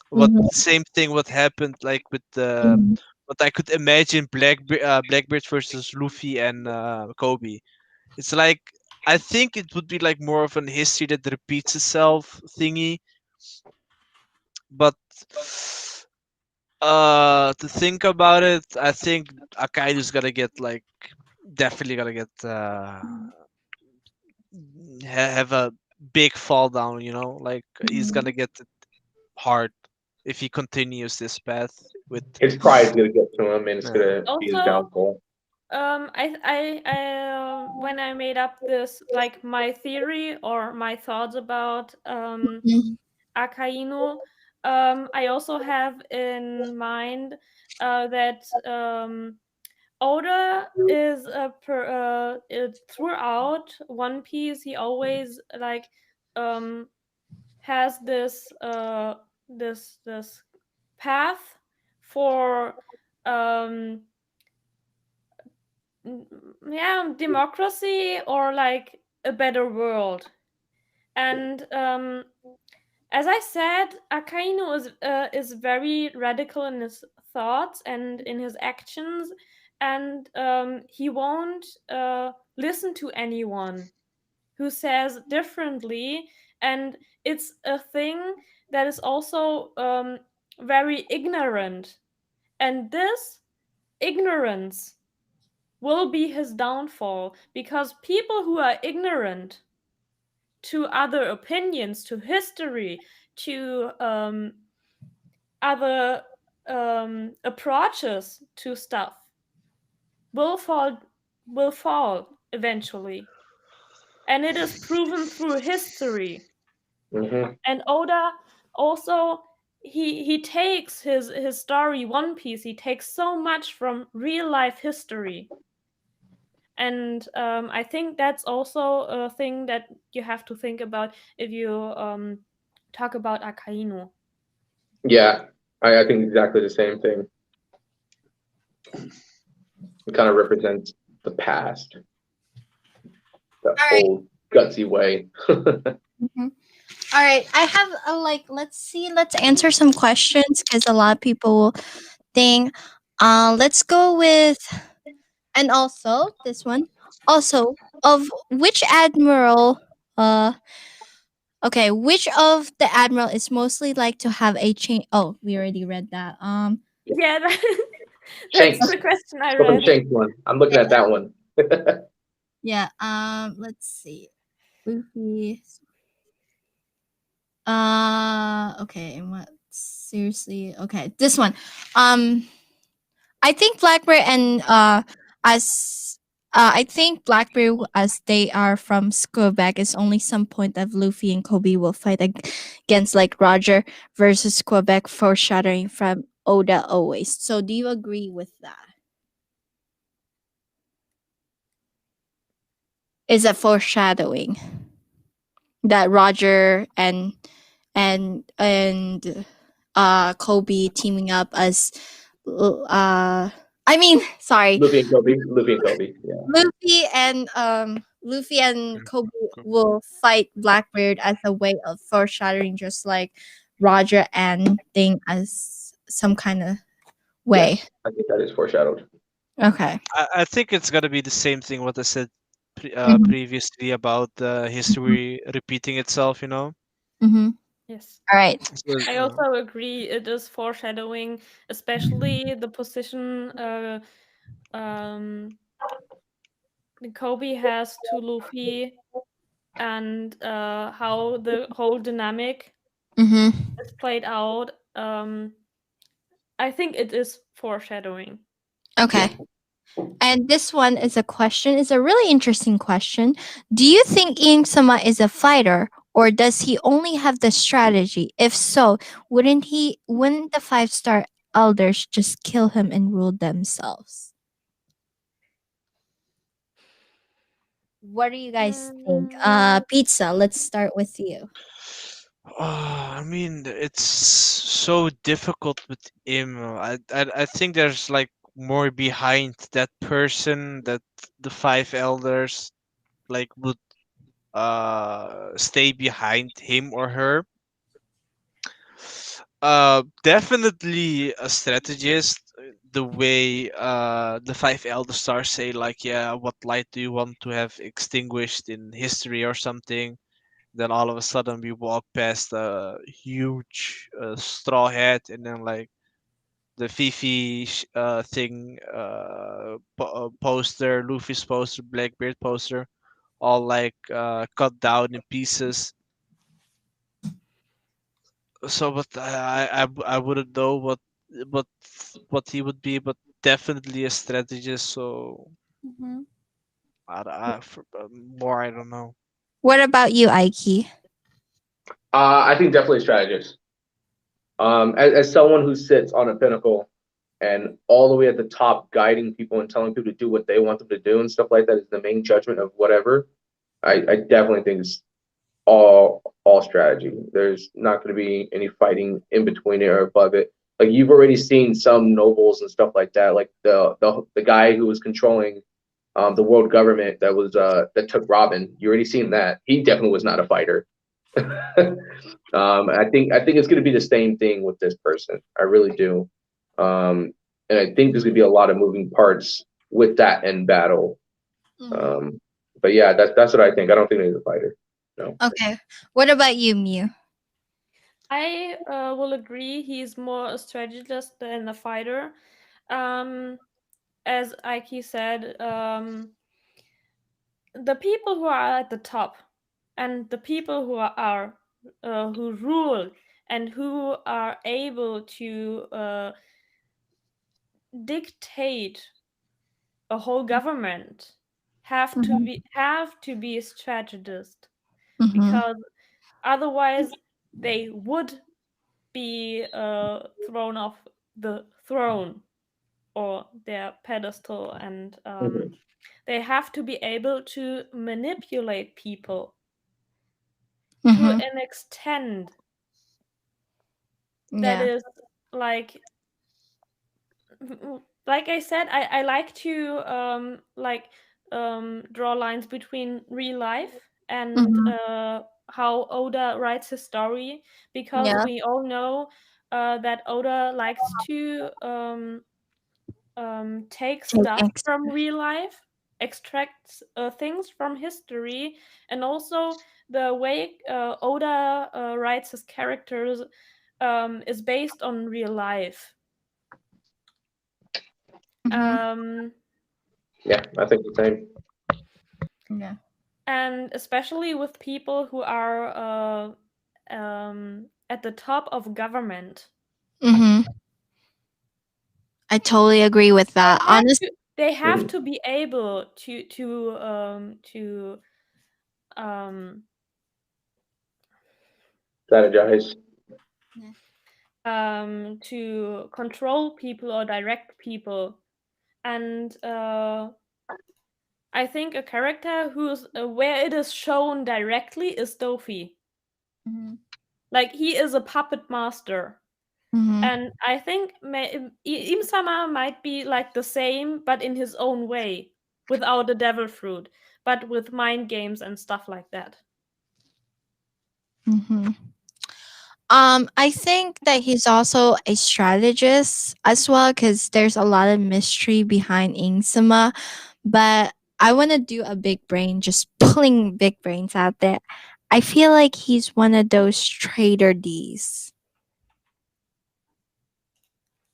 What Mhm. same thing what happened like with Mhm. what I could imagine Blackbeard versus Luffy and Kobe. It's like I think it would be like more of an history that repeats itself thingy, but to think about it, I think Akaido's gonna get like definitely gonna get have a big fall down. Like he's gonna get it hard if he continues this path with. His pride is gonna get to him, and it's Yeah. gonna be his Also, downfall. when I made up this, like my theory or my thoughts about Mhm. Akainu, I also have in mind that Oda is throughout One Piece. He always like has this path for um yeah, democracy or like a better world. And as I said, Akainu is very radical in his thoughts and in his actions, and he won't listen to anyone who says differently. And it's a thing that is also very ignorant, and this ignorance will be his downfall, because people who are ignorant to other opinions, to history, to other approaches to stuff will fall eventually, and it is proven through history. Hmm. And Oda also, he takes his story One Piece, he takes so much from real life history. And I think that's also a thing that you have to think about if you talk about Akainu. Yeah, I think exactly the same thing. It kind of represents the past, the All right. old gutsy way. All right, I have a let's answer some questions because a lot of people will think. Let's go with, and also this one. Also, of which admiral? Okay, which of the admiral is mostly like to have a change? Oh, we already read that. Yeah, that's Shanks. the question I Go for the read. Shanks one. I'm looking at that one. Yeah. Let's see. Luffy. Okay. And what? Seriously. Okay. This one. I think Blackbeard and as I think Blackbeard, as they are from Quebec, is only some point that Luffy and Kobe will fight against like Roger versus Quebec, foreshadowing from Oda always. So do you agree with that? Is a foreshadowing that Roger and Kobe teaming up as I mean, sorry, Luffy and Kobe. Luffy and Kobe. Yeah. Luffy and Kobe will fight Blackbeard as a way of foreshadowing, just like Roger and Thing as some kind of way. Yes, I think that is foreshadowed. Okay. I think it's gonna be the same thing what I said Mhm. previously about the history repeating itself. You know. Mm-hmm. Yes. All right. So, I also agree it is foreshadowing, especially the position um Kobe has to Luffy, and how the whole dynamic Mm-hmm. is played out. I think it is foreshadowing. Okay. And this one is a question. It's a really interesting question. Do you think Ing Sama is a fighter, or does he only have the strategy? If so, wouldn't the 5-star elders just kill him and rule themselves? What do you guys think? Pizza, let's start with you. I mean, it's so difficult with him. I think there's like more behind that person that the five elders like would stay behind him or her. Definitely a strategist. The way the five elder stars say, like, yeah, what light do you want to have extinguished in history or something? Then all of a sudden we walk past a huge straw hat, and then like the Fifi thing, poster, Luffy's poster, Blackbeard poster, all like cut down in pieces. So, but I wouldn't know what what he would be, but definitely a strategist. So, Mhm. more I don't know. What about you, Aiki? I think definitely a strategist. As someone who sits on a pinnacle and all the way at the top, guiding people and telling people to do what they want them to do and stuff like that is the main judgment of whatever. I definitely think it's all strategy. There's not going to be any fighting in between it or above it. Like you've already seen some nobles and stuff like that, like the guy who was controlling the world government that took Robin. You already seen that. He definitely was not a fighter. I think it's going to be the same thing with this person. I really do, and I think there's going to be a lot of moving parts with that end battle. But yeah, that's what I think. I don't think he's a fighter. No. Okay. What about you, Mew? I will agree. He's more a strategist than a fighter. As Aiki said, the people who are at the top and the people who rule and who are able to dictate a whole government have to be a strategist, Mm-hmm. because otherwise they would be thrown off the throne or their pedestal, and Mhm. they have to be able to manipulate people to Mm-hmm. an extent that Yeah. is like like I said, I like to draw lines between real life and Mm-hmm. how Oda writes his story, because Yeah. we all know that Oda likes to take Take stuff ex- from real life, extract things from history, and also the way Oda writes his characters is based on real life. Mhm. Yeah, I think the same. Yeah. And especially with people who are at the top of government. Mm-hmm. I totally agree with They that. have Honest. to, they have Mhm. to be able um, Strategize. to control people or direct people. And I think a character who's where it is shown directly is Dofi. Mm-hmm. Like, he is a puppet master. Mm-hmm. And I think Im-sama might be like the same, but in his own way, without the devil fruit, but with mind games and stuff like that. Mm-hmm. I think that he's also a strategist as well, because there's a lot of mystery behind Ingsama. But I want to do a big brain, just pulling big brains out there. I feel like he's one of those trader D's,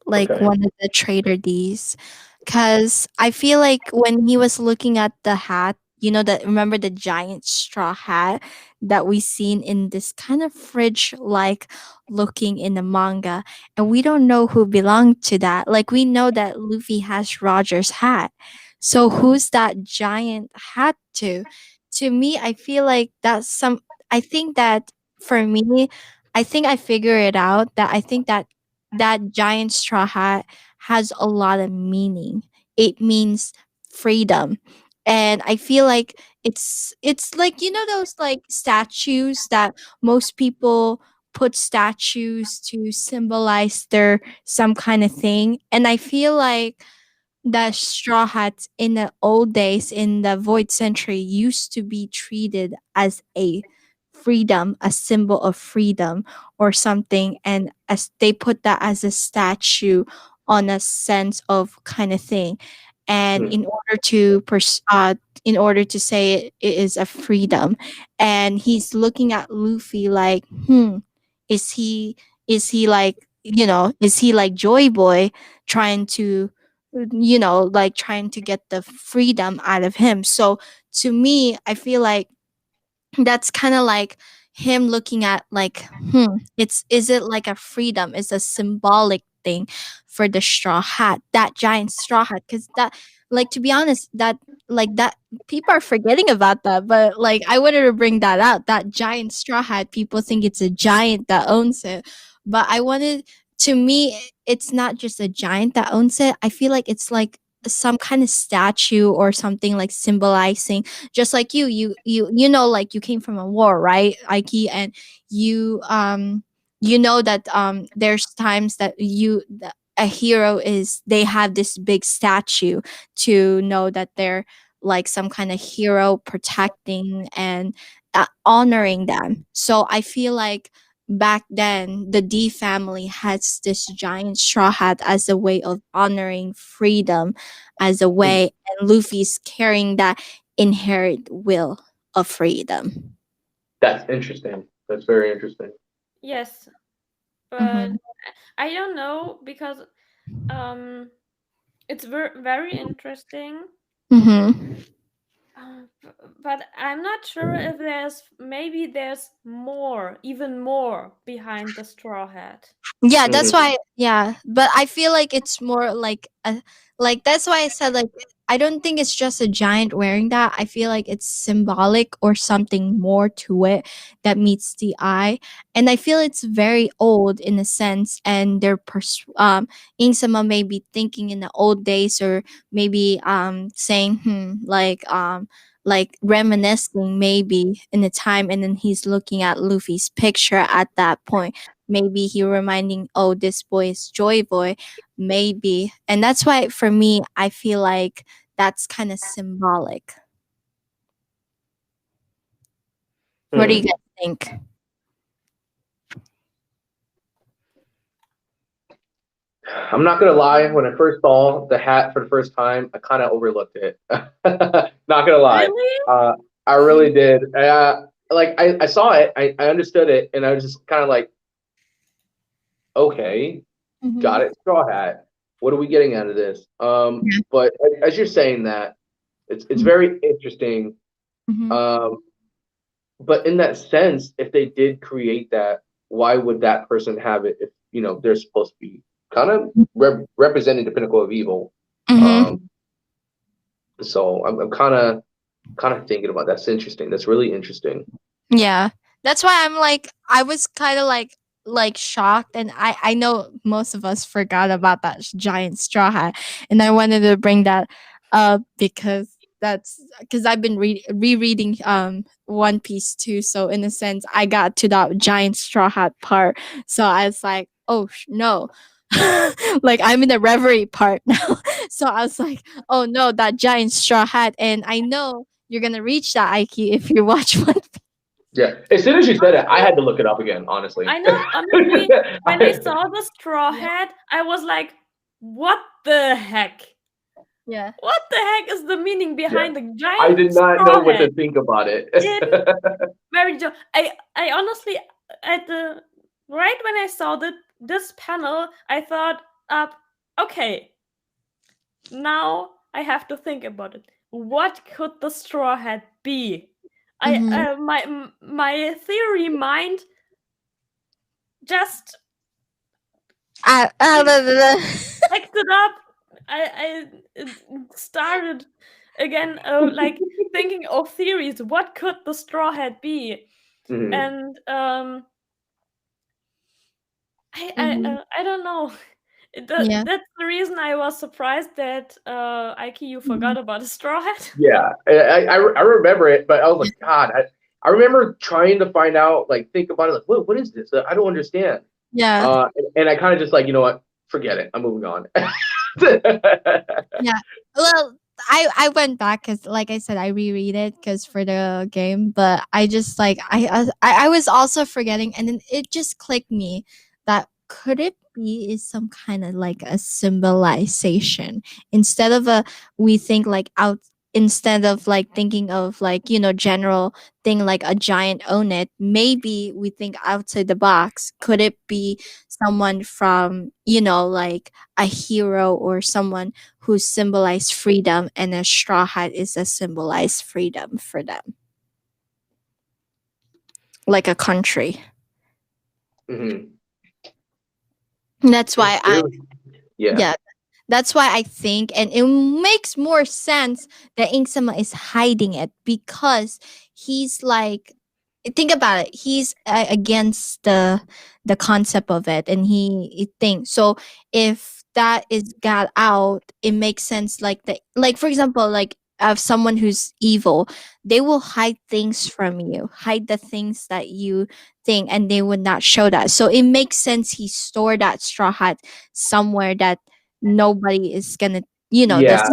like Okay. one of the trader D's, because I feel like when he was looking at the hat, you know, that remember the giant straw hat that we seen in this kind of fridge like looking in the manga, and we don't know who belonged to that. Like, we know that Luffy has Roger's hat, so who's that giant hat to? To me, I feel like that's some. I think that for me, I think I figure it out. That I think that that giant straw hat has a lot of meaning. It means freedom. And I feel like it's like, you know, those like statues that most people put statues to symbolize their some kind of thing. And I feel like the straw hats in the old days in the void century used to be treated as a freedom, a symbol of freedom or something, and as they put that as a statue on a sense of kind of thing. And Hmm. in order to say it is a freedom, and he's looking at Luffy like, is he like, you know, is he like Joy Boy trying to, you know, like trying to get the freedom out of him? So to me, I feel like that's kind of like him looking at like, it's, is it like a freedom, is a symbolic thing for the straw hat, that giant straw hat? Because that, like, to be honest, that, like, that people are forgetting about that, but like I wanted to bring that out, that giant straw hat. People think it's a giant that owns it, but I wanted, to me, it's not just a giant that owns it. I feel like it's like some kind of statue or something, like symbolizing, just like you know, like you came from a war, right, Aiki? And you you know that there's times that a hero is, they have this big statue to know that they're like some kind of hero protecting and honoring them. So I feel like back then the D family has this giant straw hat as a way of honoring freedom, as a way, and Luffy's carrying that inherent will of freedom. That's interesting. That's very interesting. Yes, but I don't know because it's very interesting. Mm-hmm. But I'm not sure if there's more, even more behind the Straw Hat. Yeah, that's Mhm. why. Yeah, but I feel like it's more like that's why I said like I don't think it's just a giant wearing that. I feel like it's symbolic or something more to it that meets the eye, and I feel it's very old in a sense. And they're Insama may be thinking in the old days, or maybe saying like reminiscing maybe in the time, and then he's looking at Luffy's picture at that point. Maybe he reminding, oh, this boy is Joy Boy, maybe. And that's why for me I feel like that's kind of symbolic. What do you Hmm. guys think? I'm not gonna lie. When I first saw the hat for the first time, I kind of overlooked it. Not gonna lie. Really? Uh, I really did. I saw it, I understood it, and I was just kind of like, okay, got it. Straw Hat. What are we getting out of this? But as you're saying that, it's very interesting. Mhm. But in that sense, if they did create that, why would that person have it if they're supposed to be kind of representing the pinnacle of evil? Mhm. So I'm kind of thinking about that's interesting. That's really interesting. Yeah. That's why I'm like I was kind of like shocked, and I know most of us forgot about that giant straw hat, and I wanted to bring that up because I've been rereading One Piece too, so in a sense I got to that giant straw hat part, so I was like, oh no. Like I'm in the reverie part now. So I was like, oh no, that giant straw hat, and I know you're gonna reach that, Aiki, if you watch One. Yeah. As soon as you said it, I had to look it up again. Honestly. I know, honestly, when I saw the Straw Hat, I was like, what the heck? Yeah. What the heck is the meaning behind the I giant did not know straw what to hat? think about it. Very I honestly at the right when I saw this panel, I thought okay, now I have to think about it. What could the Straw Hat be? My theory mind just picked it up. I started again, like thinking of theories. What could the Straw Hat be? Mhm. And I don't know. Yeah. That's the reason I was surprised that Aiki, you forgot about the Straw Hat. Yeah, I remember it, but I was like, God, I remember trying to find out, like, think about it, like, what is this? I don't understand. Yeah. And I kind of just like, you know what? Forget it. I'm moving on. Yeah. Well, I went back because, like I said, I reread it because for the game, but I just like I was also forgetting, and then it just clicked me that could it be is some kind of like a symbolization instead of a we think like out instead of like thinking of like general thing like a giant own it, maybe we think outside the box. Could it be someone from like a hero or someone who symbolize freedom, and a straw hat is a symbolized freedom for them, like a country. Mhm. That's why I Yeah. yeah, that's why I think, and it makes more sense that Inkzama is hiding it because he's like, think about it. He's against the concept of it, and he thinks so. If that is got out, it makes sense. Like for example, like of someone who's evil, they will hide things from you, hide the things that you think, and they would not show that. So it makes sense he stored that straw hat somewhere that nobody is gonna Yeah.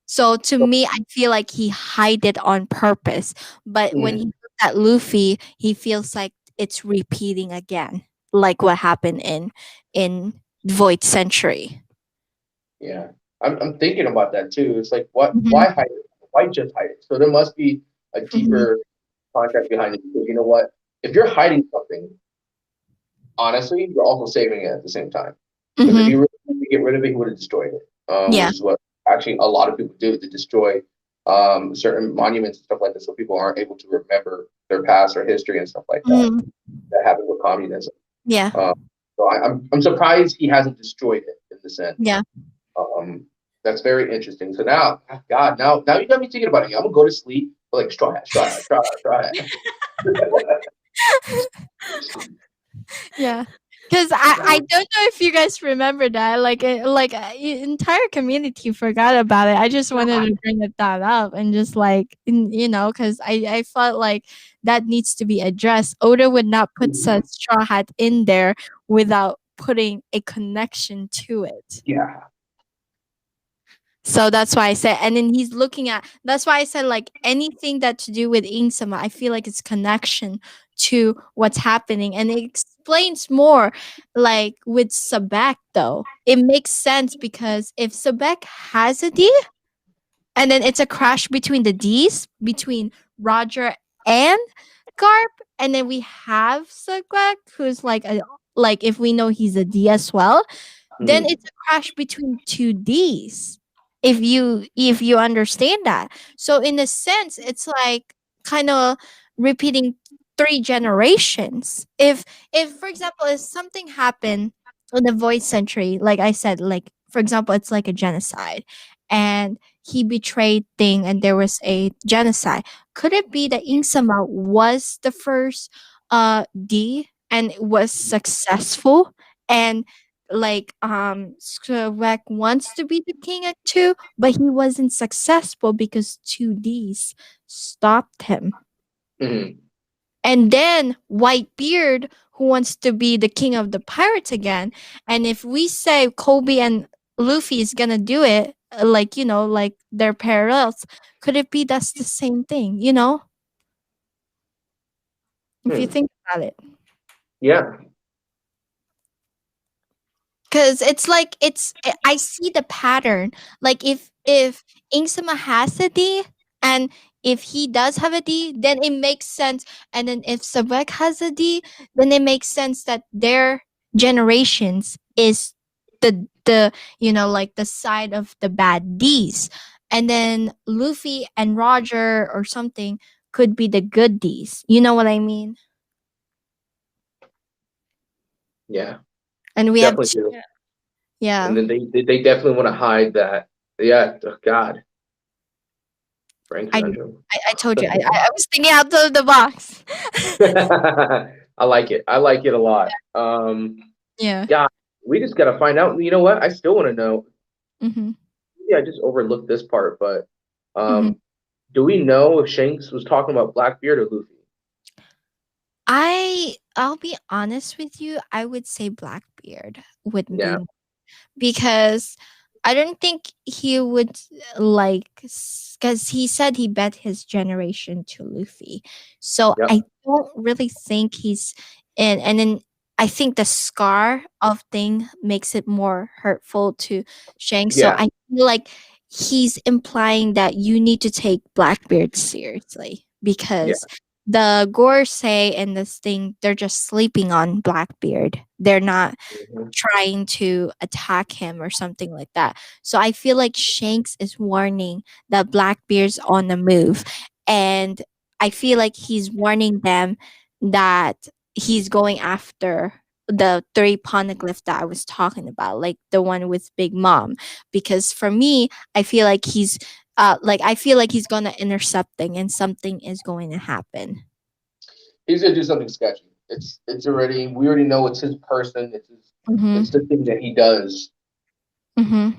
so to me I feel like he hide it on purpose, but when he Mhm. looks at Luffy he feels like it's repeating again, like what happened in Void Century. Yeah. I'm thinking about that too. It's like, what? Mhm, Why hide it? Why just hide it? So there must be a mhm, deeper contract behind it. Because you know what? If you're hiding something, honestly, you're also saving it at the same time. Because if Mhm. you really wanted to get rid of it, you would have destroyed it. Yeah. Which is what actually a lot of people do to destroy certain monuments and stuff like this, so people aren't able to remember their past or history and stuff like that. Mhm. That happened with communism. Yeah. So I'm surprised he hasn't destroyed it in the sense. Yeah. That's very interesting. So now, God, now you got me thinking about it. I'm gonna go to sleep like straw hat, straw hat, straw hat, straw hat. Yeah. Because I don't know if you guys remember that. Entire community forgot about it. I just wanted to bring that up and just because I felt like that needs to be addressed. Oda would not put such straw hat in there without putting a connection to it. Yeah. So that's why I said, and then he's looking at. That's why I said like anything that to do with Insama, I feel like it's connection to what's happening, and it explains more. Like with Sabek, though, it makes sense because if Sabek has a D, and then it's a crash between the D's between Roger and Garp, and then we have Sabek, who's like if we know he's a D as well, then it's a crash between two D's. If you understand that. So in a sense, it's like kind of repeating three generations. If for example, if something happened in the void century, like I said, like for example, it's like a genocide and he betrayed thing and there was a genocide. Could it be that Ingsama was the first D and was successful and Skrek wants to be the king at 2, but he wasn't successful because 2Ds stopped him. Mhm. And then Whitebeard, who wants to be the king of the pirates again, and if we say Kobe and Luffy is gonna do it, like they're parallels, could it be that's the same thing? If you Hmm. think about it. Yeah. Cause I see the pattern. Like if Ingsama has a D and if he does have a D, then it makes sense. And then if Sabek has a D, then it makes sense that their generations is the side of the bad Ds. And then Luffy and Roger or something could be the good Ds. You know what I mean? Yeah. And we have Definitely do. yeah. And then they definitely want to hide that. Yeah. Oh, God. Frank I Conundrum. I told you I was thinking out of the box. I like it. I like it a lot. Yeah. Yeah, we just gotta find out. You know what? I still want to know. Mm-hmm. Yeah, I just overlooked this part, but Mm-hmm. do we know if Shanks was talking about Blackbeard or Luffy? I'll be honest with you. I would say Blackbeard would Yeah. be because I don't think he would because he said he bet his generation to Luffy. So Yep. I don't really think he's in and then I think the scar of thing makes it more hurtful to Shanks. So Yeah. I feel like he's implying that you need to take Blackbeard seriously because the Gorsei and this thing, they're just sleeping on Blackbeard. They're not Mhm. trying to attack him or something like that. So I feel like Shanks is warning that Blackbeard's on the move. And I feel like he's warning them that he's going after the 3 poneglyph that I was talking about, like the one with Big Mom. Because for me, I feel like he's gonna intercept thing and something is going to happen. He's gonna do something sketchy. We already know it's his person. Mm-hmm. It's the thing that he does, Mm-hmm.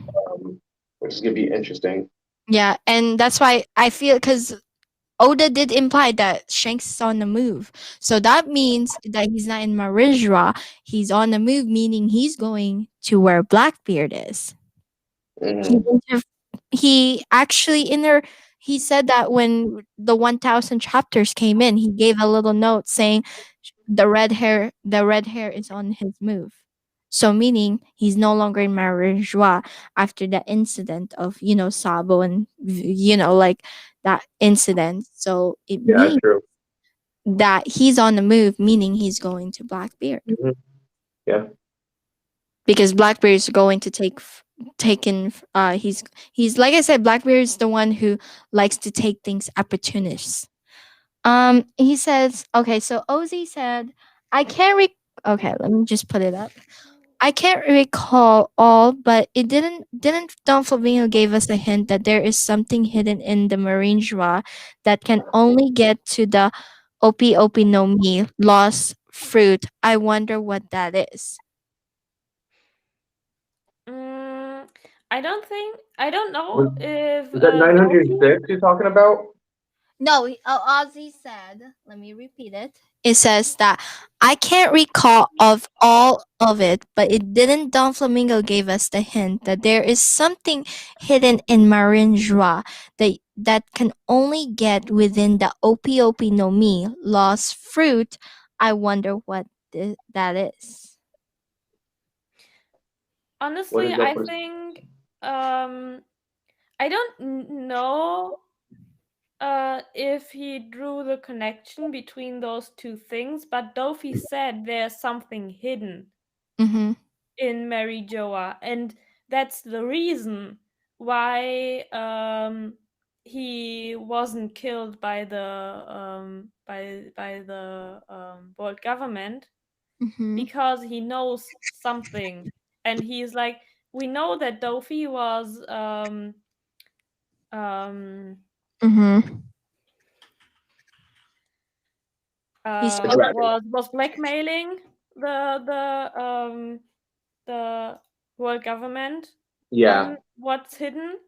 which is gonna be interesting. Yeah, and that's why I feel because Oda did imply that Shanks is on the move. So that means that he's not in Marizhra. He's on the move, meaning he's going to where Blackbeard is. Mhm. He actually he said that when the 1000 chapters came in, he gave a little note saying the red hair is on his move. So meaning he's no longer in Marizhra after that incident of Sabo and like that incident. So it Yeah, means true. that he's on the move, meaning he's going to Blackbeard. Mhm. Yeah. Because Blackbeard is going to he's like I said, Blackbeard is the one who likes to take things opportunist. He says, okay, so Ozzy said, I can't okay, let me just put it up. I can't recall all, but it didn't Don Flamingo gave us a hint that there is something hidden in the marine joie that can only get to the Opi Opi no Mi, lost fruit. I wonder what that is. Mm, I don't know Was, if is that Dofi. 906 you're talking about? No, Ozzy said, let me repeat it. It says that I can't recall of all of it, but it didn't Don Flamingo gave us the hint that there is something hidden in Marin Joie that can only get within the Opi Opi no Mi, lost fruit. I wonder what that is. What Honestly, is that I for? think I don't know if he drew the connection between those two things, but Dofi said there's something hidden Mm-hmm. in Mary Joa, and that's the reason why he wasn't killed by the world government, Mm-hmm. because he knows something, and he's like, we know that Dofi was Mm-hmm. He's The dragon. was blackmailing the world government Yeah. on what's hidden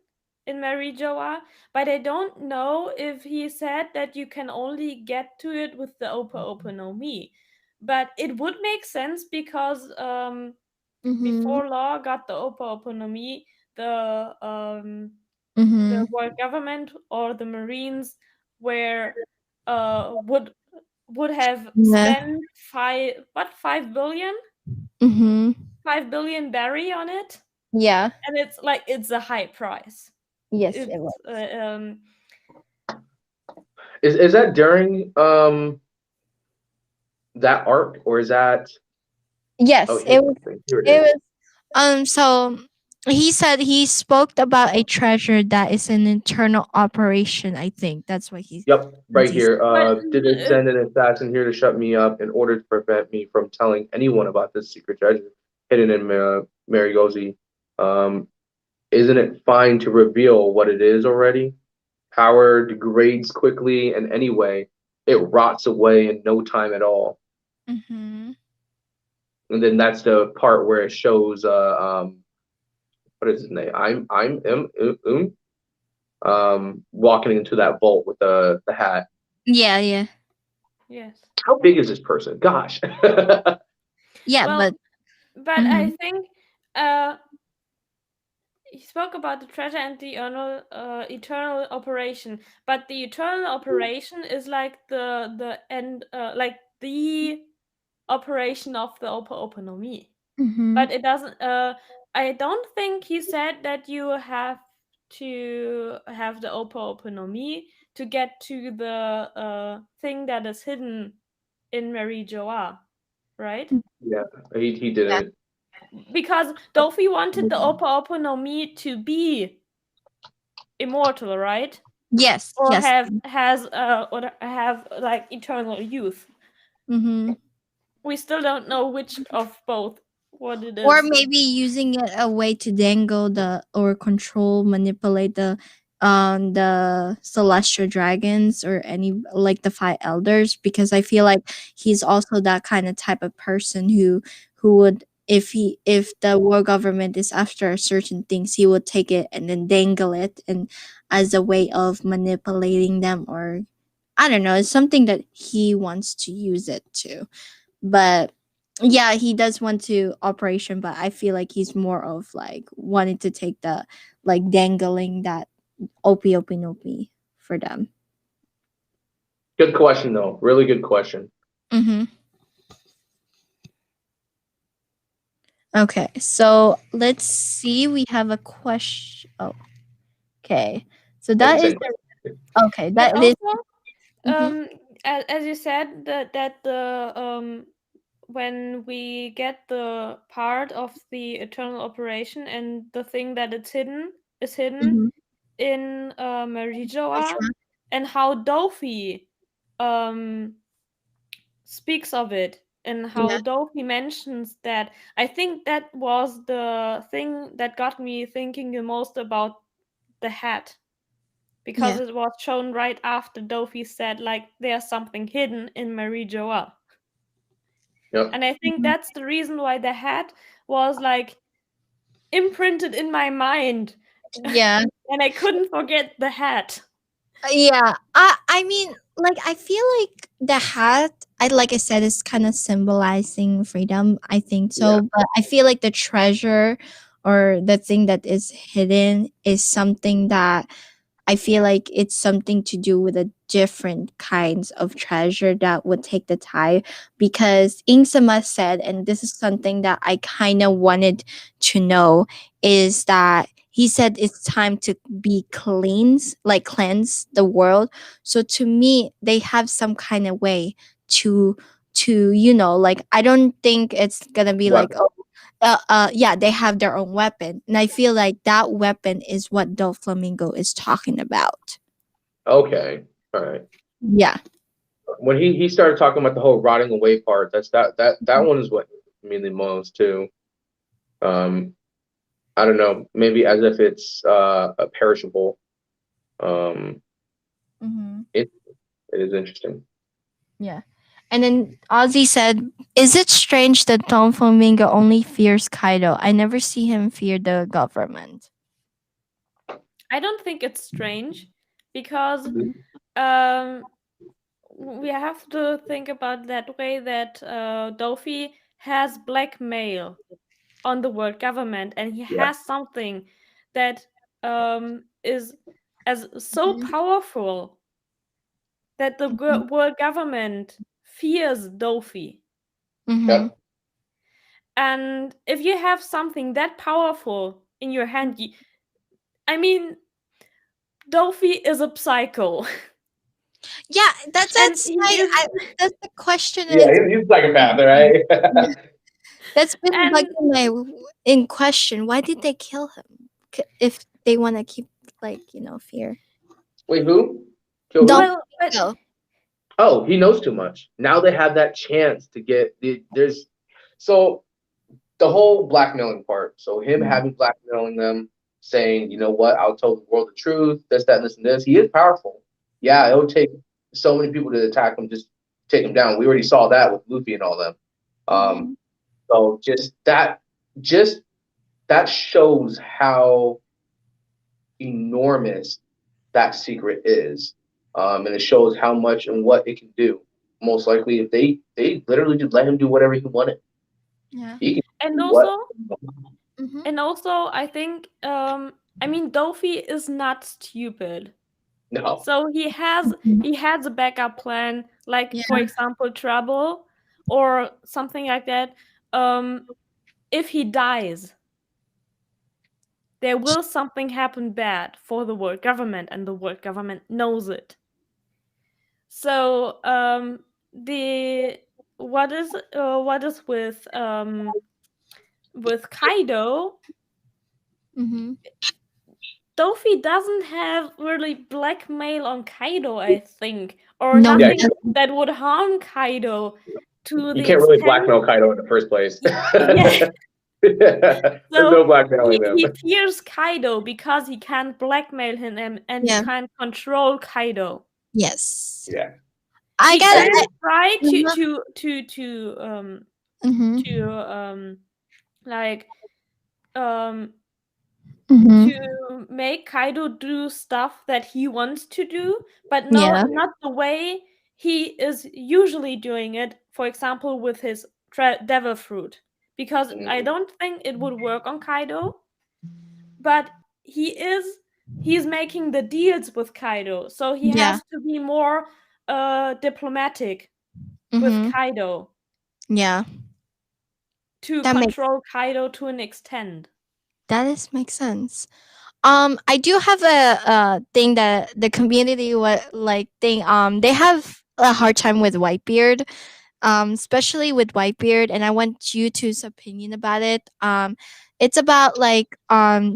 in Mary Joa, but I don't know if he said that you can only get to it with the Opa Opa no Mi. But it would make sense because Mm-hmm. before Law got the Opa Opa no Mi, Mm-hmm. the world government or the Marines were would have Yeah. spent 5 billion Mm-hmm. 5 billion berry on it, Yeah. and it's like it's a high price. Yes, it was. It's Is that during that arc, or is that? Yes, Oh, it was. here it It is. was. So he said he spoke about a treasure that is an internal operation. I think that's what he. Yep, right here. but Did it send an assassin here to shut me up in order to prevent me from telling anyone about this secret treasure hidden in Marigozi? Isn't it fine to reveal what it is already? Power degrades quickly, and anyway, it rots away in no time at all. Mm-hmm. And then that's the part where it shows what is his name? Walking into that vault with the hat. Yeah, yeah, yes. How big is this person? Gosh. yeah. Well, but I Mhm. think he spoke about the treasure and the eternal operation, but the eternal operation is like the end, like the operation of the Opa Opa no Mi. Mhm. But it doesn't. I don't think he said that you have to have the Opa Opa no Mi to get to the thing that is hidden in Mary Joa, right? Yeah, he Yeah. didn't. Because Dofi wanted the Opa Opa no Mi to be immortal, right? Yes. Or Yes. have like eternal youth. Mhm. We still don't know which of both what it Or is. maybe using it a way to dangle or control, manipulate the celestial dragons or any like the five elders, because I feel like he's also that kind of type of person who would, if the world government is after certain things, he would take it and then dangle it and as a way of manipulating them, or I don't know, it's something that he wants to use it to. But yeah, he does want to operation, but I feel like he's more of like wanting to take the like dangling that Opie for them. Good question though. Really good question. Mm-hmm. Okay, so let's see. We have a question. Oh, okay. So That's that the is same question. okay. But That is. also, Mhm. as you said that the when we get the part of the eternal operation and the thing that is hidden Mhm. in Merijoa, Sure. and how Dofi um speaks of it, and how Yeah. Dofi mentions that. I think that was the thing that got me thinking the most about the hat, because Yeah. it was shown right after Dofi said, like, there's something hidden in Merijoa. Yep. And I think Mhm. that's the reason why the hat was like imprinted in my mind. Yeah. And I couldn't forget the hat. Yeah. I mean, like I feel like the hat, like I said, is kind of symbolizing freedom. I think so, Yeah. but I feel like the treasure or the thing that is hidden is something that I feel like it's something to do with a different kinds of treasure that would take the time, because Ingsama said, and this is something that I kind of wanted to know, is that he said it's time to be cleansed, like cleanse the world. So to me, they have some kind of way to like I don't think it's gonna be like, Weapon. oh, yeah, they have their own weapon, and I feel like that weapon is what Doflamingo is talking about. Okay. All right. Yeah. When he started talking about the whole rotting away part, that one is what I mean the most too. I don't know, maybe as if it's a perishable. Um, Mm-hmm. it is interesting. Yeah. And then Ozzy said, "Is it strange that Doflamingo only fears Kaido? I never see him fear the government." I don't think it's strange, because Mhm. we have to think about that way, that Dofi has blackmail on the world government, and he Yeah. has something that is as so Mhm. powerful that the Mhm. world government fears Dofi. Mhm. Yep. And if you have something that powerful in your hand, I mean, Dofi is a psycho. Yeah, And that's he why is, that's the question Yeah, is he's psychopath, right? that's been and bugging my in question. Why did they kill him? If they want to keep fear. Wait, who? Kill who? well, but Doflamingo. Oh, he knows too much. Now they have that chance to there's so the whole blackmailing part. So him Mhm. having blackmailing them, saying, you know what, I'll tell the world the truth, this, that, and this, and this. He is powerful. Yeah, it would take so many people to attack him, just take him down. We already saw that with Luffy and all them. Um, Mhm. so just that shows how enormous that secret is, and it shows how much and what it can do. Most likely, if they literally just let him do whatever he wanted, Yeah. he can and do what. also Mhm. and also I think I mean, Dofi is not stupid. No, So Mhm. he has a backup plan, like, for Yeah. example, trouble or something like that. If he dies, there will something happen bad for the world government, and the world government knows it. So the what is with Kaido, Mhm. Dofi doesn't have really blackmail on Kaido, I think, or No, yeah, he nothing that would harm Kaido to you the can't really extent. blackmail Kaido in the first place. Yeah, There's so no blackmailing them. he fears Kaido because he can't blackmail him, and he Yeah. can't control Kaido. Yes. Yeah, I He got can it. try Mhm. Mhm. like um Mhm. to make Kaido do stuff that he wants to do, but Yeah. not the way he is usually doing it. For example, with his devil fruit, because I Mhm. don't think it would work on Kaido. But he's making the deals with Kaido, so he Yeah. has to be more diplomatic with Mhm. Kaido Yeah. to That makes control Kaido to an extent. makes sense. I do have a thing that the community what like thing they have a hard time with Whitebeard especially with Whitebeard, and I want YouTube's opinion about it. It's about like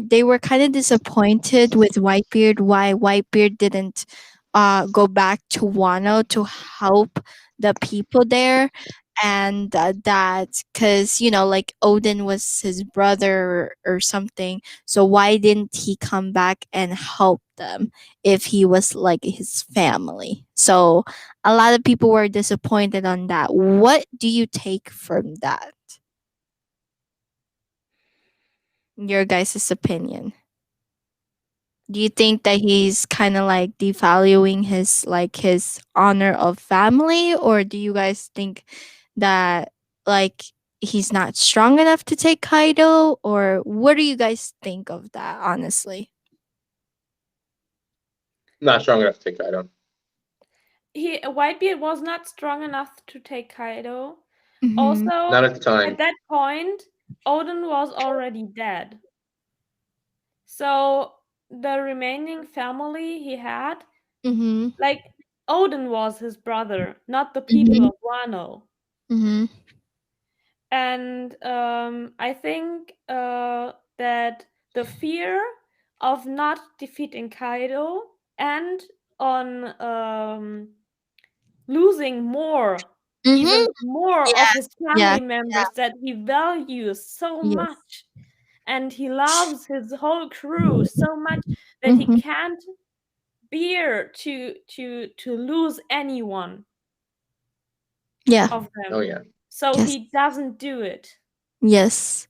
they were kind of disappointed with Whitebeard, why Whitebeard didn't go back to Wano to help the people there, and that because like Odin was his brother or something, so why didn't he come back and help them if he was like his family? So a lot of people were disappointed on that. What do you take from that? Your guys' opinion. Do you think that he's kind of like devaluing his honor of family, or do you guys think that like he's not strong enough to take Kaido, or what do you guys think of that, honestly? Not strong enough to take Kaido. Whitebeard was not strong enough to take Kaido. Mhm. Also, Not at the time. at that point, Odin was already dead. So the remaining family he had, Mhm. like Odin was his brother, not the people Mhm. of Wano. Mhm. And I think that the fear of not defeating Kaido and on losing more, even Mhm. more of Yeah. his Yeah. family members that he values so Yes. much, and he loves his whole crew so much that he Mhm. can't bear to lose anyone Yeah. of them. Oh yeah. So Yes. he doesn't do it. Yes.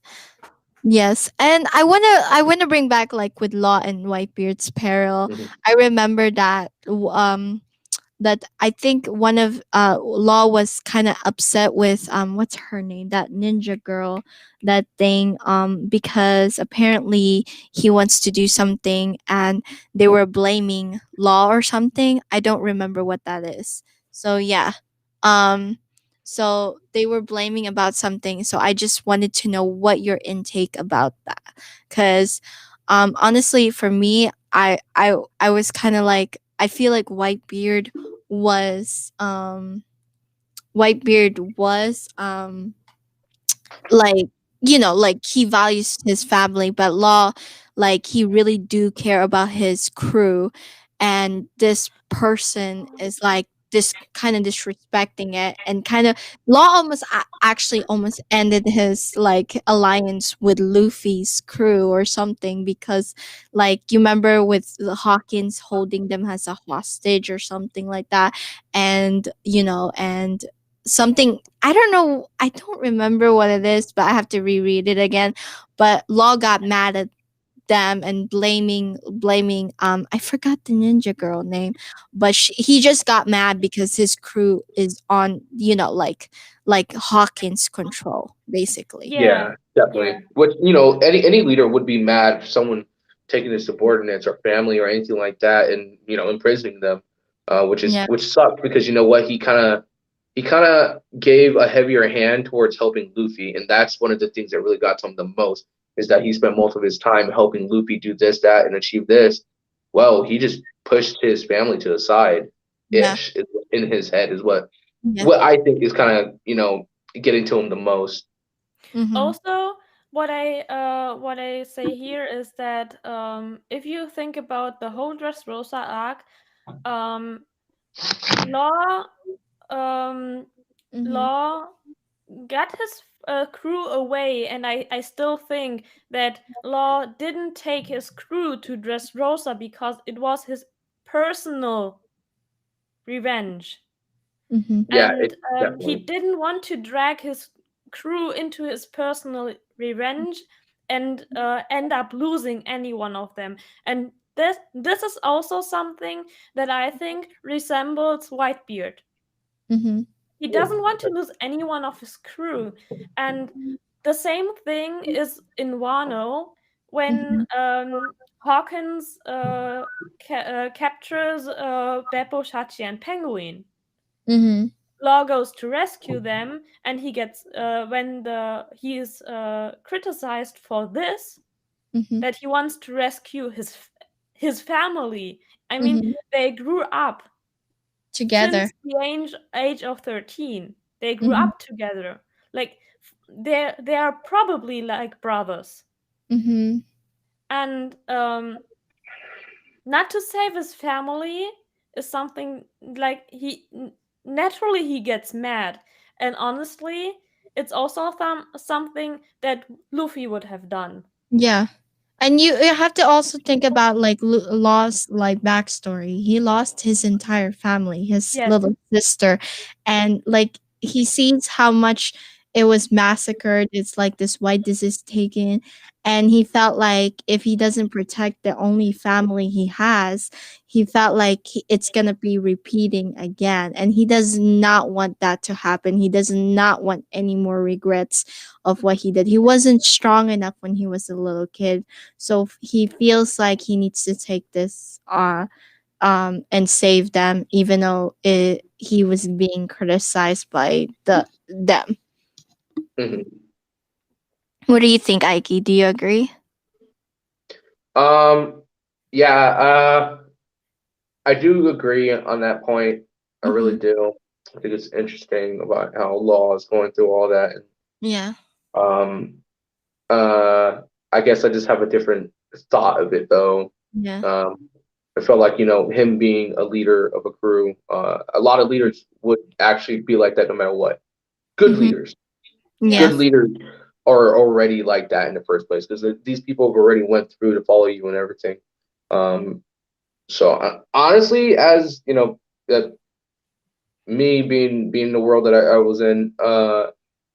Yes, and I wanna bring back like with Law and Whitebeard's peril. Mhm. I remember that that I think one of Law was kind of upset with what's her name, that ninja girl, that thing, because apparently he wants to do something and they were blaming Law or something. I don't remember what that is. So yeah. Um so they were blaming about something. So I just wanted to know what your intake about that. Cuz honestly for me, I was kind of like, I feel like was Whitebeard was like, like he values his family, but Law, like he really do care about his crew, and this person is like this kind of disrespecting it, and kind of Law almost actually almost ended his like alliance with Luffy's crew or something, because like you remember with the Hawkins holding them as a hostage or something like that, and and something, I don't know, I don't remember what it is, but I have to reread it again. But Law got mad at them and blaming I forgot the ninja girl name, but he just got mad because his crew is on, like Hawkins control basically. Yeah, definitely. Yeah. Which any leader would be mad if someone taking his subordinates or family or anything like that and imprisoning them, Yeah. which sucks because you know what, he kind of gave a heavier hand towards helping Luffy, and that's one of the things that really got to him the most, is that he spent most of his time helping Luffy do this, that, and achieve this. Well, he just pushed his family to the side Yeah. ish in his head is what Yeah. what I think is kind of getting to him the most. Mhm. Also, what I say here is that if you think about the whole Dressrosa arc, um, Law um, Mhm. Law got his crew away, and I still think that Law didn't take his crew to Dressrosa because it was his personal revenge. Mhm. Yeah, And he definitely. didn't want to drag his crew into his personal revenge and end up losing any one of them. And this is also something that I think resembles Whitebeard. Mhm. He doesn't want to lose any one of his crew. And the same thing is in Wano when Hawkins captures Beppo, Shachi, and Penguin. Mhm. Law goes to rescue them, and he gets he is criticized for this, Mhm. that he wants to rescue his family. I mean, Mhm. they grew up Together. since the age of 13. They grew Mhm. up together. Like they are probably like brothers. Mm-hmm. And not to save his family is something like naturally he gets mad. And honestly, it's also something that Luffy would have done. Yeah. And you have to also think about like lost like backstory. He lost his entire family, his Yes. little sister, and like he sees how much it was massacred. It's like this white disease taken, and he felt like if he doesn't protect the only family he has, he felt like it's gonna be repeating again, and he does not want that to happen. He does not want any more regrets of what he did. He wasn't strong enough when he was a little kid, so he feels like he needs to take this and save them, even though he was being criticized by them. Mhm. What do you think, Aiki? Do you agree? Yeah, I do agree on that point. I really do. I think it's interesting about how Law is going through all that. Yeah. Um, I guess I just have a different thought of it though. Yeah. I felt like, him being a leader of a crew, a lot of leaders would actually be like that no matter what. Good Mhm. leaders. Yeah. Good leaders are already like that in the first place because these people have already went through to follow you and everything. So honestly, as that me being in the world that I was in,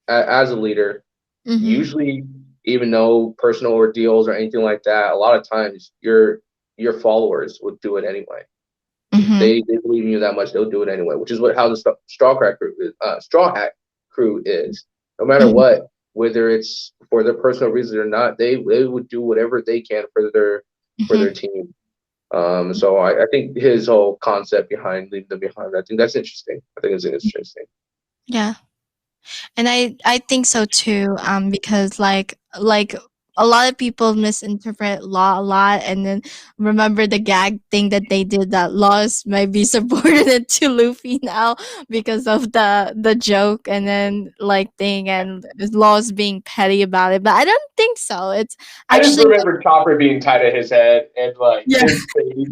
as a leader, Mhm. usually, even though personal ordeals or anything like that, a lot of times your followers would do it anyway. Mhm. They believe in you that much, they'll do it anyway. Which is how the Straw Hat crew is. No matter Mhm. what, whether it's for their personal reasons or not, they would do whatever they can for their Mhm. team. So I think his whole concept behind leaving them behind, I think that's interesting. I think it's interesting. Yeah. And I think so too, because like a lot of people misinterpret Law a lot, and then remember the gag thing that they did, that Laws might be subordinate to Luffy now because of the joke, and then like thing, and Laws being petty about it. But I don't think so. It's I just actually remember Chopper being tied to his head and like Yeah. his face.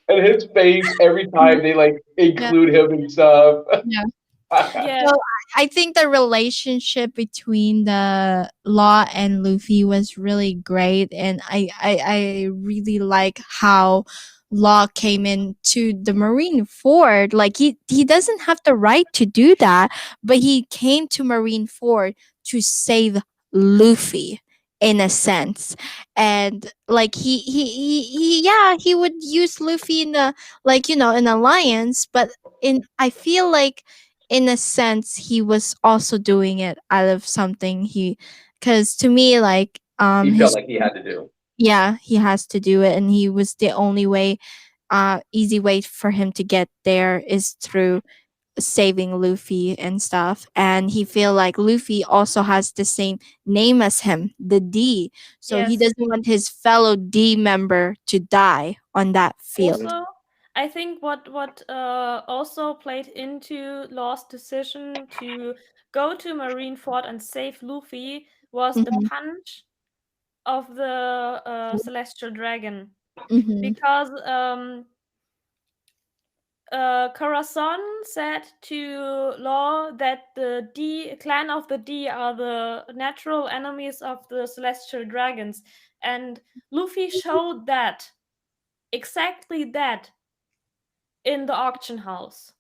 And his face every time they like include him and stuff. Yeah. Yeah. So I think the relationship between the Law and Luffy was really great, and I really like how Law came into the Marineford. Like he doesn't have the right to do that, but he came to Marineford to save Luffy in a sense. And like he would use Luffy in a, like, an alliance, but I feel like in a sense he was also doing it out of something because to me, like, He felt like he had to do. yeah, he has to do it, and he was the only way, easy way for him to get there is through saving Luffy and stuff. And he feel like Luffy also has the same name as him, the D, so he Yes. doesn't want his fellow D member to die on that field. Also, I think what also played into Law's decision to go to Marineford and save Luffy was the Mhm. punch of the Celestial Dragon, Mhm. because Corazon said to Law that the clan of the D are the natural enemies of the Celestial Dragons, and Luffy showed that, exactly that, in the auction house.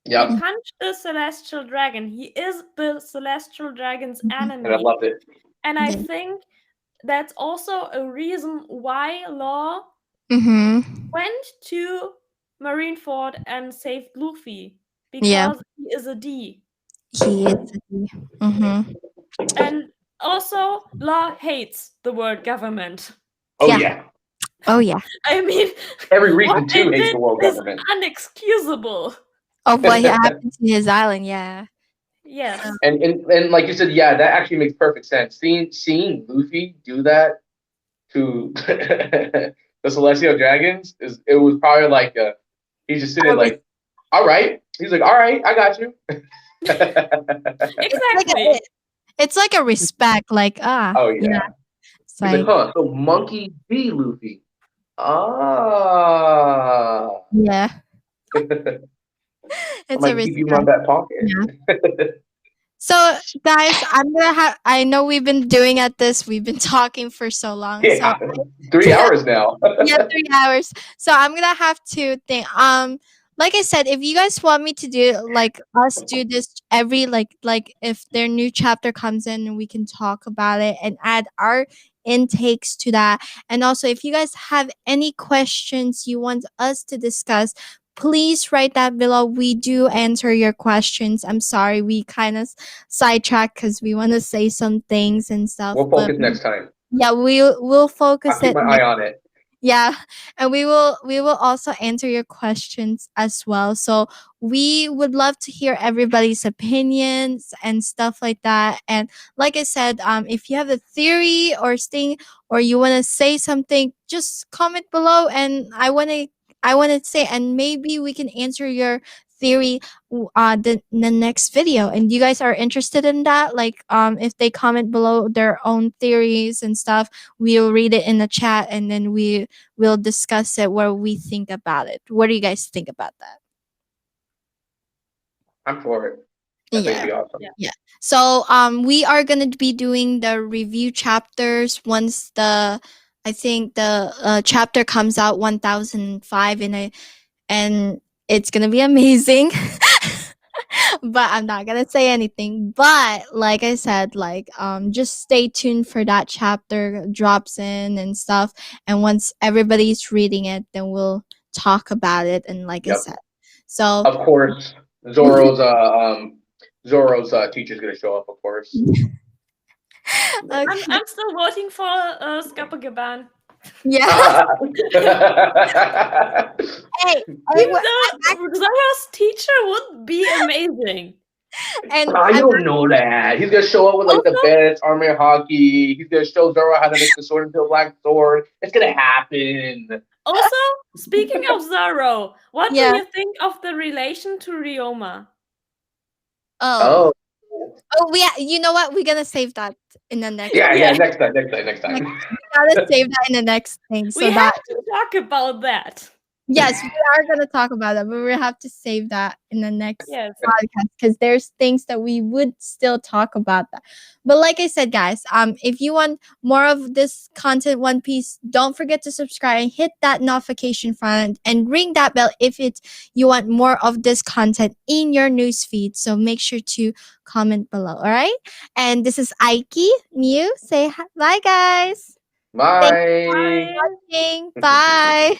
Yep. He punched the Celestial Dragon. He is the Celestial Dragon's enemy. And I loved it. And I Yeah. think that's also a reason why Law Mhm. went to Marineford and saved Luffy, Yeah. because he is a D. He is a D. Mhm. And also, Law hates the world government. Oh Yeah. yeah. Oh yeah. I mean, Every what reason they to hate did the world is government. unexcusable. Of what happened to his island, yeah. Yes. And like you said, yeah, that actually makes perfect sense. Seeing Luffy do that to the Celestial Dragons it was probably like he's just sitting I was- like, all right. He's like, all right, I got you. Exactly. It's like a respect, like Oh yeah. yeah. It's He's like, like huh? So Monkey D. Luffy. Ah. yeah, I it's a might keep you in my respect. back pocket. So guys, I know we've been doing at this. We've been talking for so long. So Yeah, 3 hours now. yeah, 3 hours. So I'm gonna have to think. Like I said, if you guys want me to do like us do this every like if their new chapter comes in and we can talk about it and add our intakes to that. And also if you guys have any questions you want us to discuss, please write that below. We do answer your questions. I'm sorry we kind of sidetracked because we want to say some things and stuff. We'll But focus next time. yeah, we'll focus I'll keep it my eye on it. yeah, and we will also answer your questions as well. So we would love to hear everybody's opinions and stuff like that. And like I said, if you have a theory or thing or you want to say something, just comment below, and I want to say, and maybe we can answer your theory the next video. And you guys are interested in that, like if they comment below their own theories and stuff, we'll read it in the chat and then we'll discuss it, what we think about it. What do you guys think about that? I'm for it. I think it'd be awesome. Yeah. So we are gonna be doing the review chapters once I think the chapter comes out 1005 and it's gonna be amazing. But I'm not gonna say anything. But like I said, like just stay tuned for that chapter drops in and stuff. And once everybody's reading it, then we'll talk about it. And like I Yep. said, so Of course, Zoro's teacher's gonna show up. Of course. I'm okay. still voting for Scapagaban. Yeah. Hey, Even though Zoro's teacher would be amazing. and I don't know that. He's gonna show up with like the Also- best armor hockey. He's gonna show Zoro how to make the sword into a black sword. It's gonna happen. Also, speaking of Zoro, what Yeah. do you think of the relation to Ryoma? oh, Oh, you know what? We're gonna save that in the next. yeah. Yeah. Next time. We gotta save that in the next thing. So We that have to talk about that. yes, we are gonna talk about that, but we have to save that in the next Yes. podcast because there's things that we would still talk about that. But like I said, guys, if you want more of this content, One Piece, don't forget to subscribe and hit that notification front and ring that bell if you want more of this content in your news feed. So make sure to comment below. All right. And this is Aiki. Mew, say hi. Bye, guys. Bye. Bye. Watching. Bye.